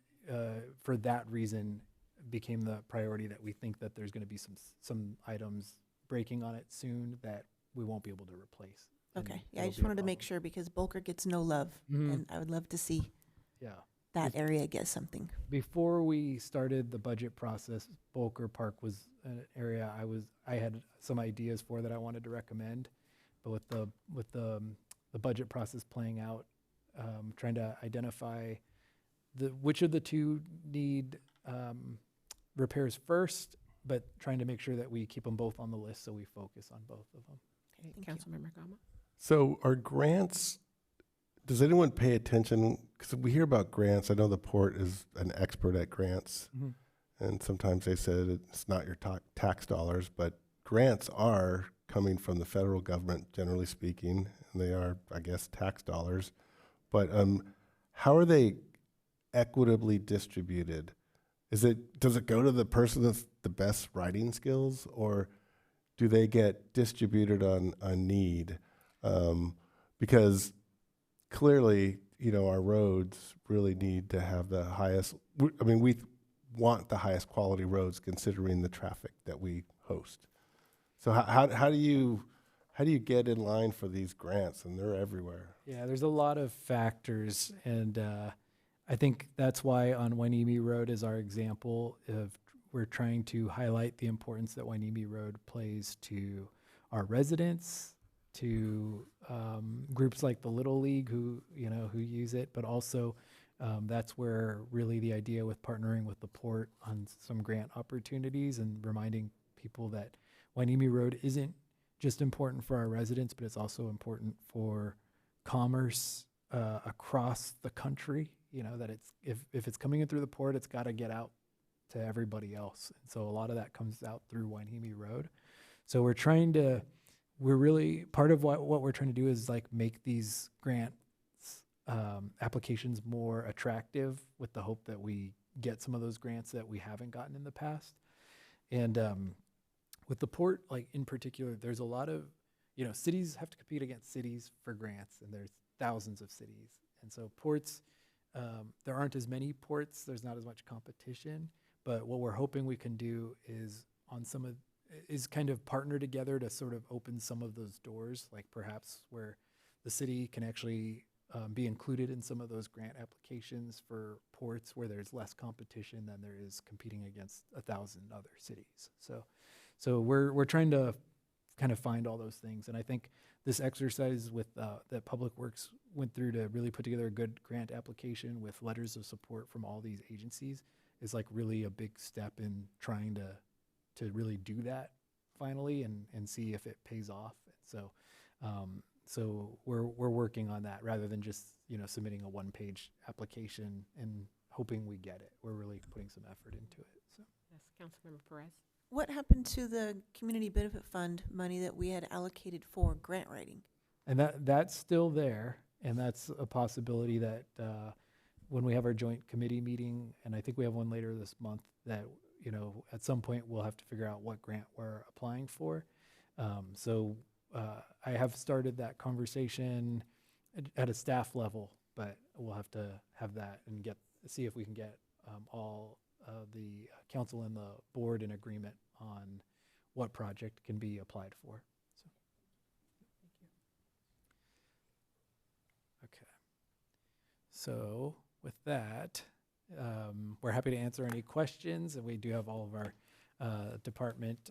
for that reason, became the priority, that we think that there's going to be some items breaking on it soon that we won't be able to replace. Okay. Yeah, I just wanted to make sure, because Bolker gets no love, and I would love to see that area get something. Before we started the budget process, Bolker Park was an area I had some ideas for that I wanted to recommend, but with the budget process playing out, trying to identify which of the two need repairs first, but trying to make sure that we keep them both on the list, so we focus on both of them. Okay, Councilmember Gama. So are grants, does anyone pay attention? Because we hear about grants. I know the port is an expert at grants. And sometimes they said it's not your tax dollars, but grants are coming from the federal government, generally speaking, and they are, I guess, tax dollars. But how are they equitably distributed? Does it go to the person with the best writing skills, or do they get distributed on need? Because clearly, our roads really need to have the highest, we want the highest quality roads considering the traffic that we host. So how do you get in line for these grants? And they're everywhere. Yeah, there's a lot of factors, and I think that's why on Hueneme Road is our example of, we're trying to highlight the importance that Hueneme Road plays to our residents, to groups like the Little League who use it, but also that's where really the idea with partnering with the port on some grant opportunities and reminding people that Hueneme Road isn't just important for our residents, but it's also important for commerce across the country. That if it's coming in through the port, it's got to get out to everybody else. And so a lot of that comes out through Hueneme Road. So we're really, part of what we're trying to do is make these grants applications more attractive, with the hope that we get some of those grants that we haven't gotten in the past. And with the port, in particular, there's a lot of, cities have to compete against cities for grants, and there's thousands of cities. And so ports, there aren't as many ports, there's not as much competition, but what we're hoping we can do is kind of partner together to sort of open some of those doors, perhaps where the city can actually be included in some of those grant applications for ports where there's less competition than there is competing against 1,000 other cities. So we're trying to kind of find all those things, and I think this exercise with that Public Works went through to really put together a good grant application with letters of support from all these agencies is like really a big step in trying to really do that finally and see if it pays off. So, so we're working on that rather than just, submitting a one-page application and hoping we get it. We're really putting some effort into it. So. Yes, Councilmember Perez. What happened to the Community Benefit Fund money that we had allocated for grant writing? And that's still there, and that's a possibility that when we have our joint committee meeting, and I think we have one later this month, that at some point we'll have to figure out what grant we're applying for. So I have started that conversation at a staff level, but we'll have to have that and see if we can get all the council and the board in agreement on what project can be applied for. So, thank you. Okay. So with that, we're happy to answer any questions, and we do have all of our department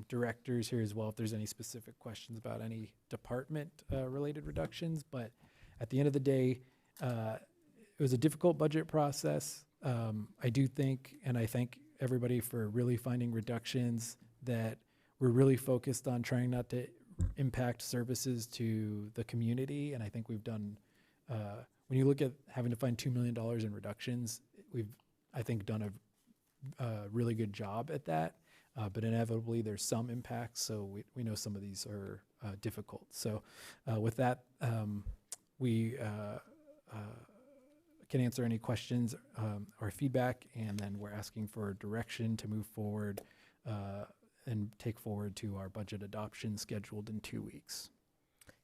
directors here as well if there's any specific questions about any department related reductions. But at the end of the day, it was a difficult budget process. I do think, and I thank everybody for really finding reductions that we're really focused on trying not to impact services to the community. And I think we've done, when you look at having to find $2 million in reductions, we've, I think, done a really good job at that. But inevitably there's some impacts. So we know some of these are difficult. So with that, we can answer any questions or feedback, and then we're asking for direction to move forward and take forward to our budget adoption scheduled in 2 weeks.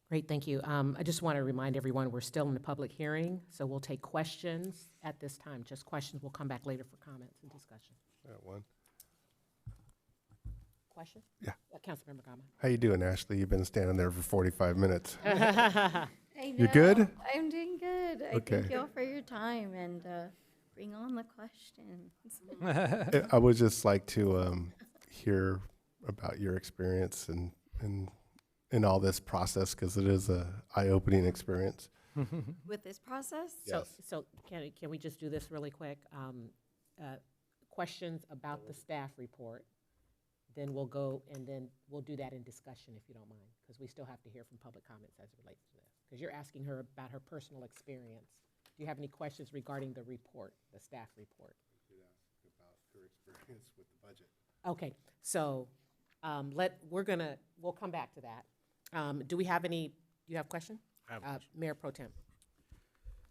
Great, thank you. I just want to remind everyone we're still in the public hearing, so we'll take questions at this time. Just questions. We'll come back later for comments and discussion. One. Question? Yeah. Councilmember Gama. How you doing, Ashley? You've been standing there for 45 minutes. I You good? I'm doing good. I Okay. thank you all for your time and bring on the questions. I would just like to hear about your experience in all this process, because it is a eye-opening experience. With this process? So can we just do this really quick? Questions about the staff report, then we'll go, and then we'll do that in discussion if you don't mind, because we still have to hear from public comments as it relates to this. Because you're asking her about her personal experience. Do you have any questions regarding the report, the staff report? I could ask about her experience with the budget. Okay, so we'll come back to that. Do you have a question? I have a question. Mayor Pro Tem.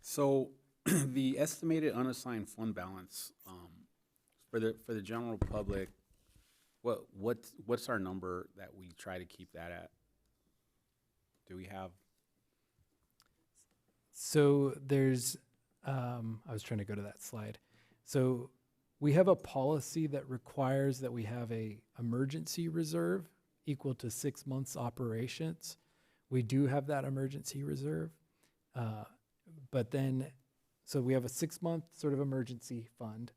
So the estimated unassigned fund balance for the general public, what's our number that we try to keep that at? Do we have? So there's, I was trying to go to that slide. So we have a policy that requires that we have a emergency reserve equal to 6 months operations. We do have that emergency reserve. But then, so we have a 6-month sort of emergency fund.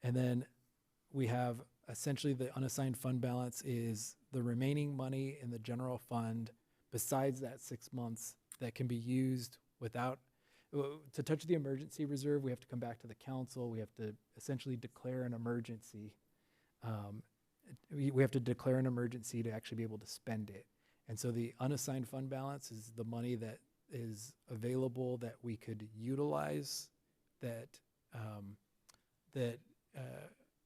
And then we have essentially the unassigned fund balance is the remaining money in the general fund besides that 6 months that can be used without, to touch the emergency reserve, we have to come back to the council. We have to essentially declare an emergency. We have to declare an emergency to actually be able to spend it. And so the unassigned fund balance is the money that is available that we could utilize that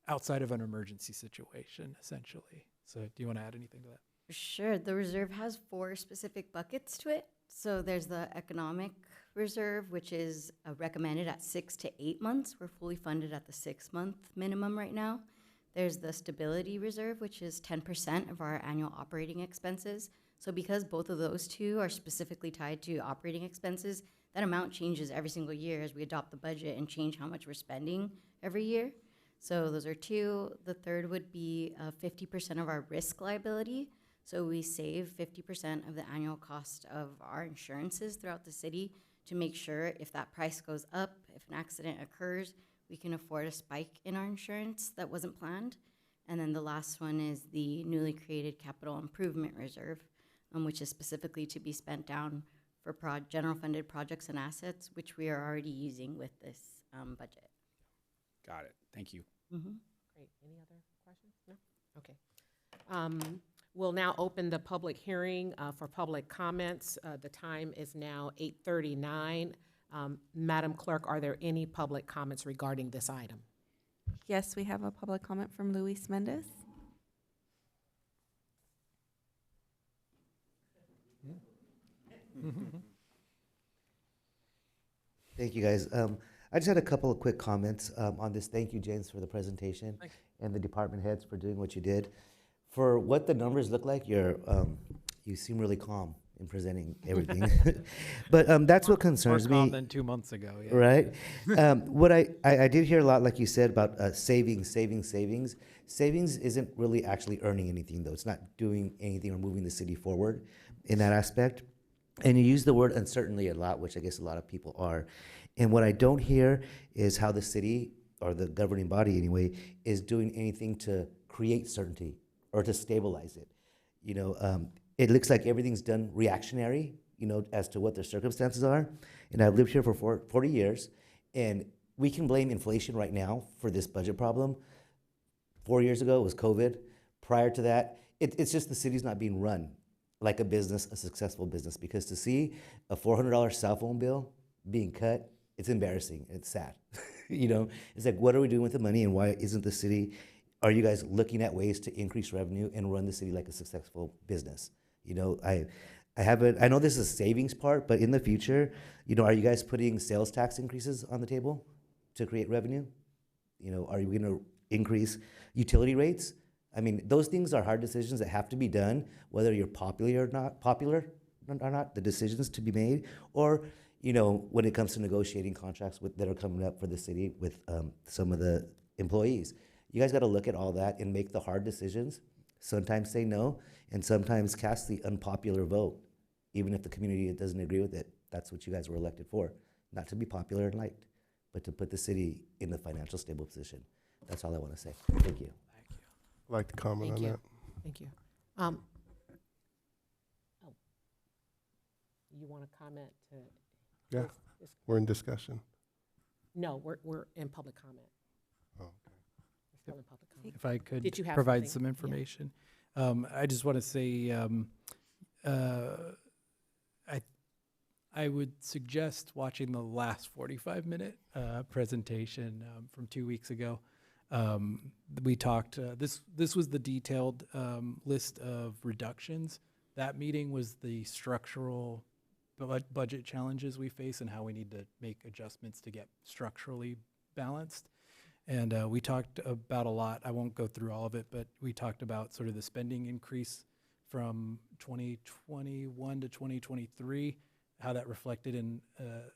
outside of an emergency situation, essentially. So do you want to add anything to that? Sure. The reserve has 4 specific buckets to it. So there's the economic reserve, which is recommended at 6 to 8 months. We're fully funded at the 6-month minimum right now. There's the stability reserve, which is 10% of our annual operating expenses. So because both of those two are specifically tied to operating expenses, that amount changes every single year as we adopt the budget and change how much we're spending every year. So those are 2. The third would be 50% of our risk liability. So we save 50% of the annual cost of our insurances throughout the city to make sure if that price goes up, if an accident occurs, we can afford a spike in our insurance that wasn't planned. And then the last one is the newly created capital improvement reserve, which is specifically to be spent down for general funded projects and assets, which we are already using with this budget. Got it. Thank you. Great. Any other questions? No? Okay. We'll now open the public hearing for public comments. The time is now 8:39. Madam Clerk, are there any public comments regarding this item? Yes, we have a public comment from Luis Mendez. Thank you, guys. I just had a couple of quick comments on this. Thank you, James, for the presentation, and the department heads for doing what you did. For what the numbers look like, you seem really calm in presenting everything. But that's what concerns More calm me. than 2 months ago, yeah. Right? What I did hear a lot, like you said, about savings. Savings isn't really actually earning anything, though. It's not doing anything or moving the city forward in that aspect. And you use the word uncertainty a lot, which I guess a lot of people are. And what I don't hear is how the city, or the governing body anyway, is doing anything to create certainty or to stabilize it. You know, it looks like everything's done reactionary, you know, as to what their circumstances are. And I've lived here for 40 years, and we can blame inflation right now for this budget problem. 4 years ago, it was COVID. Prior to that, it's just the city's not being run like a business, a successful business. Because to see a $400 cell phone bill being cut, it's embarrassing. It's sad. You know, it's like, what are we doing with the money, and why isn't the city, are you guys looking at ways to increase revenue and run the city like a successful business? You know, I know this is a savings part, but in the future, you know, are you guys putting sales tax increases on the table to create revenue? You know, are you going to increase utility rates? I mean, those things are hard decisions that have to be done, whether you're popular or not, the decisions to be made, or, you know, when it comes to negotiating contracts that are coming up for the city with some of the employees. You guys got to look at all that and make the hard decisions, sometimes say no, and sometimes cast the unpopular vote, even if the community doesn't agree with it. That's what you guys were elected for, not to be popular and liked, but to put the city in a financial stable position. That's all I want to say. Thank you. I'd like to comment on that. Thank you. You want to comment to? Yeah, we're in discussion. No, we're in public comment. Oh, We're still in public comment. If I could Did you have provide something? some information. I just want to say, I would suggest watching the last 45-minute presentation from 2 weeks ago. We talked, this was the detailed list of reductions. That meeting was the structural budget challenges we face and how we need to make adjustments to get structurally balanced. And we talked about a lot. I won't go through all of it, but we talked about sort of the spending increase from 2021 to 2023, how that reflected in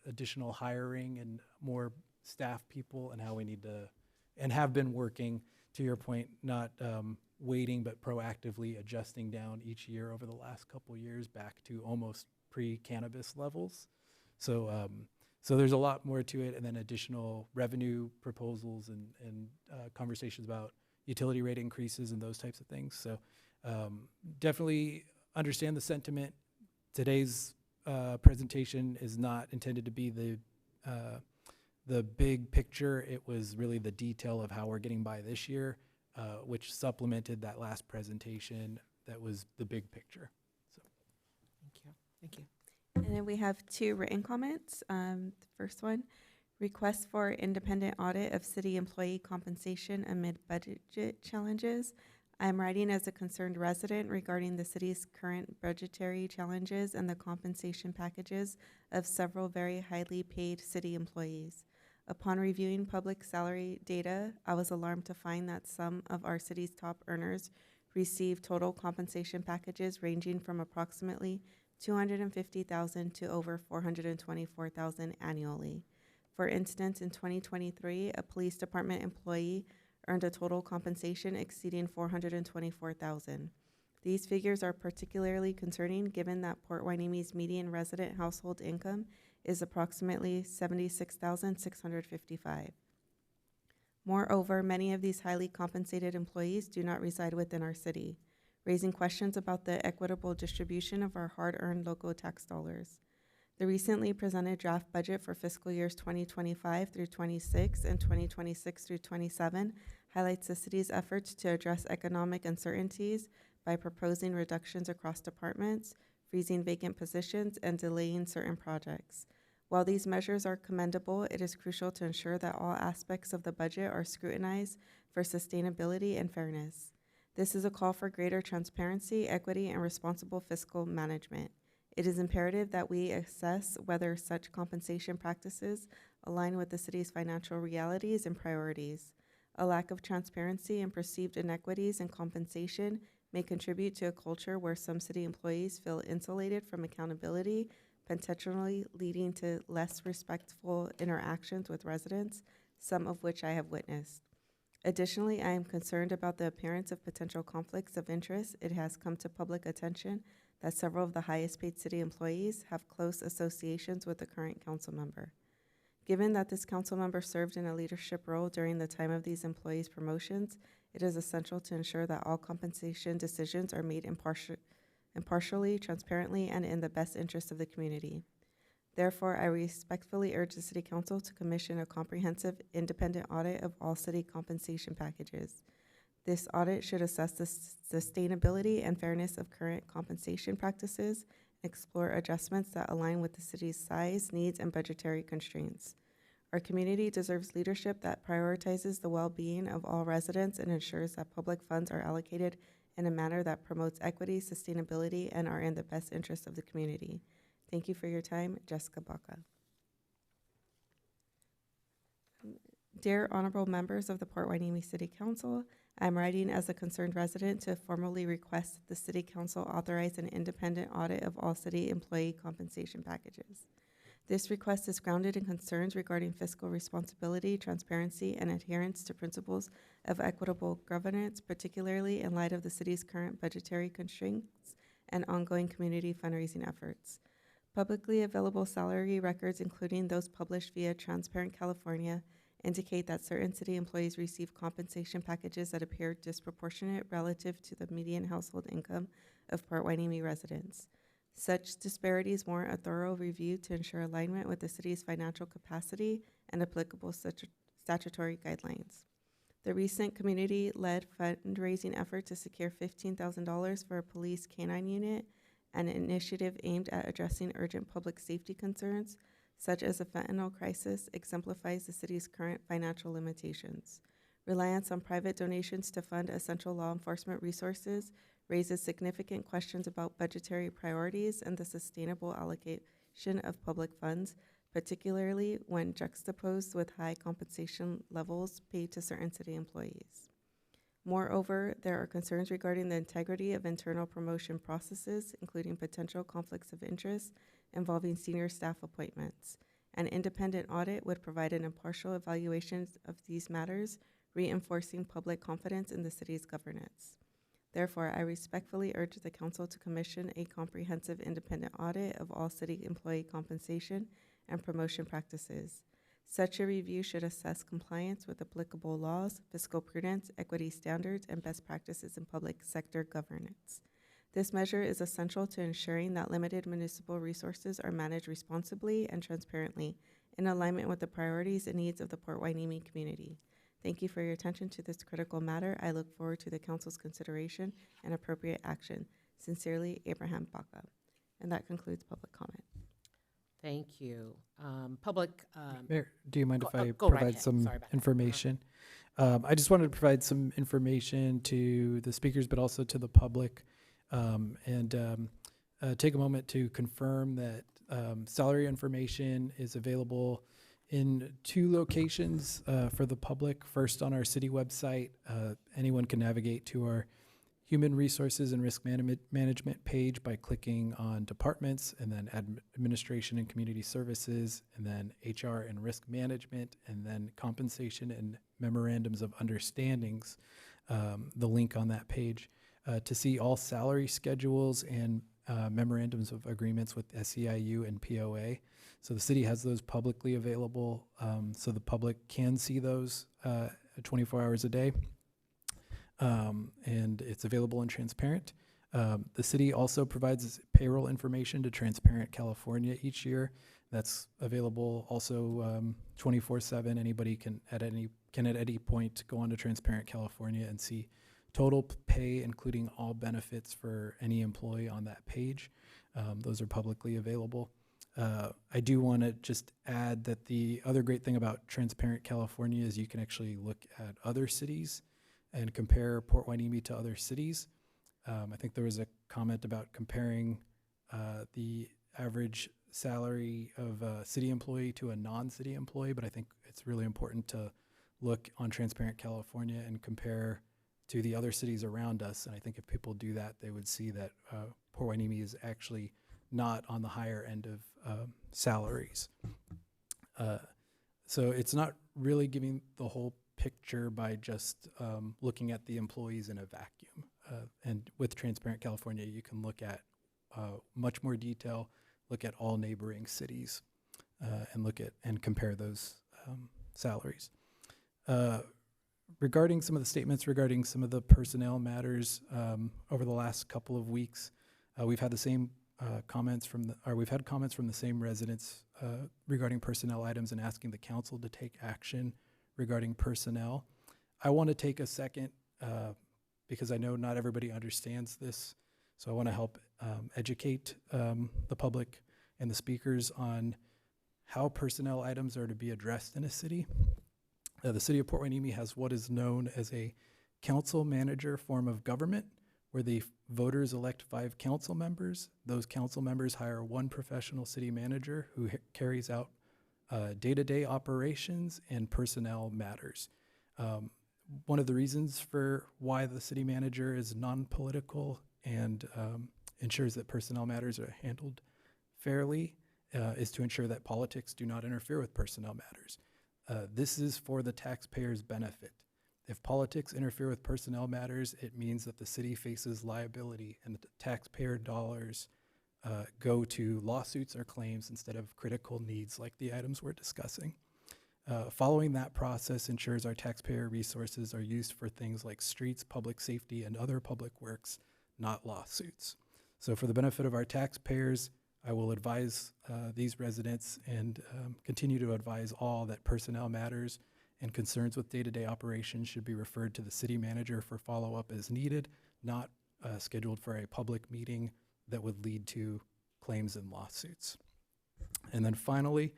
additional hiring and more staff people, and how we need to, and have been working, to your point, not waiting, but proactively adjusting down each year over the last couple years back to almost pre-cannabis levels. So there's a lot more to it, and then additional revenue proposals and conversations about utility rate increases and those types of things. So definitely understand the sentiment. Today's presentation is not intended to be the big picture. It was really the detail of how we're getting by this year, which supplemented that last presentation that was the big picture. So. Thank you. And then we have 2 written comments. The first one, request for independent audit of city employee compensation amid budget challenges. I'm writing as a concerned resident regarding the city's current budgetary challenges and the compensation packages of several very highly paid city employees. Upon reviewing public salary data, I was alarmed to find that some of our city's top earners receive total compensation packages ranging from approximately $250,000 to over $424,000 annually. For instance, in 2023, a police department employee earned a total compensation exceeding $424,000. These figures are particularly concerning given that Port Huenemi's median resident household income is approximately $76,655. Moreover, many of these highly compensated employees do not reside within our city, raising questions about the equitable distribution of our hard-earned local tax dollars. The recently presented draft budget for fiscal years 2025 through 26 and 2026 through 27 highlights the city's efforts to address economic uncertainties by proposing reductions across departments, freezing vacant positions, and delaying certain projects. While these measures are commendable, it is crucial to ensure that all aspects of the budget are scrutinized for sustainability and fairness. This is a call for greater transparency, equity, and responsible fiscal management. It is imperative that we assess whether such compensation practices align with the city's financial realities and priorities. A lack of transparency and perceived inequities in compensation may contribute to a culture where some city employees feel insulated from accountability, potentially leading to less respectful interactions with residents, some of which I have witnessed. Additionally, I am concerned about the appearance of potential conflicts of interest. It has come to public attention that several of the highest paid city employees have close associations with the current council member. Given that this council member served in a leadership role during the time of these employees' promotions, it is essential to ensure that all compensation decisions are made impartially, transparently, and in the best interest of the community. Therefore, I respectfully urge the City Council to commission a comprehensive, independent audit of all city compensation packages. This audit should assess the sustainability and fairness of current compensation practices and explore adjustments that align with the city's size, needs, and budgetary constraints. Our community deserves leadership that prioritizes the well-being of all residents and ensures that public funds are allocated in a manner that promotes equity, sustainability, and are in the best interest of the community. Thank you for your time. Jessica Baca. Dear honorable members of the Port Hueneme City Council, I'm writing as a concerned resident to formally request that the City Council authorize an independent audit of all city employee compensation packages. This request is grounded in concerns regarding fiscal responsibility, transparency, and adherence to principles of equitable governance, particularly in light of the city's current budgetary constraints and ongoing community fundraising efforts. Publicly available salary records, including those published via Transparent California, indicate that certain city employees receive compensation packages that appear disproportionate relative to the median household income of Port Hueneme residents. Such disparities warrant a thorough review to ensure alignment with the city's financial capacity and applicable statutory guidelines. The recent community-led fundraising effort to secure $15,000 for a police canine unit, an initiative aimed at addressing urgent public safety concerns, such as the fentanyl crisis, exemplifies the city's current financial limitations. Reliance on private donations to fund essential law enforcement resources raises significant questions about budgetary priorities and the sustainable allocation of public funds, particularly when juxtaposed with high compensation levels paid to certain city employees. Moreover, there are concerns regarding the integrity of internal promotion processes, including potential conflicts of interest involving senior staff appointments. An independent audit would provide an impartial evaluation of these matters, reinforcing public confidence in the city's governance. Therefore, I respectfully urge the Council to commission a comprehensive independent audit of all city employee compensation and promotion practices. Such a review should assess compliance with applicable laws, fiscal prudence, equity standards, and best practices in public sector governance. This measure is essential to ensuring that limited municipal resources are managed responsibly and transparently in alignment with the priorities and needs of the Port Hueneme community. Thank you for your attention to this critical matter. I look forward to the Council's consideration and appropriate action. Sincerely, Abraham Baca. And that concludes public comment. Thank you. Mayor, do you mind if I go right provide ahead. some Sorry about that. information? I just wanted to provide some information to the speakers, but also to the public, and take a moment to confirm that salary information is available in 2 locations for the public. First, on our city website, anyone can navigate to our Human Resources and Risk Management page by clicking on Departments, and then Administration and Community Services, and then HR and Risk Management, and then Compensation and Memorandums of Understandings, the link on that page, to see all salary schedules and memorandums of agreements with SEIU and POA. So the city has those publicly available, so the public can see those 24 hours a day. And it's available and transparent. The city also provides payroll information to Transparent California each year. That's available also 24/7. Anybody can at any point go on to Transparent California and see total pay, including all benefits for any employee on that page. Those are publicly available. I do want to just add that the other great thing about Transparent California is you can actually look at other cities and compare Port Hueneme to other cities. I think there was a comment about comparing the average salary of a city employee to a non-city employee, but I think it's really important to look on Transparent California and compare to the other cities around us. And I think if people do that, they would see that Port Hueneme is actually not on the higher end of salaries. So it's not really giving the whole picture by just looking at the employees in a vacuum. And with Transparent California, you can look at much more detail, look at all neighboring cities, and look at and compare those salaries. Regarding some of the statements regarding some of the personnel matters over the last couple of weeks, we've had the same comments from the same residents regarding personnel items and asking the council to take action regarding personnel. I want to take a second because I know not everybody understands this, so I want to help educate the public and the speakers on how personnel items are to be addressed in a city. The city of Port Hueneme has what is known as a council manager form of government, where the voters elect 5 council members. Those council members hire one professional city manager who carries out day-to-day operations and personnel matters. One of the reasons for why the city manager is non-political and ensures that personnel matters are handled fairly is to ensure that politics do not interfere with personnel matters. This is for the taxpayers' benefit. If politics interfere with personnel matters, it means that the city faces liability and the taxpayer dollars go to lawsuits or claims instead of critical needs like the items we're discussing. Following that process ensures our taxpayer resources are used for things like streets, public safety, and other public works, not lawsuits. So for the benefit of our taxpayers, I will advise these residents and continue to advise all that personnel matters and concerns with day-to-day operations should be referred to the city manager for follow-up as needed, not scheduled for a public meeting that would lead to claims and lawsuits. And then finally,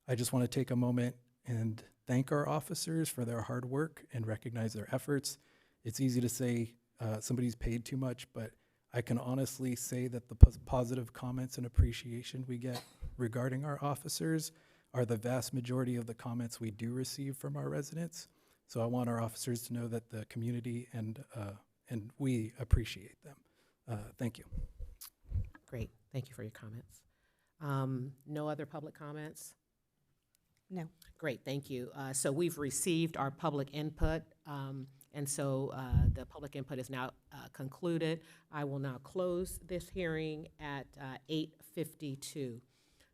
I just want to take a moment and thank our officers for their hard work and recognize their efforts. It's easy to say somebody's paid too much, but I can honestly say that the positive comments and appreciation we get regarding our officers are the vast majority of the comments we do receive from our residents. So I want our officers to know that the community and we appreciate them. Thank you. Great, thank you for your comments. No other public comments? No. Great, thank you. So we've received our public input, and so the public input is now concluded. I will now close this hearing at 8:52.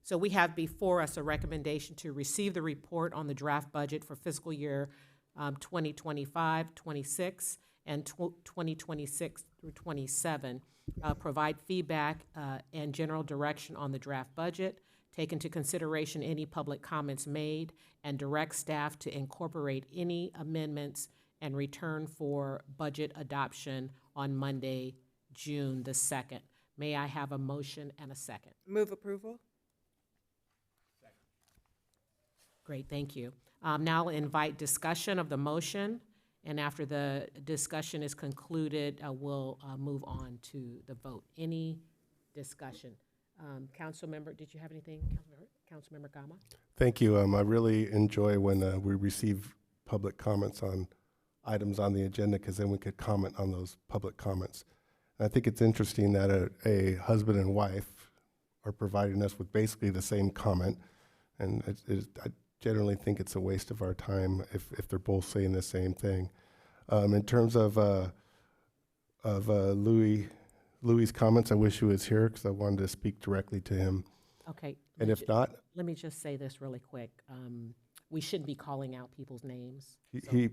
So we have before us a recommendation to receive the report on the draft budget for fiscal year 2025-26 and 2026 through 27. Provide feedback and general direction on the draft budget, take into consideration any public comments made, and direct staff to incorporate any amendments and return for budget adoption on Monday, June the 2nd. May I have a motion and a second? Move approval? Great, thank you. Now I'll invite discussion of the motion, and after the discussion is concluded, we'll move on to the vote. Any discussion? Council member, did you have anything? Councilmember Gama? Thank you. I really enjoy when we receive public comments on items on the agenda, because then we could comment on those public comments. And I think it's interesting that a husband and wife are providing us with basically the same comment, and I generally think it's a waste of our time if they're both saying the same thing. In terms of Louis' comments, I wish he was here because I wanted to speak directly to him. Okay. And if not, let me just say this really quick. we shouldn't be calling out people's names. He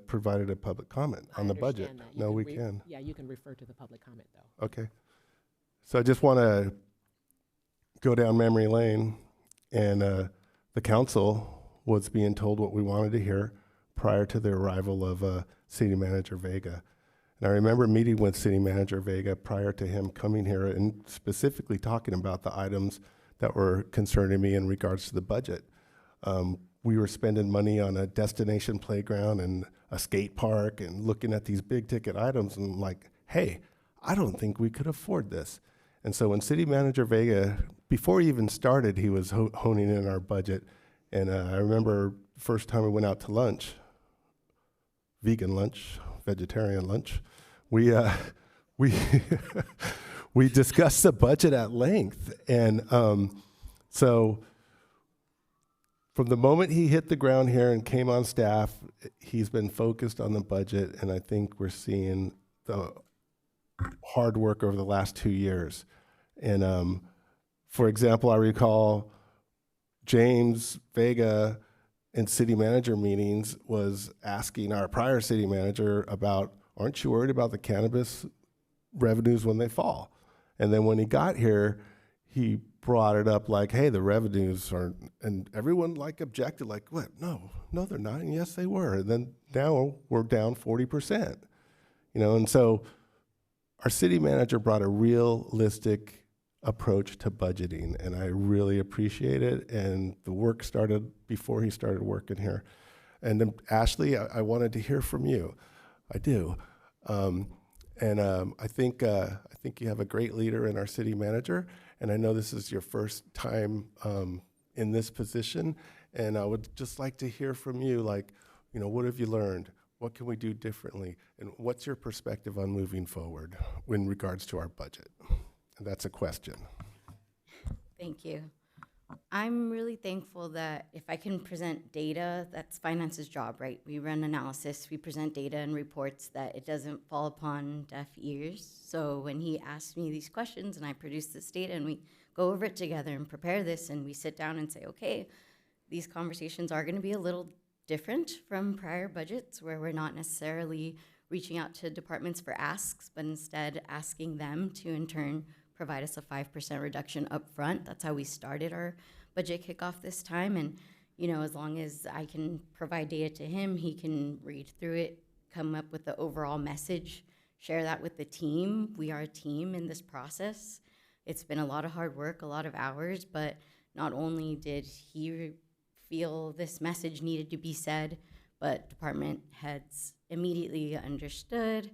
provided a public comment I on the budget. understand that. You No, can we can. Yeah, you can refer to the public comment, though. Okay. So I just want to go down memory lane, and the council was being told what we wanted to hear prior to the arrival of City Manager Vega. And I remember meeting with City Manager Vega prior to him coming here and specifically talking about the items that were concerning me in regards to the budget. We were spending money on a destination playground and a skate park and looking at these big ticket items, and I'm like, hey, I don't think we could afford this. And so when City Manager Vega, before he even started, he was honing in our budget. And I remember the first time we went out to lunch, vegan lunch, vegetarian lunch, we we discussed the budget at length. And so from the moment he hit the ground here and came on staff, he's been focused on the budget, and I think we're seeing the hard work over the last 2 years. And for example, I recall James Vega in city manager meetings was asking our prior city manager about, aren't you worried about the cannabis revenues when they fall? And then when he got here, he brought it up like, hey, the revenues are, and everyone like objected, like, what? No, they're not. And yes, they were. And then now we're down 40%, you know? And so our city manager brought a realistic approach to budgeting, and I really appreciate it. And the work started before he started working here. And then Ashley, I wanted to hear from you. I do. I think you have a great leader in our city manager, and I know this is your first time in this position, and I would just like to hear from you, like, you know, what have you learned? What can we do differently? And what's your perspective on moving forward in regards to our budget? And that's a question. Thank you. I'm really thankful that if I can present data, that's finance's job, right? We run analysis, we present data and reports, that it doesn't fall upon deaf ears. So when he asked me these questions and I produce this data and we go over it together and prepare this and we sit down and say, okay, these conversations are gonna be a little different from prior budgets where we're not necessarily reaching out to departments for asks, but instead asking them to in turn provide us a 5% reduction up front. That's how we started our budget kickoff this time. And, you know, as long as I can provide data to him, he can read through it, come up with the overall message, share that with the team. We are a team in this process. It's been a lot of hard work, a lot of hours, but not only did he feel this message needed to be said, but department heads immediately understood,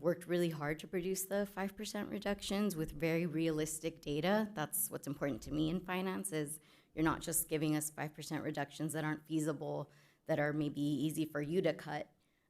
worked really hard to produce the 5% reductions with very realistic data. That's what's important to me in finance, is you're not just giving us 5% reductions that aren't feasible, that are maybe easy for you to cut.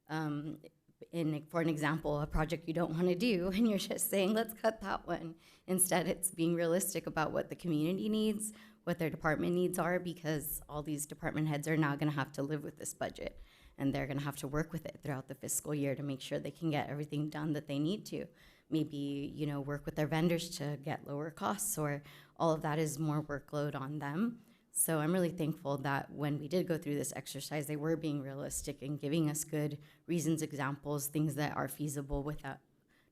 For an example, a project you don't want to do, and you're just saying, let's cut that one. Instead, it's being realistic about what the community needs, what their department needs are, because all these department heads are now going to have to live with this budget. And they're going to have to work with it throughout the fiscal year to make sure they can get everything done that they need to. Maybe, you know, work with their vendors to get lower costs, or all of that is more workload on them. So I'm really thankful that when we did go through this exercise, they were being realistic and giving us good reasons, examples, things that are feasible without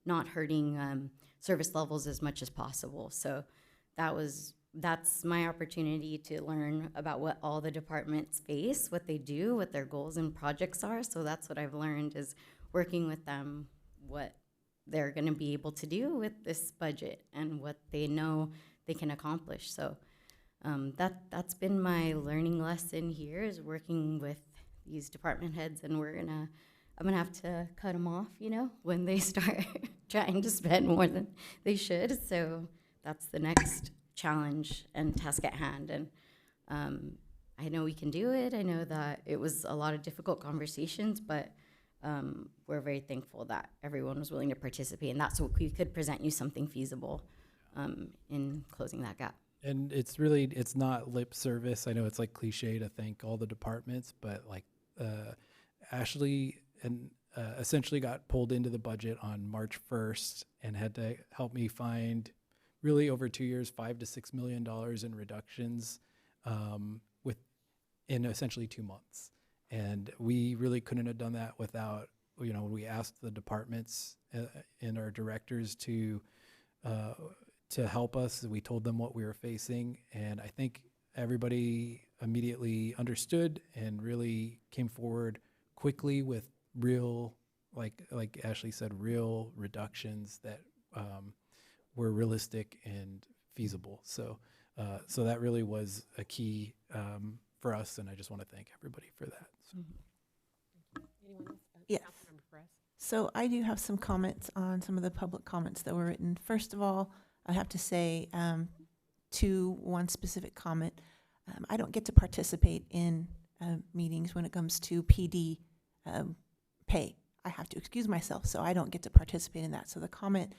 not hurting service levels as much as possible. So that's my opportunity to learn about what all the departments face, what they do, what their goals and projects are. So that's what I've learned, is working with them, what they're going to be able to do with this budget and what they know they can accomplish. So that's been my learning lesson here, is working with these department heads, and I'm gonna have to cut them off, you know, when they start trying to spend more than they should. So that's the next challenge and task at hand. And I know we can do it. I know that it was a lot of difficult conversations, but we're very thankful that everyone was willing to participate, and that's what we could present you something feasible in closing that gap. And it's not lip service. I know it's like cliche to thank all the departments, but like Ashley and essentially got pulled into the budget on March 1st and had to help me find, really over 2 years, $5 to $6 million in reductions in essentially 2 months. And we really couldn't have done that without, we asked the departments and our directors to help us. We told them what we were facing, and I think everybody immediately understood and really came forward quickly with real, like Ashley said, real reductions that were realistic and feasible. So that really was a key for us, and I just want to thank everybody for that. So. Anyone else? Yes. Councilmember Perez? So I do have some comments on some of the public comments that were written. First of all, I have to say to one specific comment, I don't get to participate in meetings when it comes to PD pay. I have to excuse myself, so I don't get to participate in that. So the comment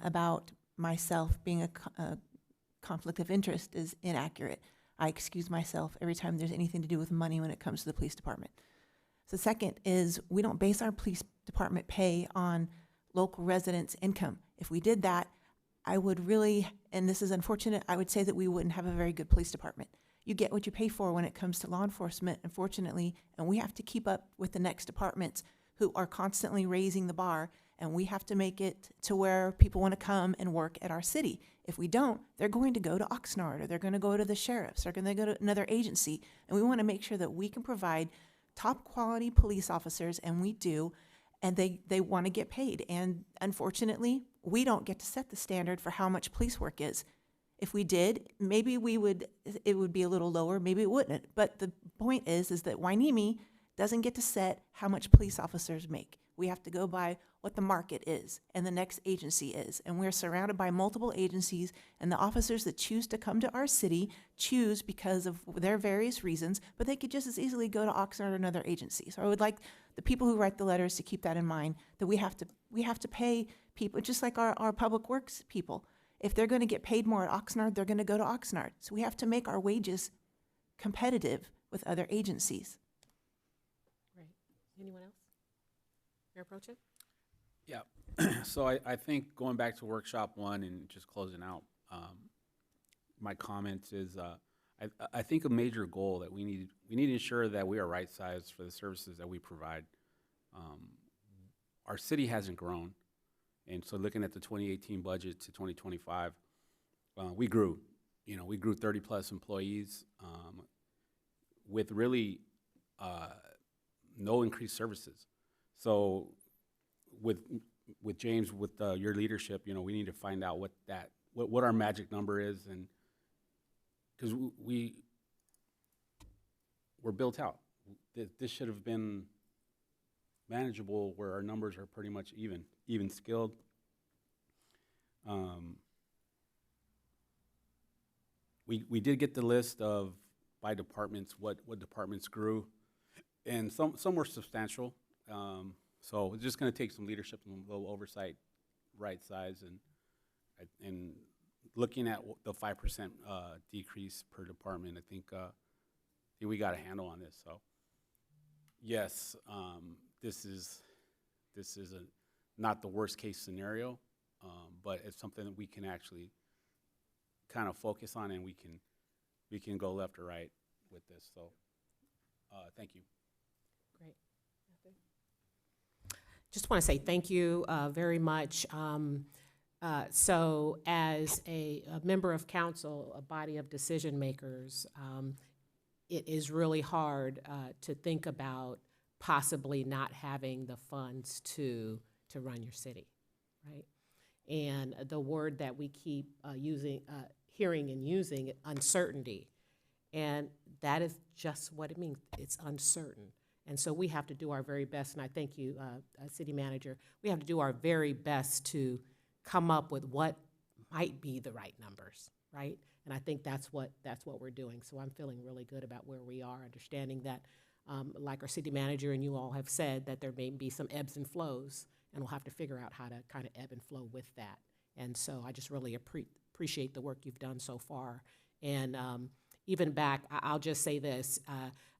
about myself being a conflict of interest is inaccurate. I excuse myself every time there's anything to do with money when it comes to the police department. So second is we don't base our police department pay on local residents' income. If we did that, I would really, and this is unfortunate, I would say that we wouldn't have a very good police department. You get what you pay for when it comes to law enforcement, unfortunately, and we have to keep up with the next departments who are constantly raising the bar, and we have to make it to where people want to come and work at our city. If we don't, they're going to go to Oxnard, or they're going to go to the sheriffs, or they're going to go to another agency, and we want to make sure that we can provide top quality police officers, and we do, and they want to get paid. And unfortunately, we don't get to set the standard for how much police work is. If we did, maybe it would be a little lower, maybe it wouldn't. But the point is that Hueneme doesn't get to set how much police officers make. We have to go by what the market is and the next agency is. And we're surrounded by multiple agencies, and the officers that choose to come to our city choose because of their various reasons, but they could just as easily go to Oxnard or another agency. So I would like the people who write the letters to keep that in mind, that we have to pay people, just like our public works people. If they're going to get paid more at Oxnard, they're going to go to Oxnard. So we have to make our wages competitive with other agencies. Right. Anyone else? Mayor Pro Tem? Yeah, so I think going back to workshop one and just closing out, my comments is I think a major goal that we need to ensure that we are right sized for the services that we provide. Our city hasn't grown, and so looking at the 2018 budget to 2025, we grew. We grew 30 plus employees with really no increased services. So with James, with your leadership, we need to find out what our magic number is, and because we're built out. This should have been manageable, where our numbers are pretty much even skilled. We did get the list of by departments, what departments grew, and some were substantial. So it's just going to take some leadership and a little oversight, right size, and looking at the 5% decrease per department. I think we got a handle on this. So yes, this is not the worst case scenario, but it's something that we can actually kind of focus on, and we can go left or right with this. So thank you. Great. Just want to say thank you very much. So as a member of council, a body of decision makers, it is really hard to think about possibly not having the funds to run your city, right? And the word that we keep hearing and using, uncertainty. And that is just what it means. It's uncertain. And so we have to do our very best, and I thank you, City Manager, we have to do our very best to come up with what might be the right numbers, right? And I think that's what we're doing. So I'm feeling really good about where we are, understanding that, like our City Manager and you all have said, that there may be some ebbs and flows, and we'll have to figure out how to kind of ebb and flow with that. And so I just really appreciate the work you've done so far. And even back, I'll just say this,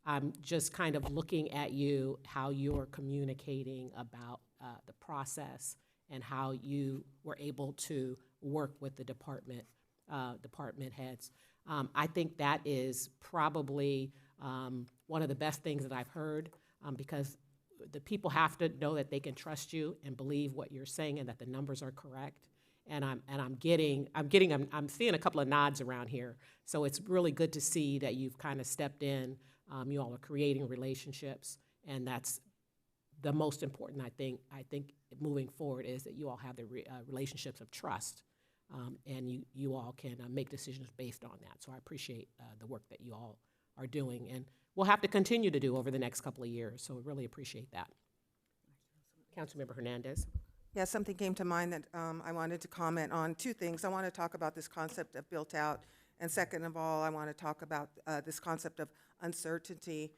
I'm just kind of looking at you, how you're communicating about the process and how you were able to work with the department heads. I think that is probably one of the best things that I've heard, because the people have to know that they can trust you and believe what you're saying and that the numbers are correct. And I'm seeing a couple of nods around here. So it's really good to see that you've kind of stepped in. You all are creating relationships, and that's the most important, I think moving forward, is that you all have the relationships of trust, and you all can make decisions based on that. So I appreciate the work that you all are doing, and we'll have to continue to do over the next couple of years. So we really appreciate that. Councilmember Hernandez. Yeah, something came to mind that I wanted to comment on. Two things. I want to talk about this concept of built out, and second of all, I want to talk about this concept of uncertainty.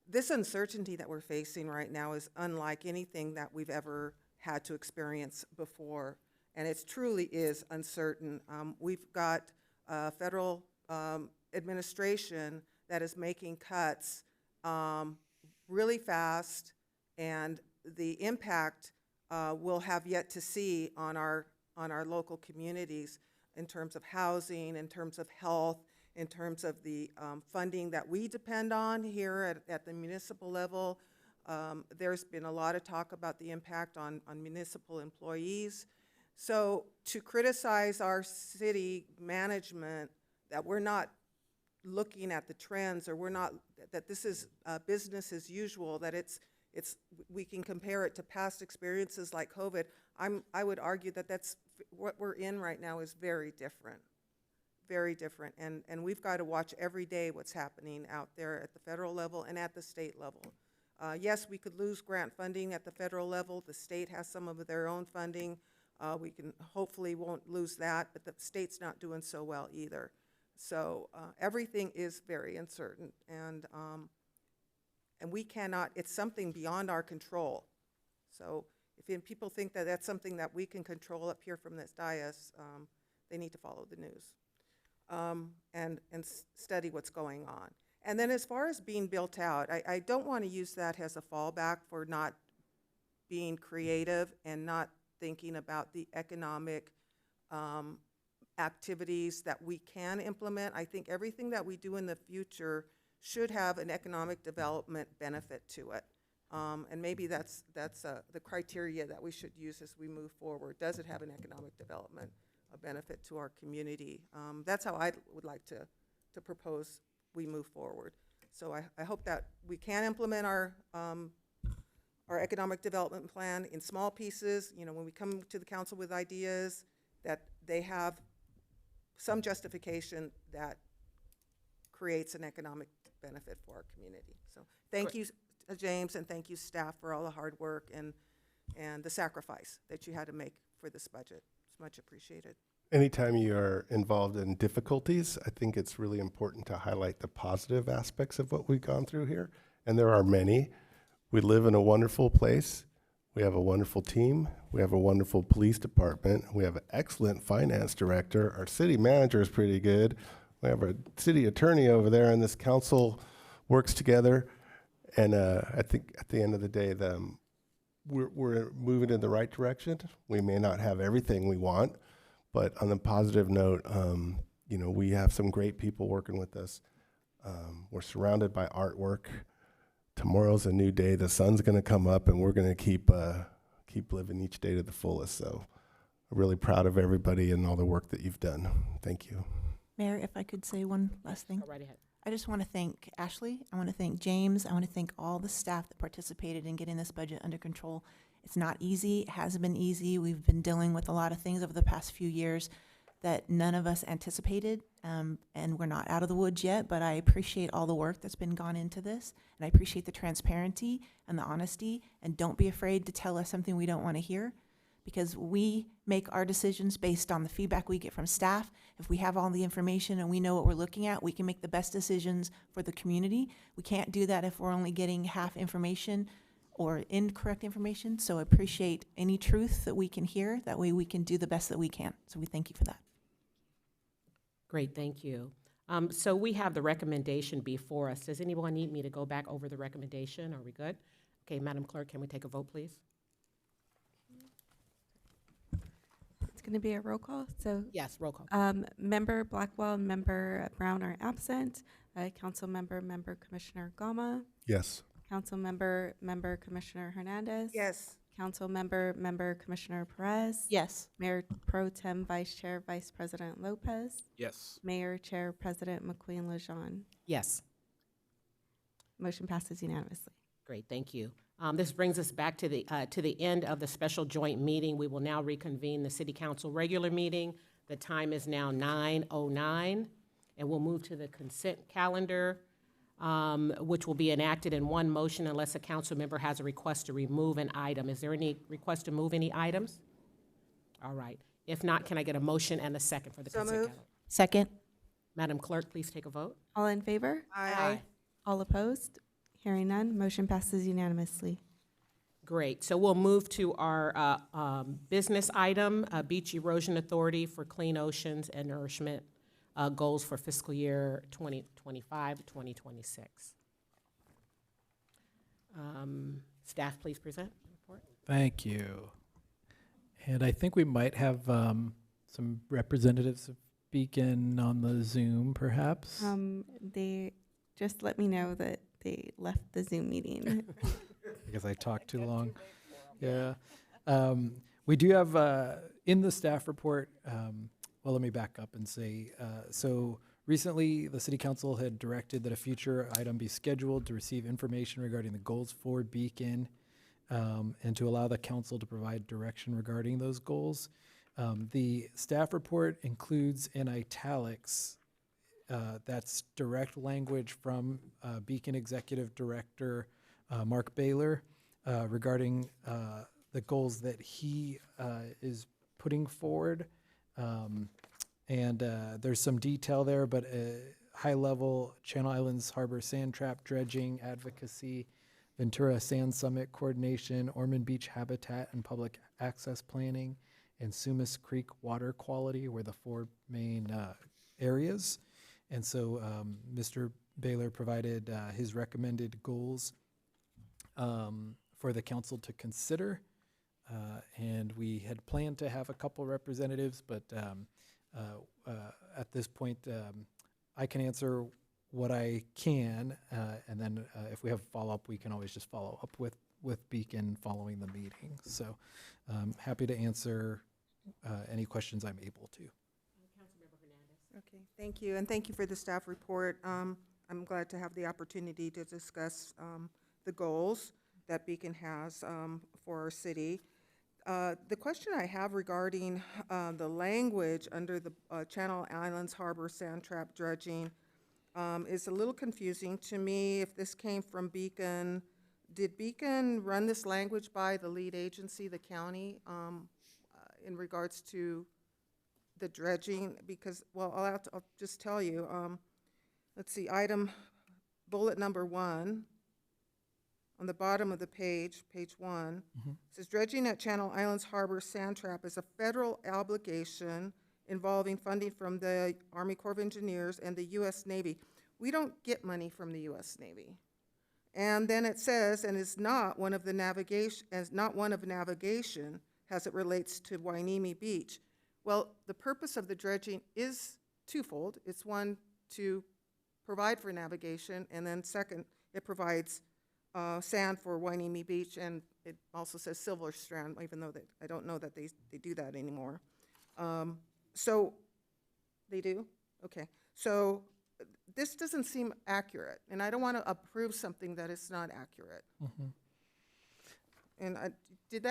This uncertainty that we're facing right now is unlike anything that we've ever had to experience before, and it truly is uncertain. We've got a federal administration that is making cuts really fast, and the impact we'll have yet to see on our local communities in terms of housing, in terms of health, in terms of the funding that we depend on here at the municipal level. There's been a lot of talk about the impact on municipal employees. So to criticize our city management that we're not looking at the trends, or that this is business as usual, that we can compare it to past experiences like COVID, I would argue that that's what we're in right now is very different, and we've got to watch every day what's happening out there at the federal level and at the state level. Yes, we could lose grant funding at the federal level. The state has some of their own funding. We can hopefully won't lose that, but the state's not doing so well either. So everything is very uncertain, and we cannot, it's something beyond our control. So if people think that that's something that we can control up here from this dais, they need to follow the news and study what's going on. And then as far as being built out, I don't want to use that as a fallback for not being creative and not thinking about the economic activities that we can implement. I think everything that we do in the future should have an economic development benefit to it. And maybe that's the criteria that we should use as we move forward. Does it have an economic development benefit to our community? That's how I would like to propose we move forward. So I hope that we can implement our economic development plan in small pieces. You know, when we come to the council with ideas, that they have some justification that creates an economic benefit for our community. So thank you, James, and thank you, staff, for all the hard work and the sacrifice that you had to make for this budget. It's much appreciated. Anytime you are involved in difficulties, I think it's really important to highlight the positive aspects of what we've gone through here, and there are many. We live in a wonderful place. We have a wonderful team. We have a wonderful police department. We have an excellent finance director. Our city manager is pretty good. We have a city attorney over there, and this council works together. And I think at the end of the day, we're moving in the right direction. We may not have everything we want, but on a positive note, you know, we have some great people working with us. We're surrounded by artwork. Tomorrow's a new day. The sun's going to come up, and we're going to keep living each day to the fullest. So I'm really proud of everybody and all the work that you've done. Thank you. Mayor, if I could say one last thing. Go right ahead. I just want to thank Ashley. I want to thank James. I want to thank all the staff that participated in getting this budget under control. It's not easy. It hasn't been easy. We've been dealing with a lot of things over the past few years that none of us anticipated, and we're not out of the woods yet, but I appreciate all the work that's been gone into this, and I appreciate the transparency and the honesty, and don't be afraid to tell us something we don't want to hear, because we make our decisions based on the feedback we get from staff. If we have all the information and we know what we're looking at, we can make the best decisions for the community. We can't do that if we're only getting half information or incorrect information, so I appreciate any truth that we can hear. That way we can do the best that we can, so we thank you for that. Great, thank you. So we have the recommendation before us. Does anyone need me to go back over the recommendation? Are we good? Okay, Madam Clerk, can we take a vote, please? It's going going to be a roll call, so. Yes, roll call. Member Blackwell and Member Brown are absent. Council Member Commissioner Gama. Yes. Council Member Commissioner Hernandez. Yes. Council Member Commissioner Perez. Yes. Mayor Pro Tem Vice Chair Vice President Lopez. Yes. Mayor Chair President McQueen Lejeune. Yes. Motion passes unanimously. Great, thank you. This brings us back to the end of the special joint meeting. We will now reconvene the City Council regular meeting. The time is now 9:09, and we'll move to the consent calendar, which will be enacted in one motion unless a council member has a request to remove an item. Is there any request to move any items? All right. If not, can I get a motion and a second for the consent calendar? Second. Madam Clerk, please take a vote. All in favor? Aye. All opposed? Hearing none, motion passes unanimously. Great. So we'll move to our business item, Beach Erosion Authority for Clean Oceans and Nourishment goals for fiscal year 2025, 2026. Staff, please present the report. Thank you. And I think we might have some representatives of Beacon on the Zoom, perhaps. They just let me know that they left the Zoom meeting. Because I talked too long. Yeah. We do have, in the staff report, well, let me back up and say, so recently the City Council had directed that a future item be scheduled to receive information regarding the goals for Beacon and to allow the council to provide direction regarding those goals. The staff report includes in italics that's direct language from Beacon Executive Director Mark Baylor regarding the goals that he is putting forward. And there's some detail there, but high level Channel Islands Harbor sand trap dredging advocacy, Ventura Sand Summit coordination, Ormond Beach habitat and public access planning, and Sumas Creek water quality were the four main areas. And so Mr. Baylor provided his recommended goals for the council to consider. And we had planned to have a couple representatives, but at this point, I can answer what I can, and then if we have follow-up, we can always just follow up with Beacon following the meeting. So happy to answer any questions I'm able to. Okay, thank you, and thank you for the staff report. I'm glad to have the opportunity to discuss the goals that Beacon has for our city. The question I have regarding the language under the Channel Islands Harbor sand trap dredging is a little confusing to me. If this came from Beacon, did Beacon run this language by the lead agency, the county, in regards to the dredging? Because, well, I'll just tell you, let's see, bullet number 1, on the bottom of the page 1, says dredging at Channel Islands Harbor sand trap is a federal obligation involving funding from the Army Corps of Engineers and the U.S. Navy. We don't get money from the U.S. Navy. And then it says, and is not one of navigation as it relates to Hueneme Beach. Well, the purpose of the dredging is twofold. It's one, to provide for navigation, and then second, it provides sand for Hueneme Beach, and it also says Silver Strand, even though I don't know that they do that anymore. So they do? Okay. So this doesn't seem accurate, and I don't want to approve something that is not accurate. And did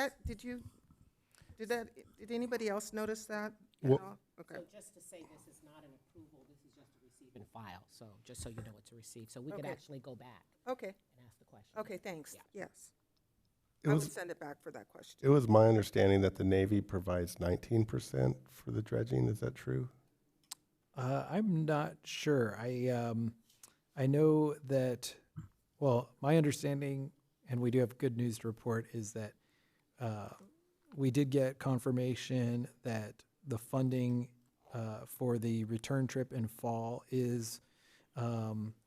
anybody else notice that? Well, okay. So just to say, this is not an approval, this is just a receive and file, so just so you know it's a receive. So we could actually go back Okay. and ask the question. Okay, thanks. Yeah. Yes. I would send it back for that question. It was my understanding that the Navy provides 19% for the dredging. Is that true? I'm not sure. I know that, well, my understanding, and we do have good news to report, is that we did get confirmation that the funding for the return trip in fall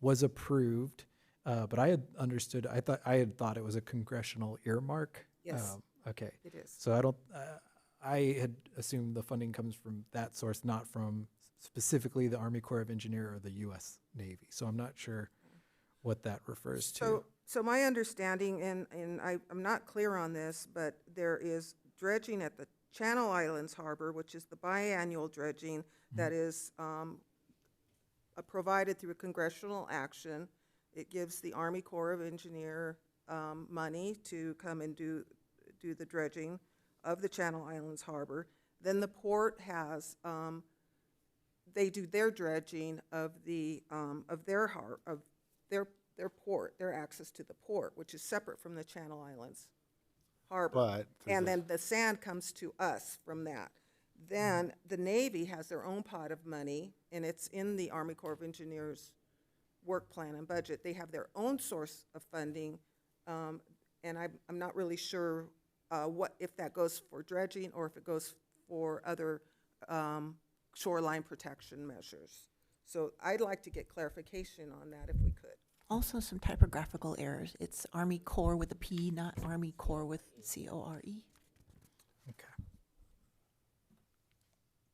was approved. But I had understood, I had thought it was a congressional earmark. Yes. Okay. It is. So I had assumed the funding comes from that source, not from specifically the Army Corps of Engineer or the U.S. Navy. So I'm not sure what that refers to. So my understanding, and I'm not clear on this, but there is dredging at the Channel Islands Harbor, which is the biannual dredging that is provided through a congressional action. It gives the Army Corps of Engineer money to come and do the dredging of the Channel Islands Harbor. Then the port has, they do their dredging of their port, their access to the port, which is separate from the Channel Islands Harbor. And then the sand comes to us from that. Then the Navy has their own pot of money, and it's in the Army Corps of Engineers work plan and budget. They have their own source of funding, and I'm not really sure if that goes for dredging or if it goes for other shoreline protection measures. So I'd like to get clarification on that if we could. Also, some typographical errors. It's Army Corps with a P, not Army Corps with C-O-R-E. Okay.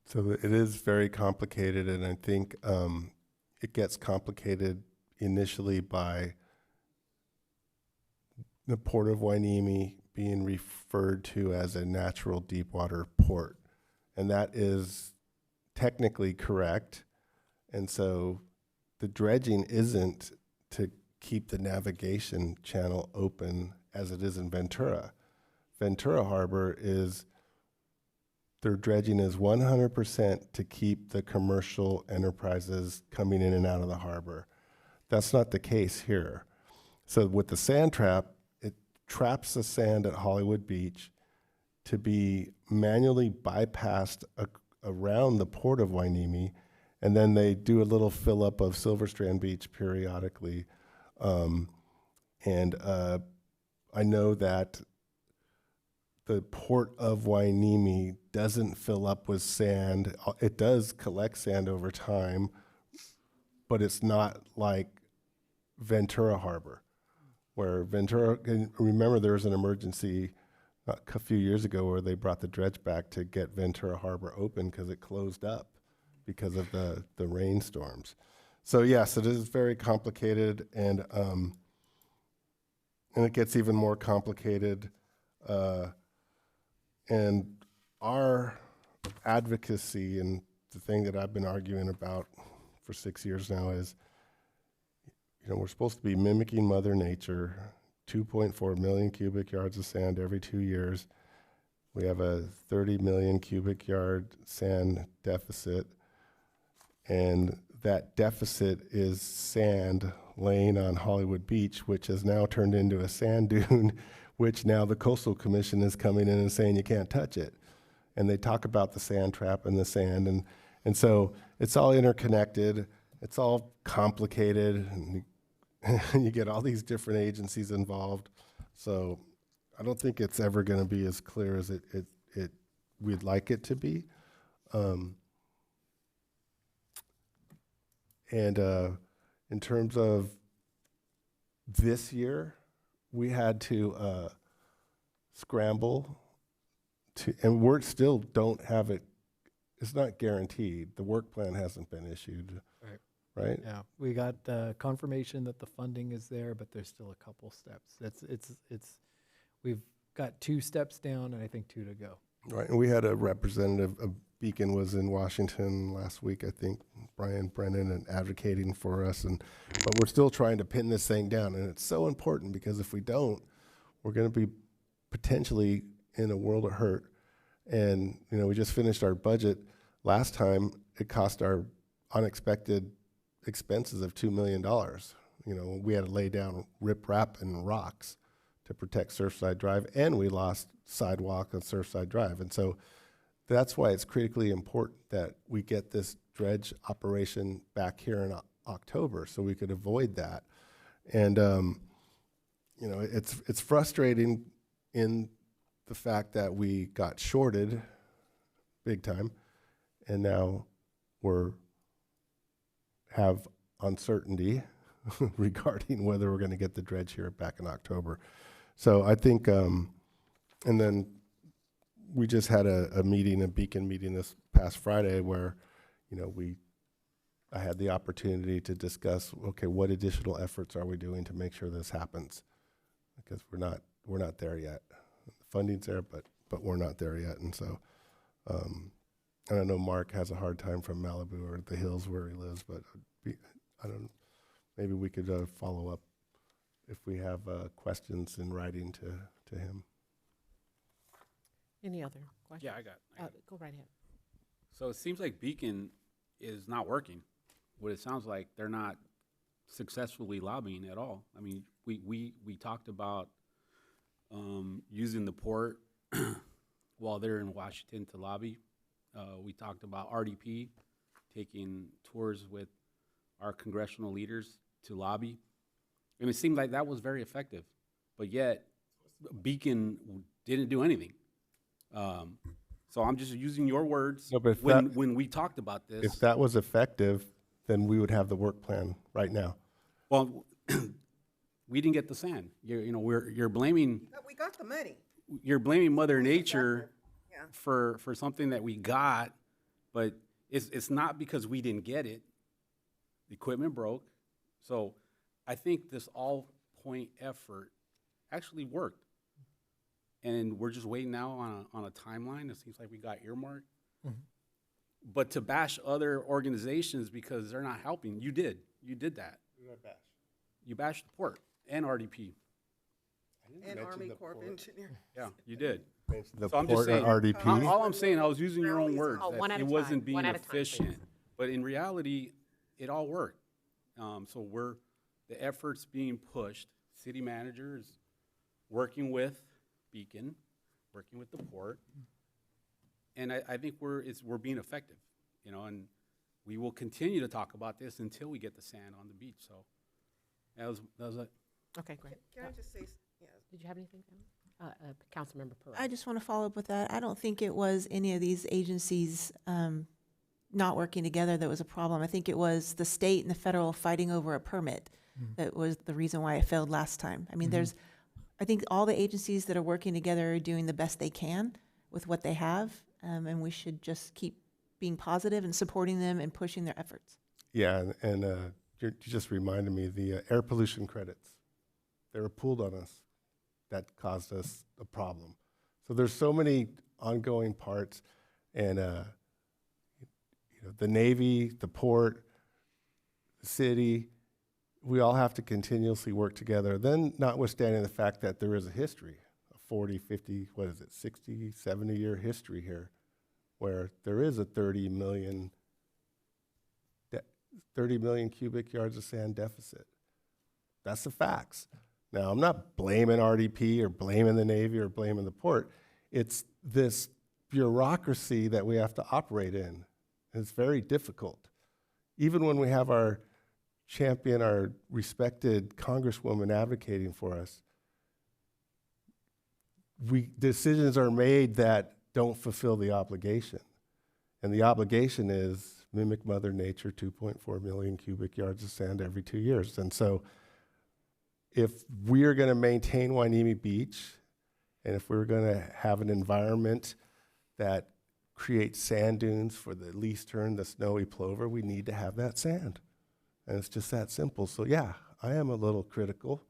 So it is very complicated, and I think it gets complicated initially by the Port of Hueneme being referred to as a natural deep water port. And that is technically correct. And so the dredging isn't to keep the navigation channel open as it is in Ventura. Ventura Harbor is, their dredging is 100% to keep the commercial enterprises coming in and out of the harbor. That's not the case here. So with the sand trap, it traps the sand at Hollywood Beach to be manually bypassed around the Port of Hueneme, and then they do a little fill up of Silver Strand Beach periodically. I know that the Port of Hueneme doesn't fill up with sand. It does collect sand over time, but it's not like Ventura Harbor, where Ventura, and remember there was an emergency a few years ago where they brought the dredge back to get Ventura Harbor open because it closed up because of the rainstorms. So yes, it is very complicated, and it gets even more complicated. And our advocacy, and the thing that I've been arguing about for 6 years now, is, you know, we're supposed to be mimicking Mother Nature. 2.4 million cubic yards of sand every 2 years. We have a 30 million cubic yard sand deficit, and that deficit is sand laying on Hollywood Beach, which has now turned into a sand dune, which now the Coastal Commission is coming in and saying you can't touch it. And they talk about the sand trap and the sand, and so it's all interconnected, it's all complicated, and you get all these different agencies involved. So I don't think it's ever going to be as clear as we'd like it to be. In terms of this year, we had to scramble to, and we still don't have it. It's not guaranteed. The work plan hasn't been issued. Right? Yeah, we got confirmation that the funding is there, but there's still a couple steps. We've got 2 steps down, and I think 2 to go. Right, and we had a representative of Beacon was in Washington last week, I think, Brian Brennan, and advocating for us, but we're still trying to pin this thing down, and it's so important because if we don't, we're going to be potentially in a world of hurt. And you know, we just finished our budget. Last time, it cost our unexpected expenses of $2 million. You know, we had to lay down riprap and rocks to protect Surfside Drive, and we lost sidewalk on Surfside Drive. And so that's why it's critically important that we get this dredge operation back here in October so we could avoid that. And you know, it's frustrating in the fact that we got shorted big time, and now have uncertainty regarding whether we're going to get the dredge here back in October. So I think, and then we just had a meeting, a Beacon meeting this past Friday where, I had the opportunity to discuss, okay, what additional efforts are we doing to make sure this happens? Because we're not there yet. The funding's there, but we're not there yet. And so, and I know Mark has a hard time from Malibu or the hills where he lives, but maybe we could follow up if we have questions in writing to him. Any other questions? Yeah, I got Go right ahead. So it seems like Beacon is not working. What it sounds like, they're not successfully lobbying at all. I mean, we talked about using the port while they're in Washington to lobby. We talked about RDP taking tours with our congressional leaders to lobby. And it seemed like that was very effective. But yet, Beacon didn't do anything. So I'm just using your words. No, but if when we talked about this. If that was effective, then we would have the work plan right now. Well, we didn't get the sand. You're blaming. But we got the money. You're blaming Mother Nature Yeah. for something that we got, but it's not because we didn't get it. The equipment broke. So I think this all-point effort actually worked. And we're just waiting now on a timeline. It seems like we got earmarked. Mm-hmm. But to bash other organizations because they're not helping, you did. You did that. You bashed the port and RDP. And Army Corps of Engineers. Yeah, you did. The So I'm just port and saying, RDP. all I'm saying, I was using your own words, Oh, one that at it a wasn't time. being One at a time, please. efficient. But in reality, it all worked. So the efforts being pushed, city manager is working with Beacon, working with the port. And I think we're being effective, and we will continue to talk about this until we get the sand on the beach. So that was it. Okay, great. Can I just say, yeah, Did you have anything, Councilmember Perez? I just want to follow up with that. I don't think it was any of these agencies not working together that was a problem. I think it was the state and the federal fighting over a permit that was the reason why it failed last time. I mean, I think all the agencies that are working together are doing the best they can with what they have, and we should just keep being positive and supporting them and pushing their efforts. Yeah, and you just reminded me, the air pollution credits, they were pooled on us. That caused us a problem. So there's so many ongoing parts, and the Navy, the port, the city, we all have to continuously work together. Then notwithstanding the fact that there is a history, a 40, 50, 60, 70-year history here, where there is a 30 million cubic yards of sand deficit. That's the facts. Now, I'm not blaming RDP or blaming the Navy or blaming the port. It's this bureaucracy that we have to operate in. And it's very difficult. Even when we have our champion, our respected Congresswoman advocating for us, decisions are made that don't fulfill the obligation. And the obligation is mimic Mother Nature, 2.4 million cubic yards of sand every 2 years. And so if we're going to maintain Hueneme Beach, and if we're going to have an environment that creates sand dunes for the least tern, the snowy plover, we need to have that sand. And it's just that simple. So yeah, I am a little critical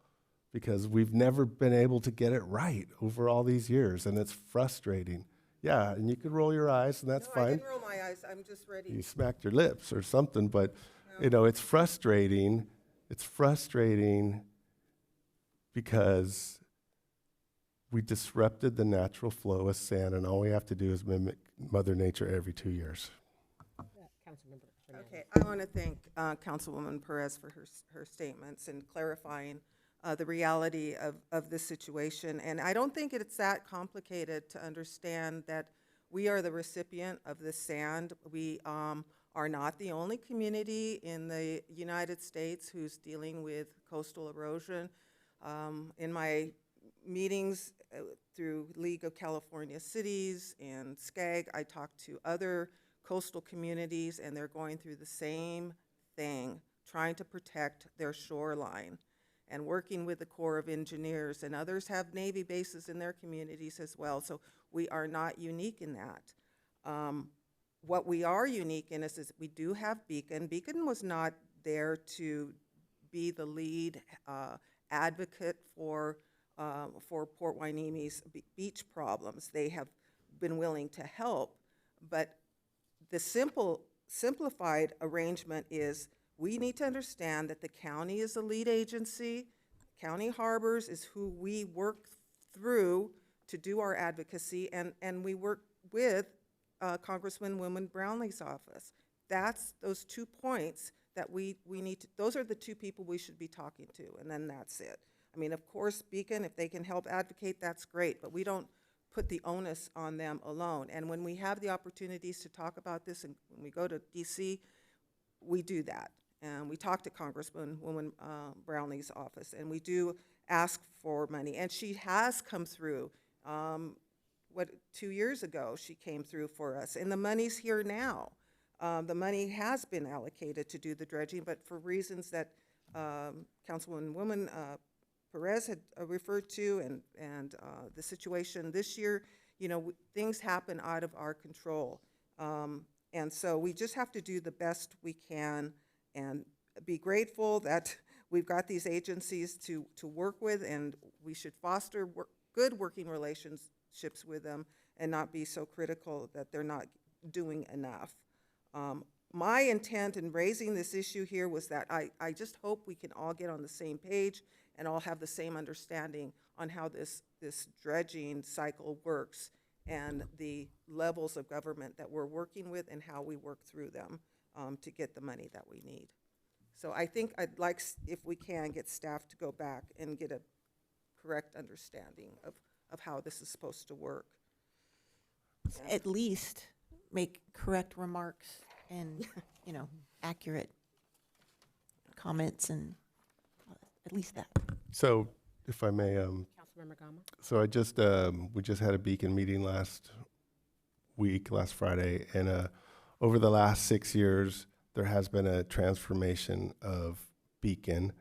because we've never been able to get it right over all these years, and it's frustrating. Yeah, and you could roll your eyes, and that's no, fine. I didn't roll my eyes. I'm just ready. You smacked your lips or something, but it's frustrating. It's frustrating because we disrupted the natural flow of sand, and all we have to do is mimic Mother Nature every 2 years. Councilmember Fernandez. Okay, I want to thank Councilwoman Perez for her statements and clarifying the reality of this situation. And I don't think it's that complicated to understand that we are the recipient of this sand. We are not the only community in the United States who's dealing with coastal erosion. In my meetings through League of California Cities and SCAG, I talked to other coastal communities, and they're going through the same thing, trying to protect their shoreline. and working with the Corps of Engineers, and others have Navy bases in their communities as well. So we are not unique in that. What we are unique in is we do have Beacon. Beacon was not there to be the lead advocate for Port Huenemi's beach problems. They have been willing to help, but the simplified arrangement is we need to understand that the county is the lead agency. County Harbors is who we work through to do our advocacy, and we work with Congresswoman Brownlee's office. That's those 2 points that we need to, those are the 2 people we should be talking to, and then that's it. I mean, of course, Beacon, if they can help advocate, that's great, but we don't put the onus on them alone. And when we have the opportunities to talk about this, and when we go to DC, we do that. And we talk to Congresswoman Brownlee's office, and we do ask for money. And she has come through. 2 years ago, she came through for us, and the money's here now. The money has been allocated to do the dredging, but for reasons that Councilwoman Perez had referred to, and the situation this year, you know, things happen out of our control. And so we just have to do the best we can and be grateful that we've got these agencies to work with, and we should foster good working relationships with them and not be so critical that they're not doing enough. My intent in raising this issue here was that I just hope we can all get on the same page and all have the same understanding on how this dredging cycle works and the levels of government that we're working with and how we work through them to get the money that we need. So I think I'd like, if we can, get staff to go back and get a correct understanding of how this is supposed to work. At least make correct remarks and, you know, accurate comments, and at least that. So, if I may, Councilmember Gama. so I just, we just had a Beacon meeting last Friday, and over the last 6 years, there has been a transformation of Beacon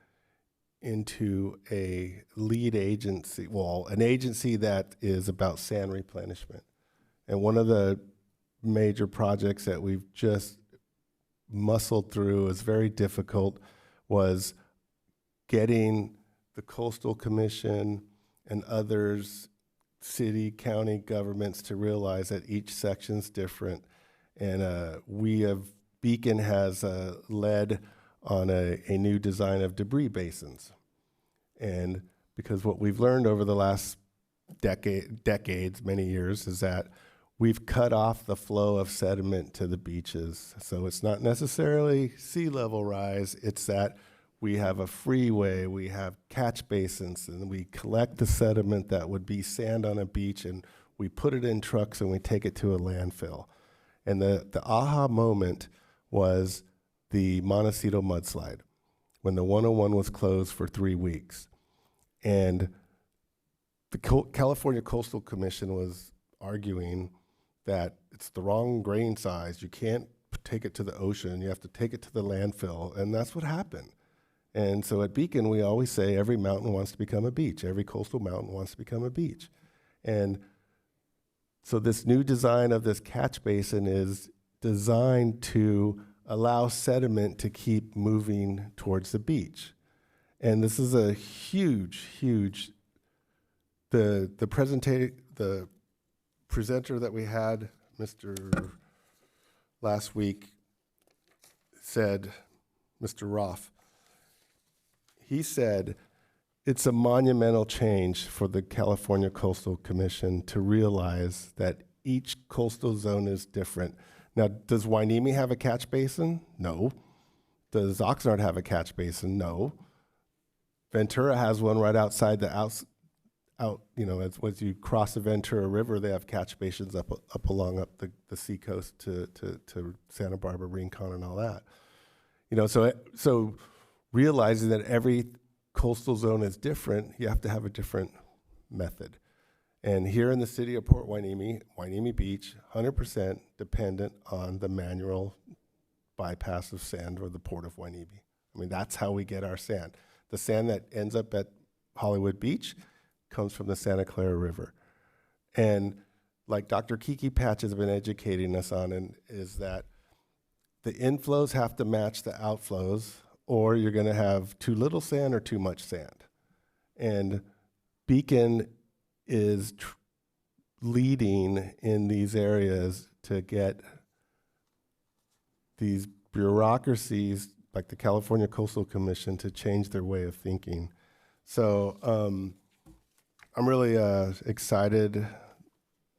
into a lead agency, well, an agency that is about sand replenishment. And one of the major projects that we've just muscled through, is very difficult, was getting the Coastal Commission and others, city, county governments, to realize that each section's different. And Beacon has led on a new design of debris basins. And because what we've learned over the last decades, many years, is that we've cut off the flow of sediment to the beaches. So it's not necessarily sea level rise, it's that we have a freeway, we have catch basins, and we collect the sediment that would be sand on a beach, and we put it in trucks and we take it to a landfill. And the aha moment was the Montecito mudslide, when the 101 was closed for 3 weeks. And the California Coastal Commission was arguing that it's the wrong grain size. You can't take it to the ocean. You have to take it to the landfill. And that's what happened. And so at Beacon, we always say every mountain wants to become a beach. Every coastal mountain wants to become a beach. And so this new design of this catch basin is designed to allow sediment to keep moving towards the beach. And this is a huge, the presenter that we had, last week, said, Mr. Roth, he said, it's a monumental change for the California Coastal Commission to realize that each coastal zone is different. Now, does Hueneme have a catch basin? No. Does Oxnard have a catch basin? No. Ventura has one right outside the as you cross the Ventura River, they have catch basins up along the seacoast to Santa Barbara, Rincon, and all that. So realizing that every coastal zone is different, you have to have a different method. And here in the city of Port Hueneme, Hueneme Beach, 100% dependent on the manual bypass of sand or the Port of Hueneme. I mean, that's how we get our sand. The sand that ends up at Hollywood Beach comes from the Santa Clara River. And like Dr. Kiki Patch has been educating us on, and is that the inflows have to match the outflows, or you're going to have too little sand or too much sand. And Beacon is leading in these areas to get these bureaucracies like the California Coastal Commission to change their way of thinking. So I'm really excited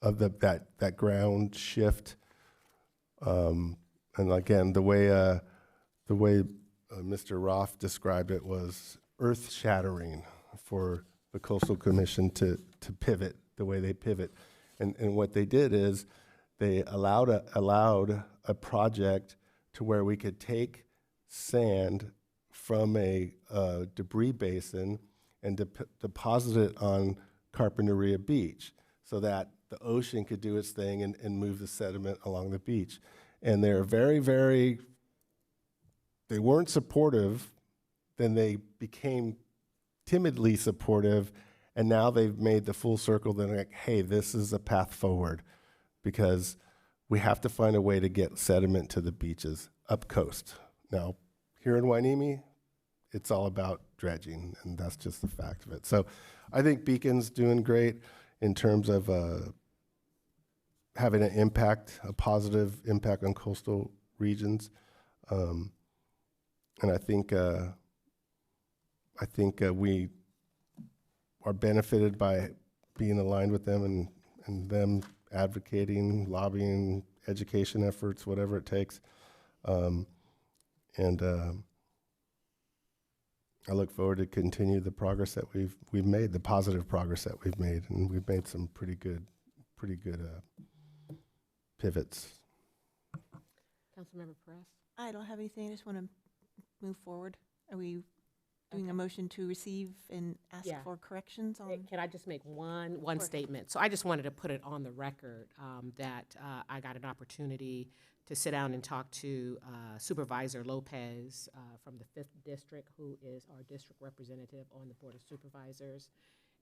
of that ground shift. And again, the way Mr. Roth described it was earth-shattering for the Coastal Commission to pivot the way they pivot. And what they did is they allowed a project to where we could take sand from a debris basin and deposit it on Carpinteria Beach so that the ocean could do its thing and move the sediment along the beach. And they're very, very, they weren't supportive, then they became timidly supportive, and now they've made the full circle. They're like, hey, this is a path forward because we have to find a way to get sediment to the beaches up coast. Now, here in Hueneme, it's all about dredging, and that's just the fact of it. So I think Beacon's doing great in terms of having an impact, a positive impact on coastal regions. And I think we are benefited by being aligned with them and them advocating, lobbying, education efforts, whatever it takes. I look forward to continue the progress that we've made, the positive progress that we've made, and we've made some pretty good pivots. Councilmember Perez? I don't have anything. I just want to move forward. Are we doing a motion to receive and ask Yeah. for corrections on? Can I just make one course. statement? So I just wanted to put it on the record that I got an opportunity to sit down and talk to Supervisor Lopez from the 5th District, who is our district representative on the Board of Supervisors.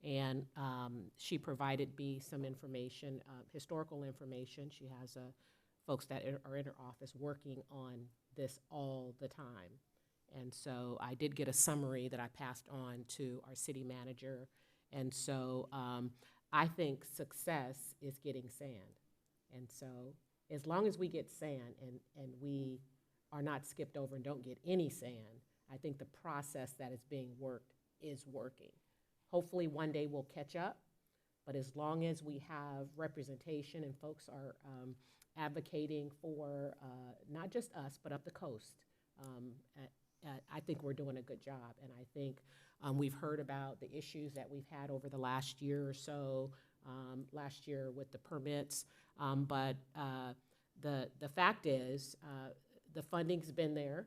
And she provided me some information, historical information. She has folks that are in her office working on this all the time. And so I did get a summary that I passed on to our city manager. And so I think success is getting sand. And so as long as we get sand and we are not skipped over and don't get any sand, I think the process that is being worked is working. Hopefully one day we'll catch up, but as long as we have representation and folks are advocating for not just us, but up the coast, I think we're doing a good job. And I think we've heard about the issues that we've had over the last year or so, last year with the permits. But the fact is, the funding's been there.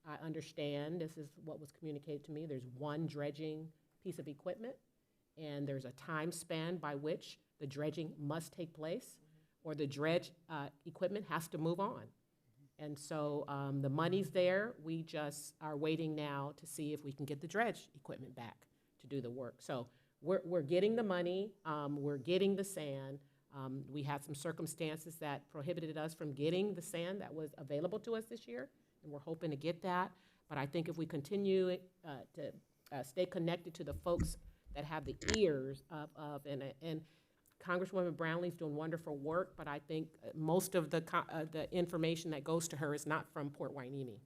I understand, this is what was communicated to me, there's one dredging piece of equipment, and there's a time span by which the dredging must take place, or the dredge equipment has to move on. And so the money's there. We just are waiting now to see if we can get the dredge equipment back to do the work. So we're getting the money, we're getting the sand. We had some circumstances that prohibited us from getting the sand that was available to us this year, and we're hoping to get that. But I think if we continue to stay connected to the folks that have the ears of and Congresswoman Brownlee's doing wonderful work, but I think most of the information that goes to her is not from Port Hueneme.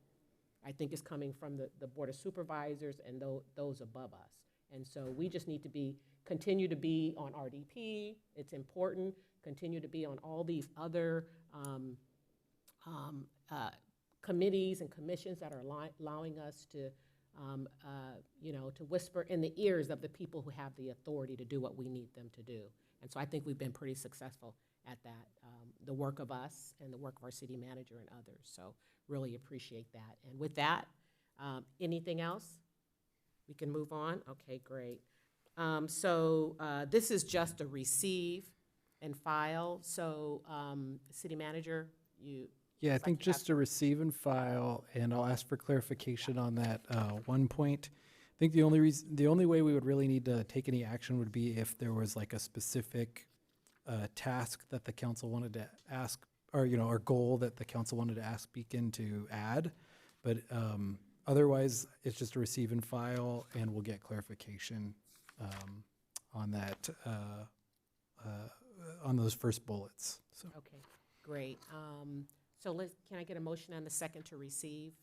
I think it's coming from the Board of Supervisors and those above us. And so we just need to continue to be on RDP. It's important. Continue to be on all these other committees and commissions that are allowing us to, to whisper in the ears of the people who have the authority to do what we need them to do. And so I think we've been pretty successful at that, the work of us and the work of our city manager and others. So really appreciate that. And with that, anything else? We can move on? Okay, great. So this is just a receive and file. So city manager, you Yeah, I think just to receive and file, and I'll ask for clarification on that one point. I think the only way we would really need to take any action would be if there was like a specific task that the council wanted to ask, or, you know, or goal that the council wanted to ask Beacon to add. But otherwise, it's just a receive and file, and we'll get clarification on that, on those first bullets. So. Okay, great. So can I get a motion on the second to receive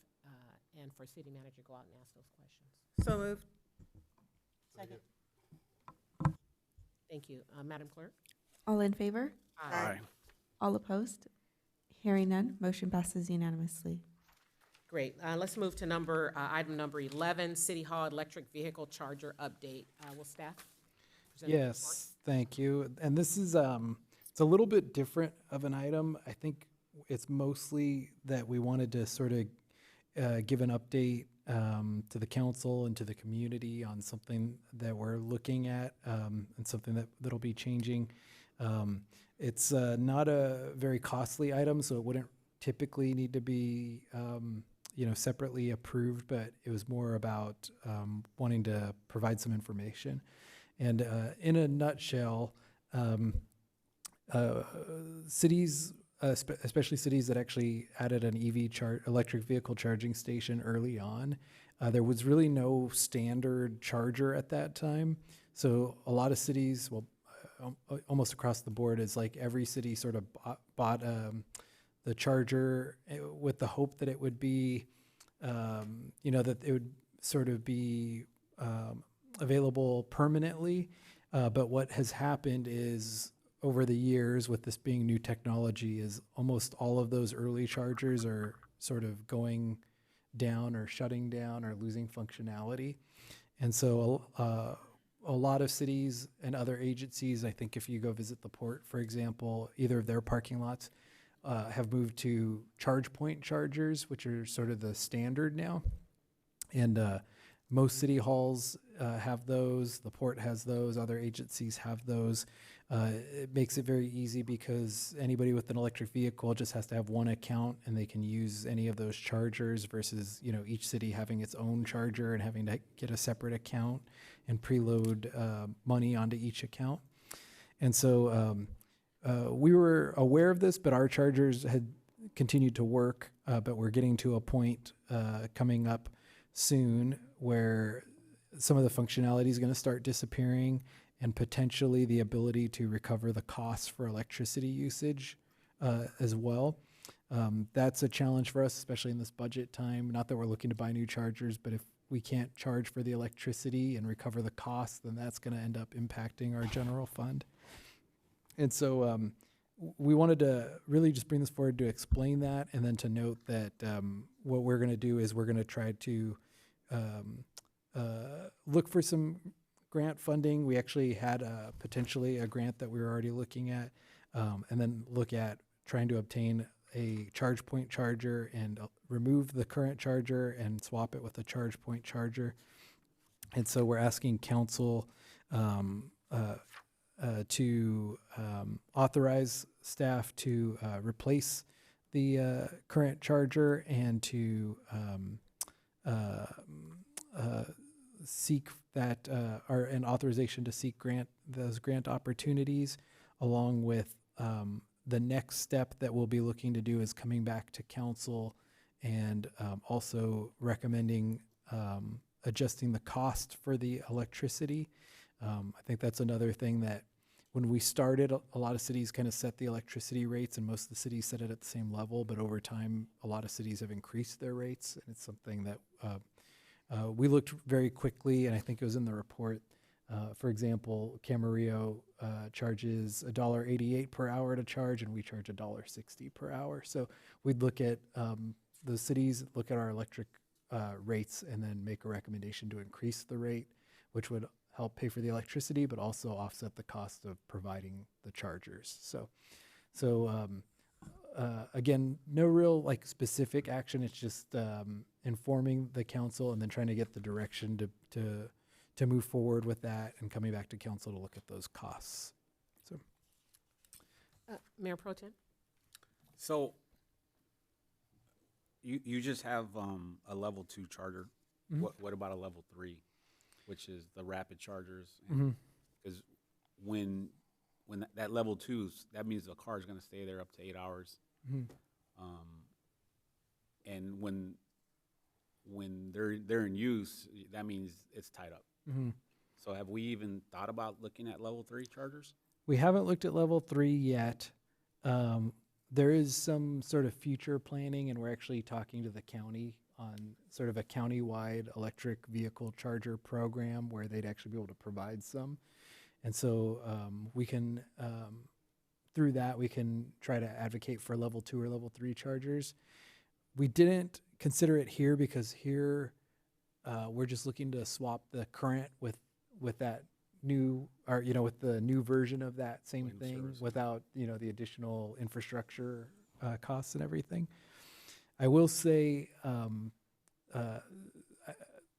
and for city manager to go out and ask those questions? So moved. Second. Thank you. Madam Clerk? All in favor? Aye. All opposed? Hearing none, motion passes unanimously. Great. Let's move to item number 11, City Hall Electric Vehicle Charger Update. Will staff present the report? Yes, thank you. And this is, it's a little bit different of an item. I think it's mostly that we wanted to sort of give an update to the council and to the community on something that we're looking at and something that'll be changing. It's not a very costly item, so it wouldn't typically need to be separately approved, but it was more about wanting to provide some information. And in a nutshell, cities, especially cities that actually added an electric vehicle charging station early on, there was really no standard charger at that time. So a lot of cities, almost across the board, is like every city sort of bought the charger with the hope that it would be, that it would sort of be available permanently. But what has happened is, over the years, with this being new technology, is almost all of those early chargers are sort of going down or shutting down or losing functionality. And so a lot of cities and other agencies, I think if you go visit the port, for example, either of their parking lots, have moved to charge point chargers, which are sort of the standard now. And most city halls have those, the port has those, other agencies have those. It makes it very easy because anybody with an electric vehicle just has to have one account and they can use any of those chargers versus, each city having its own charger and having to get a separate account and preload money onto each account. And so we were aware of this, but our chargers had continued to work, but we're getting to a point coming up soon where some of the functionality is going to start disappearing, and potentially the ability to recover the costs for electricity usage as well. That's a challenge for us, especially in this budget time. Not that we're looking to buy new chargers, but if we can't charge for the electricity and recover the costs, then that's going to end up impacting our general fund. And so we wanted to really just bring this forward to explain that, and then to note that what we're going to do is we're going to try to look for some grant funding. We actually had potentially a grant that we were already looking at, and then look at trying to obtain a charge point charger and remove the current charger and swap it with a charge point charger. And so we're asking council to authorize staff to replace the current charger and to seek that or an authorization to seek those grant opportunities, along with the next step that we'll be looking to do is coming back to council and also recommending adjusting the cost for the electricity. I think that's another thing that when we started, a lot of cities kind of set the electricity rates, and most of the cities set it at the same level, but over time, a lot of cities have increased their rates, and it's something that we looked very quickly, and I think it was in the report. For example, Camarillo charges $1.88 per hour to charge, and we charge $1.60 per hour. So we'd look at the cities, look at our electric rates, and then make a recommendation to increase the rate, which would help pay for the electricity, but also offset the cost of providing the chargers. So again, no real specific action. It's just informing the council and then trying to get the direction to move forward with that, and coming back to council to look at those costs. So, Mayor Pro Tem? So You just have a level 2 charger. Mhm. What about a level 3, which is the rapid chargers? Mhm. Because when that level 2's, that means the car is going to stay there up to 8 hours. Mhm. And when they're in use, that means it's tied up. Mhm. So have we even thought about looking at level 3 chargers? We haven't looked at level 3 yet. There is some sort of future planning, and we're actually talking to the county on sort of a county-wide electric vehicle charger program where they'd actually be able to provide some. And so we can, through that, we can try to advocate for level 2 or level 3 chargers. We didn't consider it here because here we're just looking to swap the current with that new, or with the new version of that same thing without the additional infrastructure costs and everything. I will say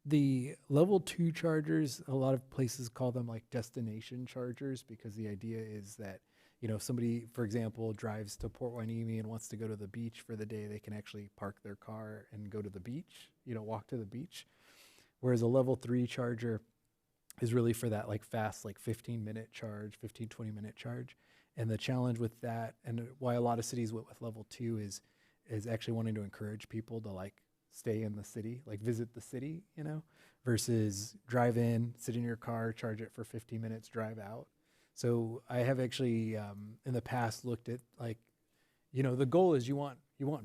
the level 2 chargers, a lot of places call them like destination chargers, because the idea is that if somebody, for example, drives to Port Hueneme and wants to go to the beach for the day, they can actually park their car and go to the beach, walk to the beach. Whereas a level 3 charger is really for that like fast, like 15-minute charge, 15, 20-minute charge. And the challenge with that, and why a lot of cities went with level 2 is actually wanting to encourage people to like stay in the city, like visit the city, versus drive in, sit in your car, charge it for 15 minutes, drive out. So I have actually in the past looked at like, the goal is you want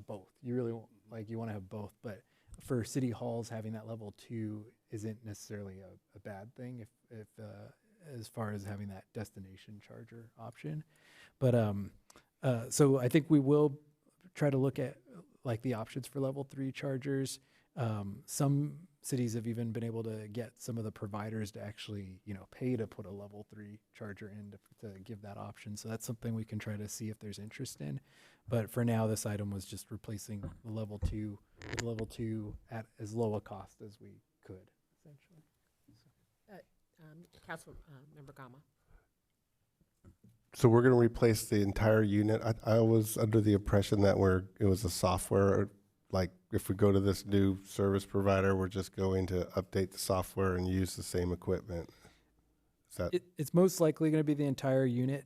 both. You really want, you want to have both, but for city halls, having that level 2 isn't necessarily a bad thing if as far as having that destination charger option. But so I think we will try to look at like the options for level 3 chargers. Some cities have even been able to get some of the providers to actually, pay to put a level 3 charger in to give that option. So that's something we can try to see if there's interest in. But for now, this item was just replacing the level 2 with level 2 at as low a cost as we could, essentially. Council Member Gama. So we're going to replace the entire unit. I was under the impression that it was a software, like if we go to this new service provider, we're just going to update the software and use the same equipment. Is that It's most likely going to be the entire unit.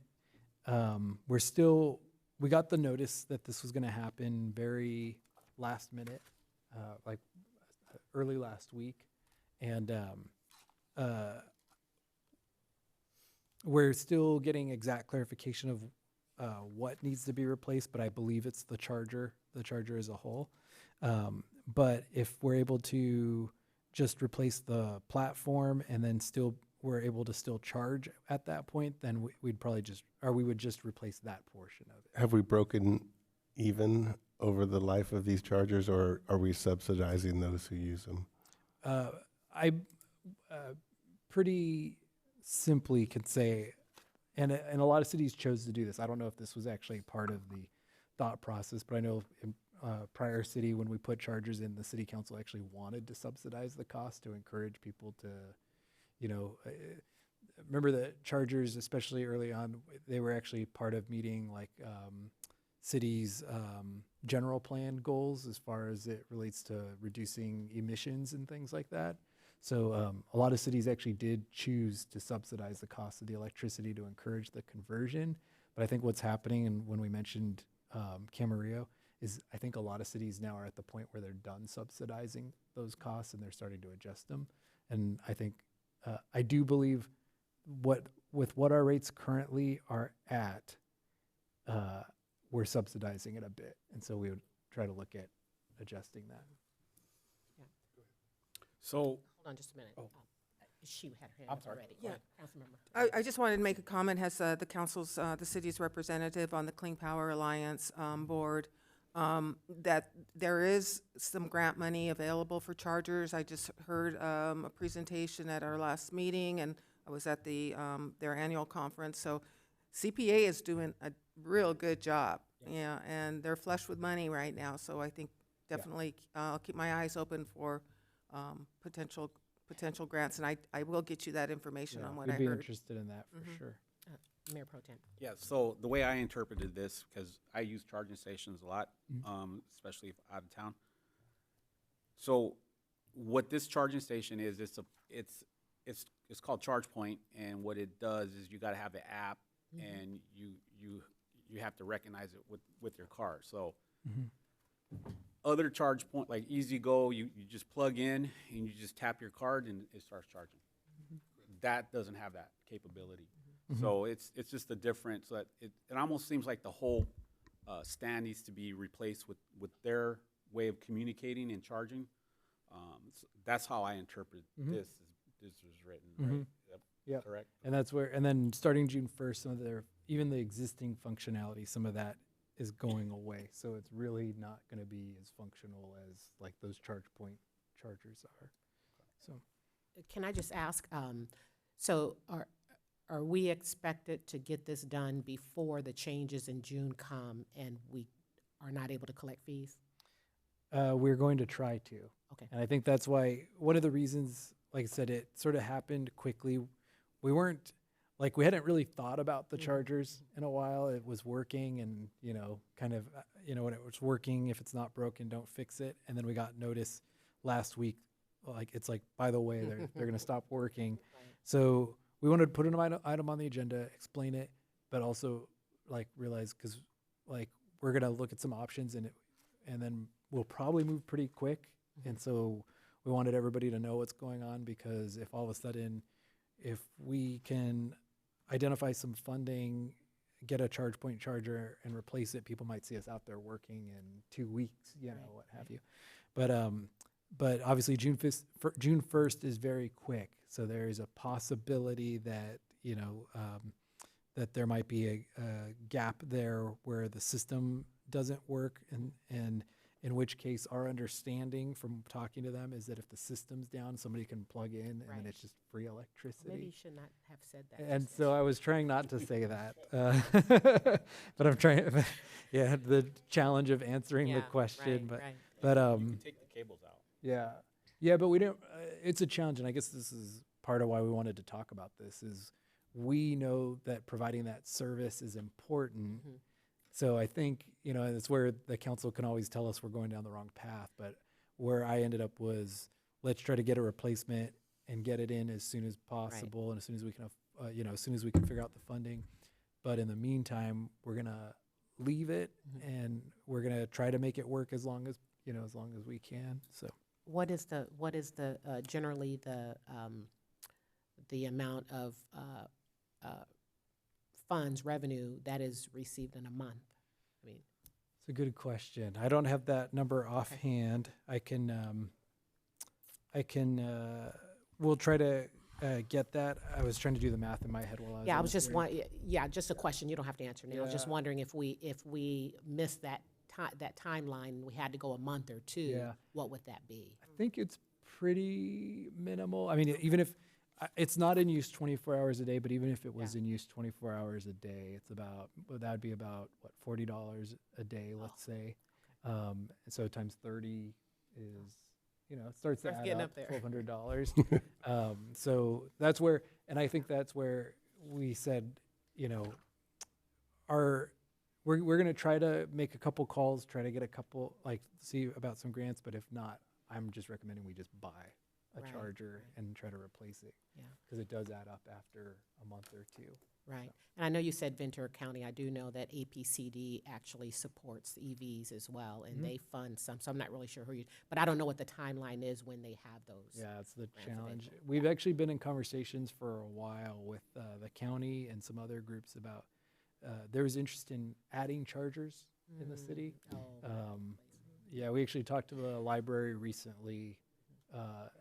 We got the notice that this was going to happen very last minute, like early last week. And we're still getting exact clarification of what needs to be replaced, but I believe it's the charger as a whole. But if we're able to just replace the platform and then we're able to still charge at that point, then we would just replace that portion of it. have we broken even over the life of these chargers, or are we subsidizing those who use them? I pretty simply could say, and a lot of cities chose to do this. I don't know if this was actually part of the thought process, but I know in prior city, when we put chargers in, the city council actually wanted to subsidize the cost to encourage people to, remember that chargers, especially early on, they were actually part of meeting like cities' general plan goals as far as it relates to reducing emissions and things like that. So a lot of cities actually did choose to subsidize the cost of the electricity to encourage the conversion. But I think what's happening, and when we mentioned Camarillo, is I think a lot of cities now are at the point where they're done subsidizing those costs and they're starting to adjust them. And I think, I do believe with what our rates currently are at, we're subsidizing it a bit. And so we would try to look at adjusting that. So, Hold on just a minute. She had her hand I'm up sorry. already. Yeah. Councilmember. I just wanted to make a comment as the council's, the city's representative on the Clean Power Alliance board, that there is some grant money available for chargers. I just heard a presentation at our last meeting, and I was at their annual conference. So CPA is doing a real good job, yeah, and they're flush with money right now. So I think definitely I'll keep my eyes open for potential grants, and I will get you that information on what I We'd be heard. interested in that for sure. Mayor Pro Tem. yeah, so the way I interpreted this, because I use charging stations a lot, especially if out of town, So what this charging station is, it's called ChargePoint, and what it does is you gotta have the app, and you have to recognize it with your car. So other charge point, like EasyGo, you just plug in and you just tap your card and it starts charging. That doesn't have that capability. So it's just the difference that it almost seems like the whole stand needs to be replaced with their way of communicating and charging. So that's how I interpret this. This was written, right? Yep. Correct. And that's where, and then starting June 1st, some of their, even the existing functionality, some of that is going away. So it's really not going to be as functional as like those ChargePoint chargers are. So Can I just ask, so are we expected to get this done before the changes in June come and we are not able to collect fees? we're going to try to. Okay. And I think that's why, one of the reasons, like I said, it sort of happened quickly. We weren't, like, we hadn't really thought about the chargers in a while. It was working and, you know, kind of, when it was working, if it's not broken, don't fix it. And then we got notice last week, like, it's like, by the way, they're going to stop working. So we wanted to put an item on the agenda, explain it, but also, like, realize, because, like, we're going to look at some options and then we'll probably move pretty quick. And so we wanted everybody to know what's going on, because if all of a sudden, if we can identify some funding, get a ChargePoint charger and replace it, people might see us out there working in 2 weeks, what have you. But obviously June 1st is very quick. So there is a possibility that, that there might be a gap there where the system doesn't work, and in which case our understanding from talking to them is that if the system's down, somebody can plug in and then it's just free electricity. Maybe you should not have said that. And so I was trying not to say that, but I'm trying, the challenge of answering the question, but You can take the cables out. yeah, but we didn't, it's a challenge, and I guess this is part of why we wanted to talk about this, is we know that providing that service is important. So I think, it's where the council can always tell us we're going down the wrong path, but where I ended up was, let's try to get a replacement and get it in as soon as possible, and as soon as we can, as soon as we can figure out the funding. But in the meantime, we're gonna leave it, and we're gonna try to make it work as long as we can. So What is the generally the amount of funds, revenue that is received in a month? I mean, it's a good question. I don't have that number offhand. We'll try to get that. I was trying to do the math in my head while I was. yeah, I on was the just screen. just a question. You don't have to answer now. I was just wondering if we missed that timeline and we had to go a month or two, what would that be? I think it's pretty minimal. I mean, even if it's not in use 24 hours a day, but even if it was in use 24 hours a day, it's about, that would be about, what, $40 a day, let's say. So times 30 is, it starts to Starts add getting up, up there. $1,200. So that's where, and I think that's where we said, we're going to try to make a couple calls, try to get a couple, see about some grants, but if not, I'm just recommending we just buy a charger and try to replace it. Yeah. Because it does add up after a month or two. Right. And I know you said Ventura County. I do know that APCD actually supports EVs as well, and they fund some. So I'm not really sure but I don't know what the timeline is when they have those. Yeah, it's the grants challenge. available. We've actually been in conversations for a while with the county and some other groups about, there was interest in adding chargers in the city. Yeah, we actually talked to the library recently,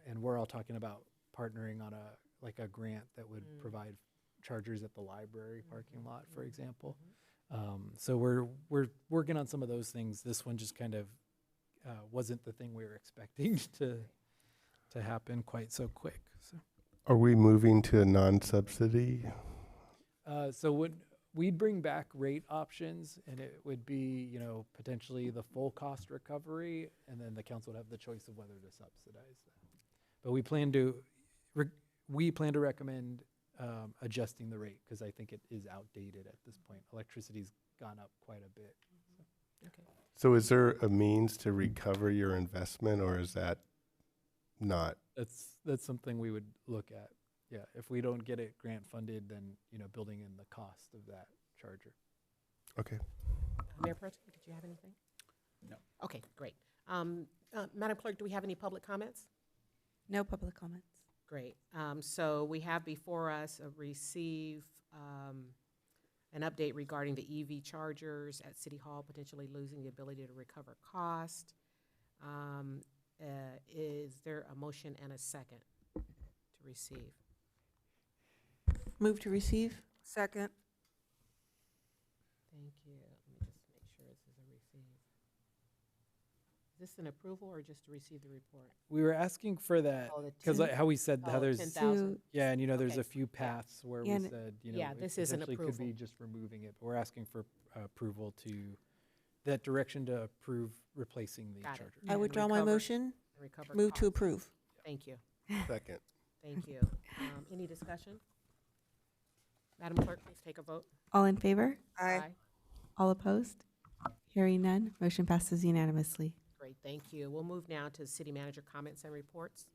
and we're all talking about partnering on a grant that would provide chargers at the library parking lot, for example. So we're working on some of those things. This one just kind of wasn't the thing we were expecting to happen quite so quick. So Are we moving to a non-subsidy? so we'd bring back rate options, and it would be, potentially the full cost recovery, and then the council would have the choice of whether to subsidize that. But we plan to recommend adjusting the rate, because I think it is outdated at this point. Electricity's gone up quite a bit. So is there a means to recover your investment, or is that not. That's something we would look at. Yeah, if we don't get it grant funded, then, building in the cost of that charger. Okay. Mayor Pro Tem, did you have anything? No. Okay, great. Madam Clerk, do we have any public comments? No public comments. Great. So we have before us receive an update regarding the EV chargers at City Hall, potentially losing the ability to recover cost. Is there a motion and a second to receive? Move to receive. Second. Thank you. Let me just make sure this is a receive. Is this an approval or just to receive the report? We were asking for that Oh, the because 10 how we said how there's 10,000. yeah, and there's Okay. a few paths where Yeah, we and- said Yeah, it this is an potentially could be approval. just removing it, but we're asking for approval to that direction to approve replacing the Got it. charger. I And withdraw my recover- motion. and recover Move to costs. approve. Thank you. Second. Thank you. Any discussion? Madam Clerk, please take a vote. All in favor? Aye. All opposed? Hearing none, motion passes unanimously. Great, thank you. We'll move now to city manager comments and reports.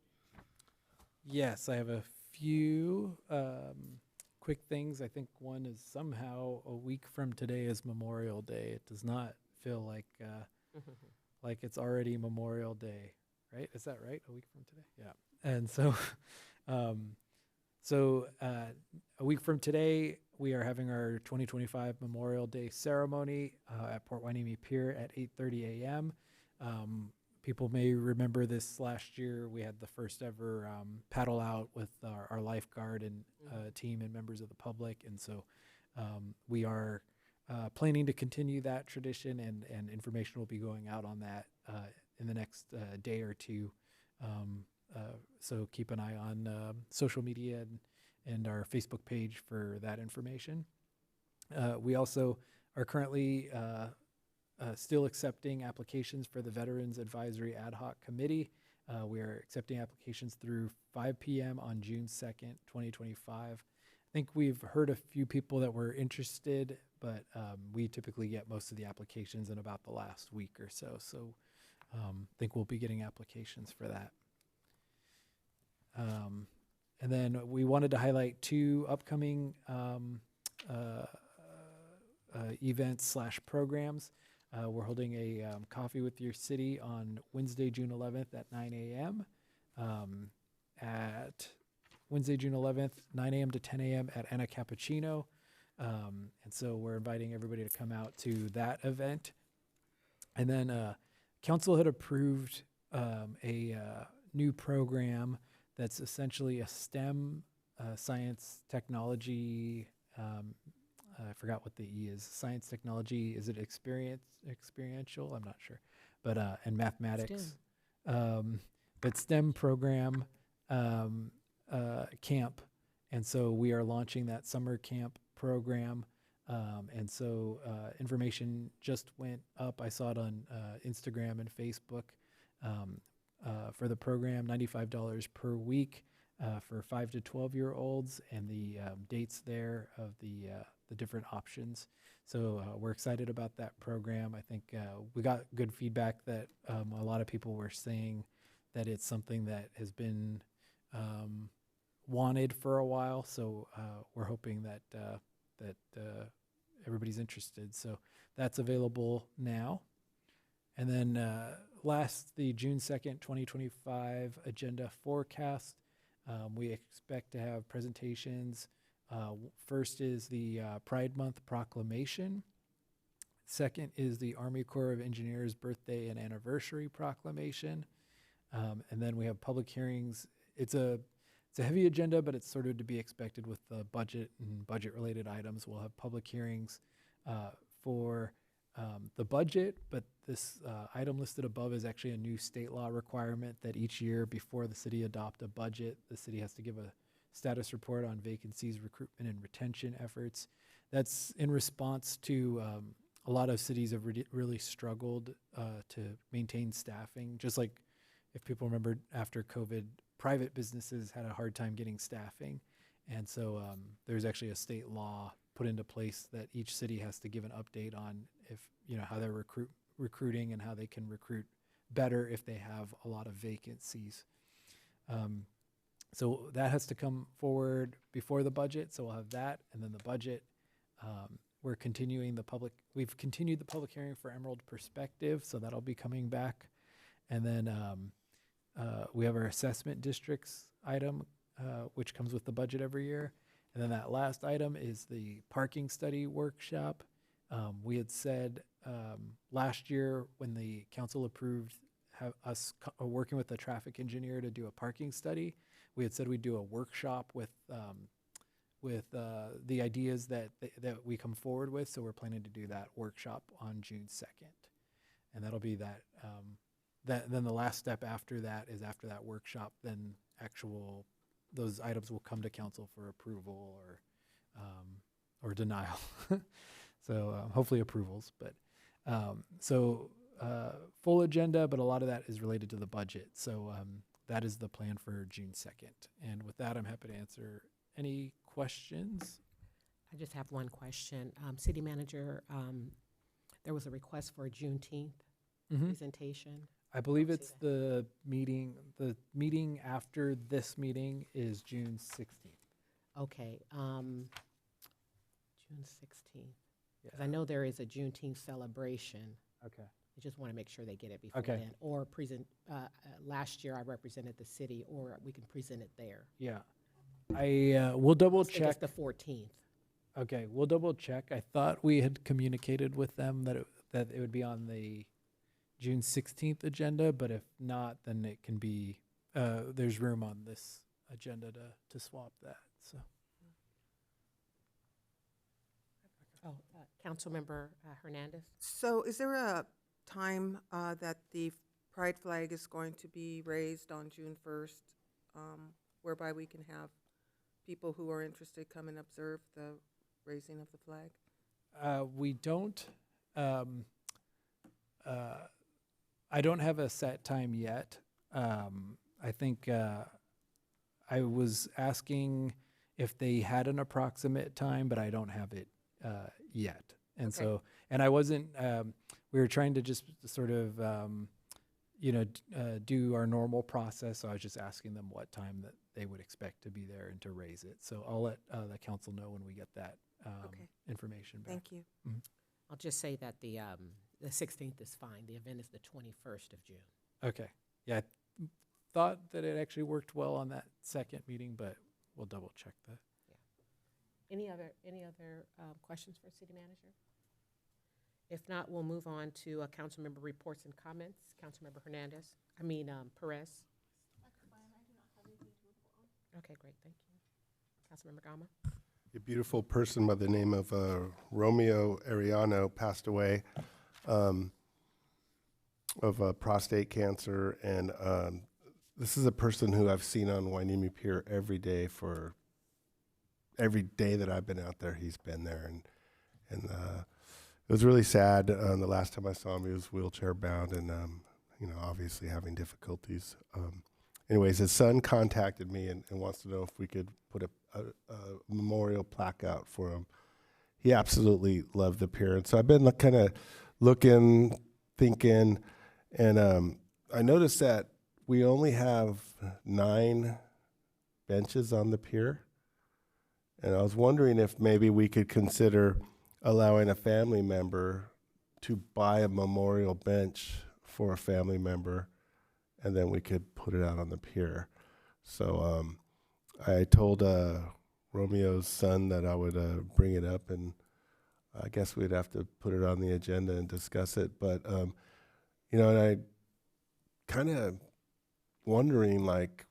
Yes, I have a few quick things. I think one is somehow a week from today is Memorial Day. It does not feel like it's already Memorial Day, right? Is that right? A week from today? Yeah. And so, a week from today, we are having our 2025 Memorial Day ceremony at Port Hueneme Pier at 8:30 a.m. People may remember this last year. We had the first ever paddle out with our lifeguard and team and members of the public. And so we are planning to continue that tradition, and information will be going out on that in the next day or two. So keep an eye on social media and our Facebook page for that information. We also are currently still accepting applications for the Veterans Advisory Ad Hoc Committee. We are accepting applications through 5 p.m. on June 2nd, 2025. I think we've heard a few people that were interested, but we typically get most of the applications in about the last week or so. So I think we'll be getting applications for that. And then we wanted to highlight two upcoming events/programs. We're holding a Coffee with Your City on Wednesday, June 11th at 9 a.m. At Wednesday, June 11th, 9 a.m. to 10 a.m. at Anna Cappuccino. And so we're inviting everybody to come out to that event. And then council had approved a new program that's essentially a STEM, science, technology, I forgot what the E is. Science, technology, is it experiential? I'm not sure. But, and mathematics. But STEM program camp. And so we are launching that summer camp program. And so information just went up. I saw it on Instagram and Facebook for the program, $95 per week for 5 to 12-year-olds, and the dates there of the different options. So we're excited about that program. I think we got good feedback that a lot of people were saying that it's something that has been wanted for a while. So we're hoping that everybody's interested. So that's available now. And then last, the June 2nd, 2025 agenda forecast. We expect to have presentations. First is the Pride Month proclamation. Second is the Army Corps of Engineers birthday and anniversary proclamation. And then we have public hearings. It's a heavy agenda, but it's sort of to be expected with the budget and budget-related items. We'll have public hearings for the budget, but this item listed above is actually a new state law requirement that each year before the city adopt a budget, the city has to give a status report on vacancies, recruitment, and retention efforts. That's in response to a lot of cities have really struggled to maintain staffing. Just like if people remember after COVID, private businesses had a hard time getting staffing. And so there's actually a state law put into place that each city has to give an update on if, how they're recruiting and how they can recruit better if they have a lot of vacancies. So that has to come forward before the budget, so we'll have that, and then the budget. We've continued the public hearing for Emerald Perspective, so that'll be coming back. And then we have our assessment districts item, which comes with the budget every year. And then that last item is the parking study workshop. We had said last year when the council approved working with the traffic engineer to do a parking study, we had said we'd do a workshop with the ideas that we come forward with. So we're planning to do that workshop on June 2nd. And that'll be that. Then the last step after that is after that workshop, then those items will come to council for approval or denial. So hopefully approvals, but full agenda, but a lot of that is related to the budget. So that is the plan for June 2nd. And with that, I'm happy to answer any questions. I just have one question. City Manager, there was a request for a Juneteenth presentation. I believe it's the meeting after this meeting is June 16th. Okay, June 16th. Because I know there is a Juneteenth celebration. Okay. I just want to make sure they get it before Okay. then. Or last year I represented the city, or we can present it there. Yeah. We'll double I think check. it's the 14th. Okay, we'll double check. I thought we had communicated with them that it would be on the June 16th agenda, but if not, then it can be, there's room on this agenda to swap that, so. Councilmember Hernandez? So is there a time that the pride flag is going to be raised on June 1st, whereby we can have people who are interested come and observe the raising of the flag? We don't, I don't have a set time yet. I think I was asking if they had an approximate time, but I don't have it yet. And Okay. so, and I wasn't, we were trying to just sort of, do our normal process. So I was just asking them what time that they would expect to be there and to raise it. So I'll let the council know when we get that information back. Thank you. Mhm. I'll just say that the 16th is fine. The event is the 21st of June. Okay. Yeah, I thought that it actually worked well on that second meeting, but we'll double check that. Any other questions for City Manager? If not, we'll move on to council member reports and comments. Councilmember Perez. Okay, great, thank you. Councilmember Gama. A beautiful person by the name of Romeo Ariano passed away of prostate cancer, and this is a person who I've seen on Wainimi Pier every day that I've been out there. He's been there, and it was really sad. The last time I saw him, he was wheelchair bound, and obviously having difficulties. Anyways, his son contacted me and wants to know if we could put a memorial plaque out for him. He absolutely loved the pier. And so I've been kind of looking, thinking, and I noticed that we only have 9 benches on the pier. And I was wondering if maybe we could consider allowing a family member to buy a memorial bench for a family member, and then we could put it out on the pier. So I told Romeo's son that I would bring it up, and I guess we'd have to put it on the agenda and discuss it. But, and I kind of wondering, like,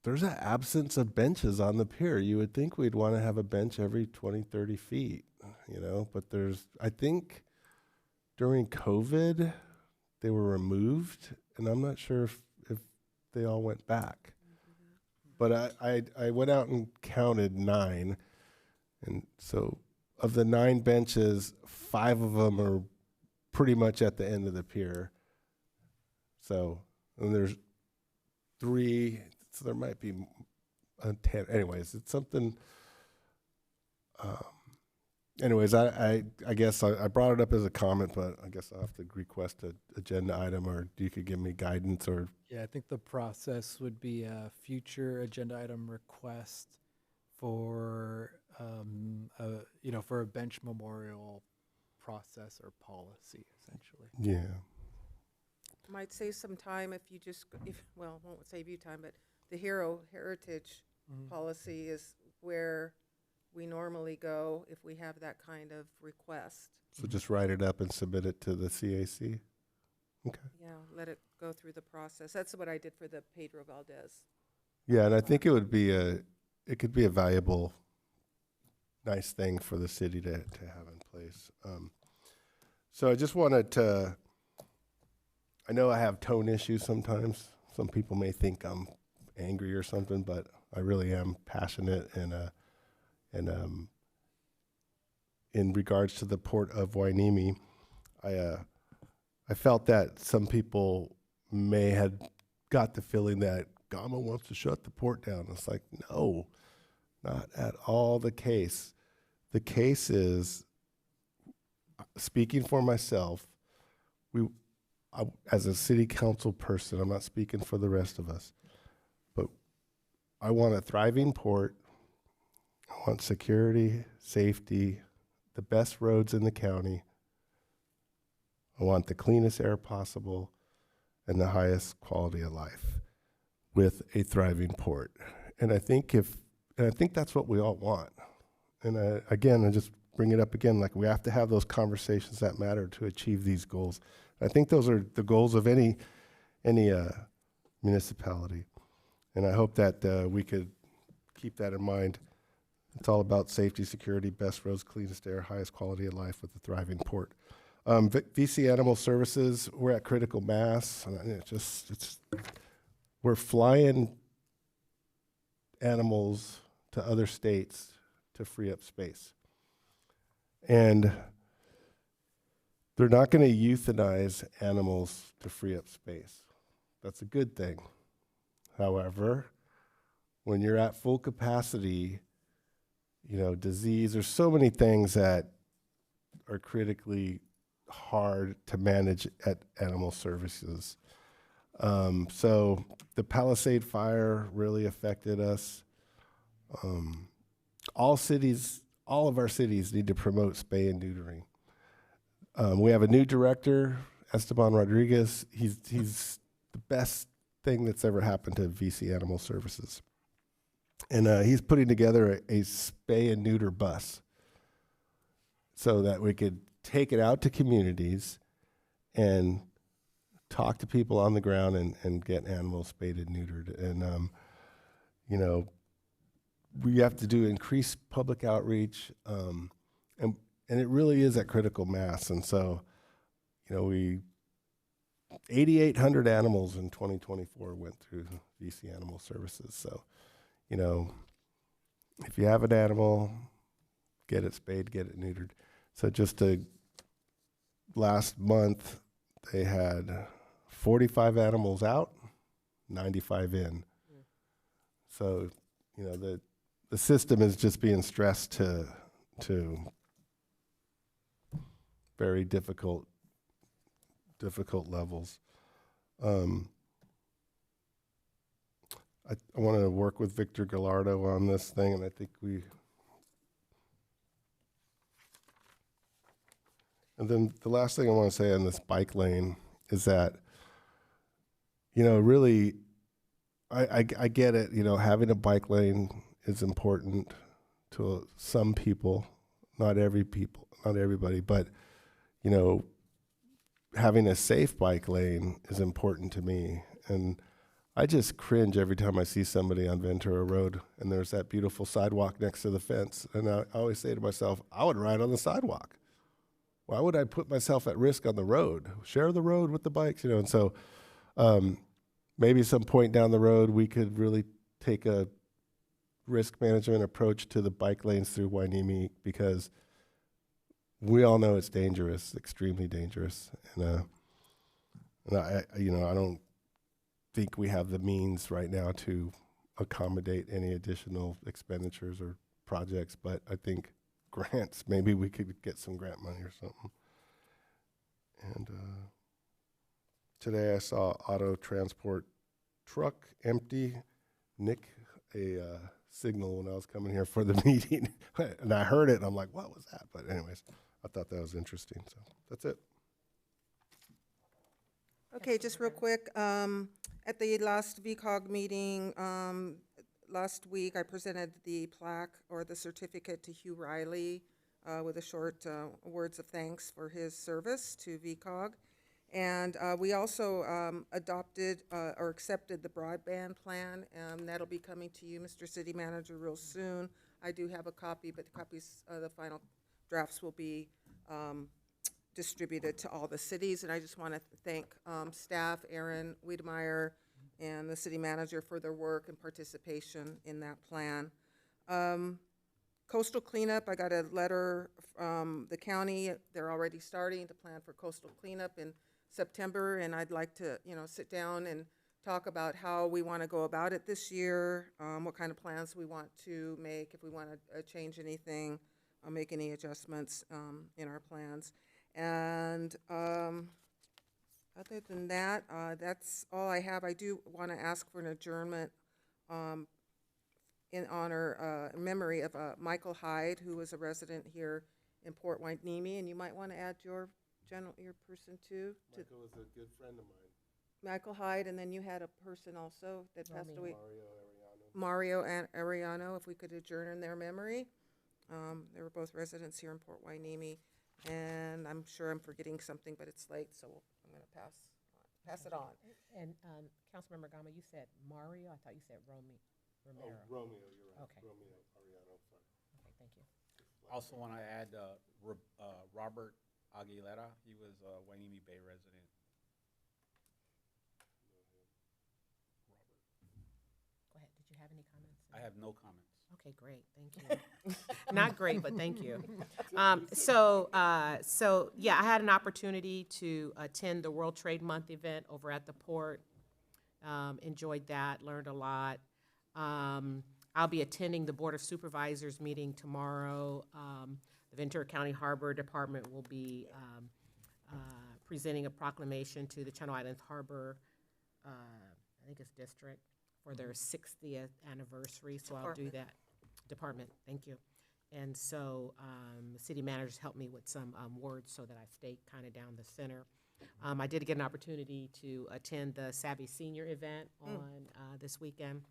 there's an absence of benches on the pier. You would think we'd want to have a bench every 20, 30 feet, but I think during COVID, they were removed, and I'm not sure if they all went back. But I went out and counted 9, and so of the 9 benches, 5 of them are pretty much at the end of the pier. So, and there's 3, so there might be 10. Anyways, it's something, anyways, I guess I brought it up as a comment, but I guess I'll have to request an agenda item, or you could give me guidance, or Yeah, I think the process would be a future agenda item request for, for a bench memorial process or policy, essentially. yeah. Might save some time if you just, won't save you time, but the heritage policy is where we normally go if we have that kind of request. So just write it up and submit it to the CAC? Okay. Yeah, let it go through the process. That's what I did for the Pedro Valdez. Yeah, and I think it could be a valuable, nice thing for the city to have in place. So I just wanted to, I know I have tone issues sometimes. Some people may think I'm angry or something, but I really am passionate, and in regards to the Port of Hueneme, I felt that some people may have got the feeling that Gama wants to shut the port down. It's like, no, not at all the case. The case is, speaking for myself, as a city council person, I'm not speaking for the rest of us, but I want a thriving port. I want security, safety, the best roads in the county. I want the cleanest air possible and the highest quality of life with a thriving port. And I think that's what we all want. And again, I just bring it up again, like we have to have those conversations that matter to achieve these goals. I think those are the goals of any municipality. And I hope that we could keep that in mind. It's all about safety, security, best roads, cleanest air, highest quality of life with a thriving port. VC Animal Services, we're at critical mass. And we're flying animals to other states to free up space. And they're not going to euthanize animals to free up space. That's a good thing. However, when you're at full capacity, disease, there's so many things that are critically hard to manage at Animal Services. So the Palisade fire really affected us. All of our cities need to promote spay and neutering. We have a new director, Esteban Rodriguez. He's the best thing that's ever happened to VC Animal Services. And he's putting together a spay and neuter bus so that we could take it out to communities and talk to people on the ground and get animals spayed and neutered. And, we have to do increased public outreach, and it really is at critical mass. And so, 8,800 animals in 2024 went through VC Animal Services. So, if you have an animal, get it spayed, get it neutered. So last month, they had 45 animals out, 95 in. So, the system is just being stressed to very difficult levels. I want to work with Victor Gallardo on this thing, and I think and then the last thing I want to say on this bike lane is that, really, I get it, having a bike lane is important to some people, not everybody, but, having a safe bike lane is important to me. And I just cringe every time I see somebody on Ventura Road and there's that beautiful sidewalk next to the fence. And I always say to myself, I would ride on the sidewalk. Why would I put myself at risk on the road? Share the road with the bikes, And so maybe some point down the road we could really take a risk management approach to the bike lanes through Hueneme, because we all know it's dangerous, extremely dangerous. And I don't think we have the means right now to accommodate any additional expenditures or projects, but I think grants. Maybe we could get some grant money or something. And today I saw auto transport truck empty. Nick, a signal when I was coming here for the meeting, and I heard it, and I'm like, what was that? But anyways, I thought that was interesting, so that's it. Okay, just real quick, at the last VCOG meeting, last week, I presented the plaque or the certificate to Hugh Riley with a short words of thanks for his service to VCOG. And we also adopted or accepted the broadband plan, and that'll be coming to you, Mr. City Manager, real soon. I do have a copy, but the copies, the final drafts will be distributed to all the cities. And I just want to thank staff, Aaron Wiedemeyer, and the city manager for their work and participation in that plan. Coastal cleanup, I got a letter from the county. They're already starting to plan for coastal cleanup in September, and I'd like to, sit down and talk about how we want to go about it this year, what kind of plans we want to make, if we want to change anything, make any adjustments in our plans. And other than that, that's all I have. I do want to ask for an adjournment in honor, memory of Michael Hyde, who was a resident here in Port Hueneme, and you might want to add your person too. Michael was a good friend of mine. Michael Hyde, and then you had a person also that passed away. Mario Arellano. Mario Arellano, if we could adjourn in their memory. They were both residents here in Port Hueneme, and I'm sure I'm forgetting something, but it's late, so I'm going to pass it on. And Councilmember Gama, you said Mario. I thought you said Romeo. Oh, Romeo, you're right. Okay. Romeo Arellano, sorry. Okay, thank you. Also want to add Robert Aguilera. He was a Hueneme Bay resident. Go ahead. Did you have any comments? I have no comments. Okay, great. Thank you. Not great, but thank you. So yeah, I had an opportunity to attend the World Trade Month event over at the port. Enjoyed that, learned a lot. I'll be attending the Board of Supervisors meeting tomorrow. The Ventura County Harbor Department will be presenting a proclamation to the Channel Islands Harbor, I think it's district, for their 60th anniversary, so I'll do that. Department, thank you. And so the city managers helped me with some words so that I stay kind of down the center. I did get an opportunity to attend the Savvy Senior event on this weekend.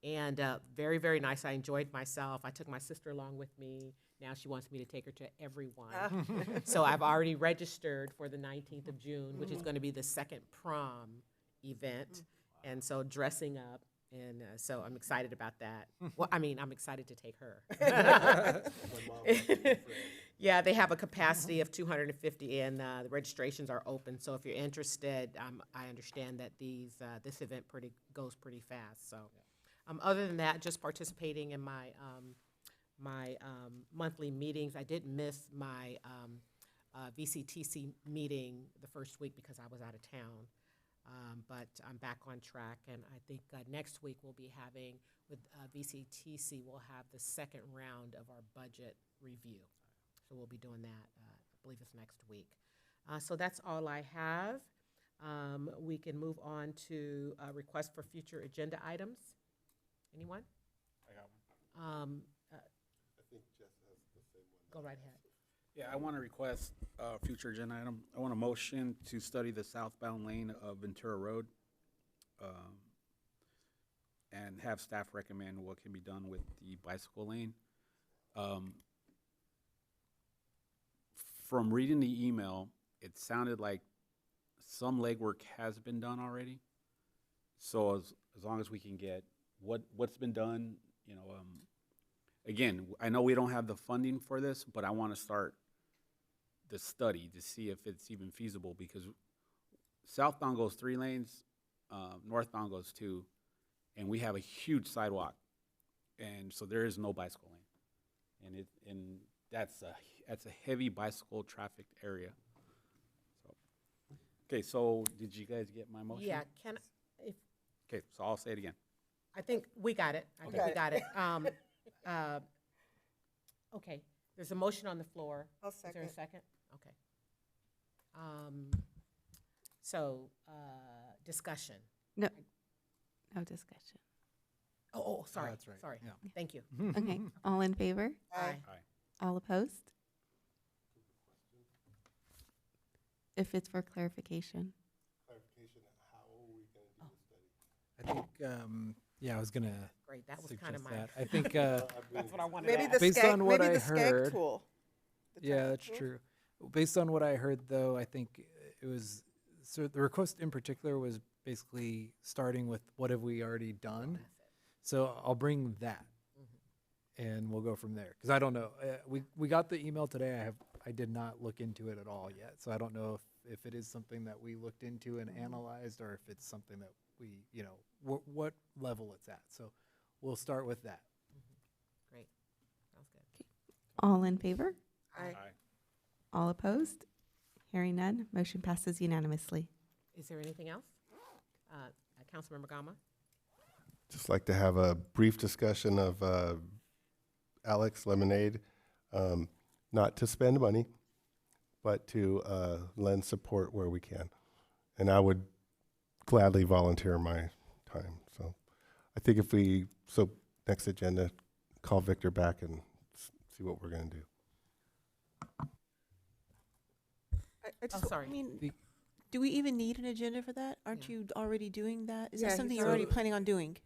And very, very nice. I enjoyed myself. I took my sister along with me. Now she wants me to take her to everyone. So I've already registered for the 19th of June, which is going to be the second prom event. And so dressing up. And so I'm excited about that. Well, I mean, I'm excited to take her. Yeah, they have a capacity of 250, and the registrations are open. So if you're interested, I understand that this event goes pretty fast. So, other than that, just participating in my monthly meetings. I did miss my VCTC meeting the first week because I was out of town. But I'm back on track, and I think next week we'll be having, with VCTC, we'll have the second round of our budget review. So we'll be doing that, I believe it's next week. So that's all I have. We can move on to request for future agenda items. Anyone? I got one. I think Jess has the same one. Go right ahead. Yeah, I want to request a future agenda item. I want a motion to study the southbound lane of Ventura Road and have staff recommend what can be done with the bicycle lane. From reading the email, it sounded like some legwork has been done already. So as long as we can get what's been done, again, I know we don't have the funding for this, but I want to start the study to see if it's even feasible, because southbound goes 3 lanes, northbound goes 2, and we have a huge sidewalk, and so there is no bicycle lane, and that's a heavy bicycle trafficked area. So, okay, so did you guys get my motion? Yeah, Okay, so I'll say it again. I think we got it. I think we got it. Okay, there's a motion on the floor. I'll Is there a second. second? Okay. So, discussion. No discussion. Oh, sorry, that's right, sorry. yeah. Thank you. Okay, all in favor? Aye. All opposed? If it's for clarification. Clarification, how are we going to do the study? I think, yeah, I was gonna Great, that was kind of suggest my. that. I think, That's what I wanted Maybe to the ask. Based SCAG, on what maybe I the SCAG heard- tool. The yeah, tablet that's tool? true. Based on what I heard, though, I think it was, so the request in particular was basically starting with what have we already done? So I'll bring that, and we'll go from there. Because I don't know, we got the email today. I did not look into it at all yet, so I don't know if it is something that we looked into and analyzed, or if it's something that we, what level it's at. So we'll start with that. Great, sounds good. All in favor? Aye. All opposed? Hearing none, motion passes unanimously. Is there anything else? Councilmember Gama? Just like to have a brief discussion of Alex Lemonade, not to spend money, but to lend support where we can. And I would gladly volunteer my time. So I think next agenda, call Victor back and see what we're going to do. I just, sorry. I mean, The- do we even need an agenda for that? Aren't Yeah. you already doing that? Is Yeah, that he's something you're already already- planning on doing?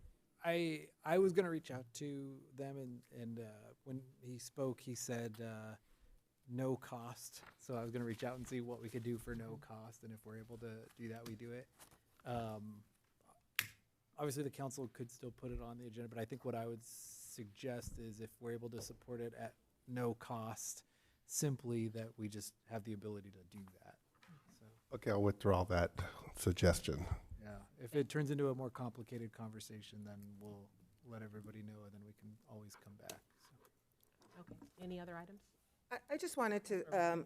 I was gonna reach out to them, and when he spoke, he said no cost. So I was gonna reach out and see what we could do for no cost, and if we're able to do that, we do it. Obviously, the council could still put it on the agenda, but I think what I would suggest is if we're able to support it at no cost, simply that we just have the ability to do that. So. Okay, I'll withdraw that suggestion. Yeah, if it turns into a more complicated conversation, then we'll let everybody know, and then we can always come back. So. Okay, any other items? I just wanted to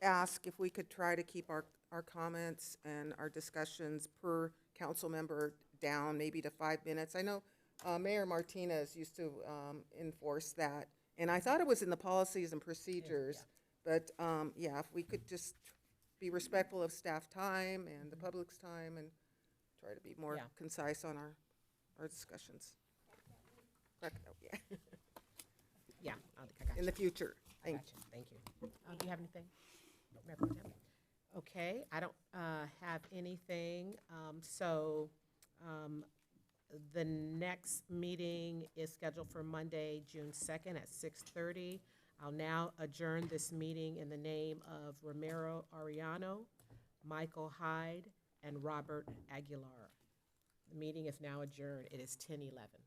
ask if we could try to keep our comments and our discussions per council member down, maybe to 5 minutes. I know Mayor Martinez used to enforce that, and I thought it was in the policies and procedures. But, yeah, if we could just be respectful of staff time and the public's time and try to be more Yeah. concise on our discussions. Yeah, Yeah, I got you. in the future. I got you. Thank you. Do you have anything? Mayor Pro Tem? Okay, I don't have anything. The next meeting is scheduled for Monday, June 2nd at 6:30. I'll now adjourn this meeting in the name of Romero Ariano, Michael Hyde, and Robert Aguilar. The meeting is now adjourned. It is 10:11.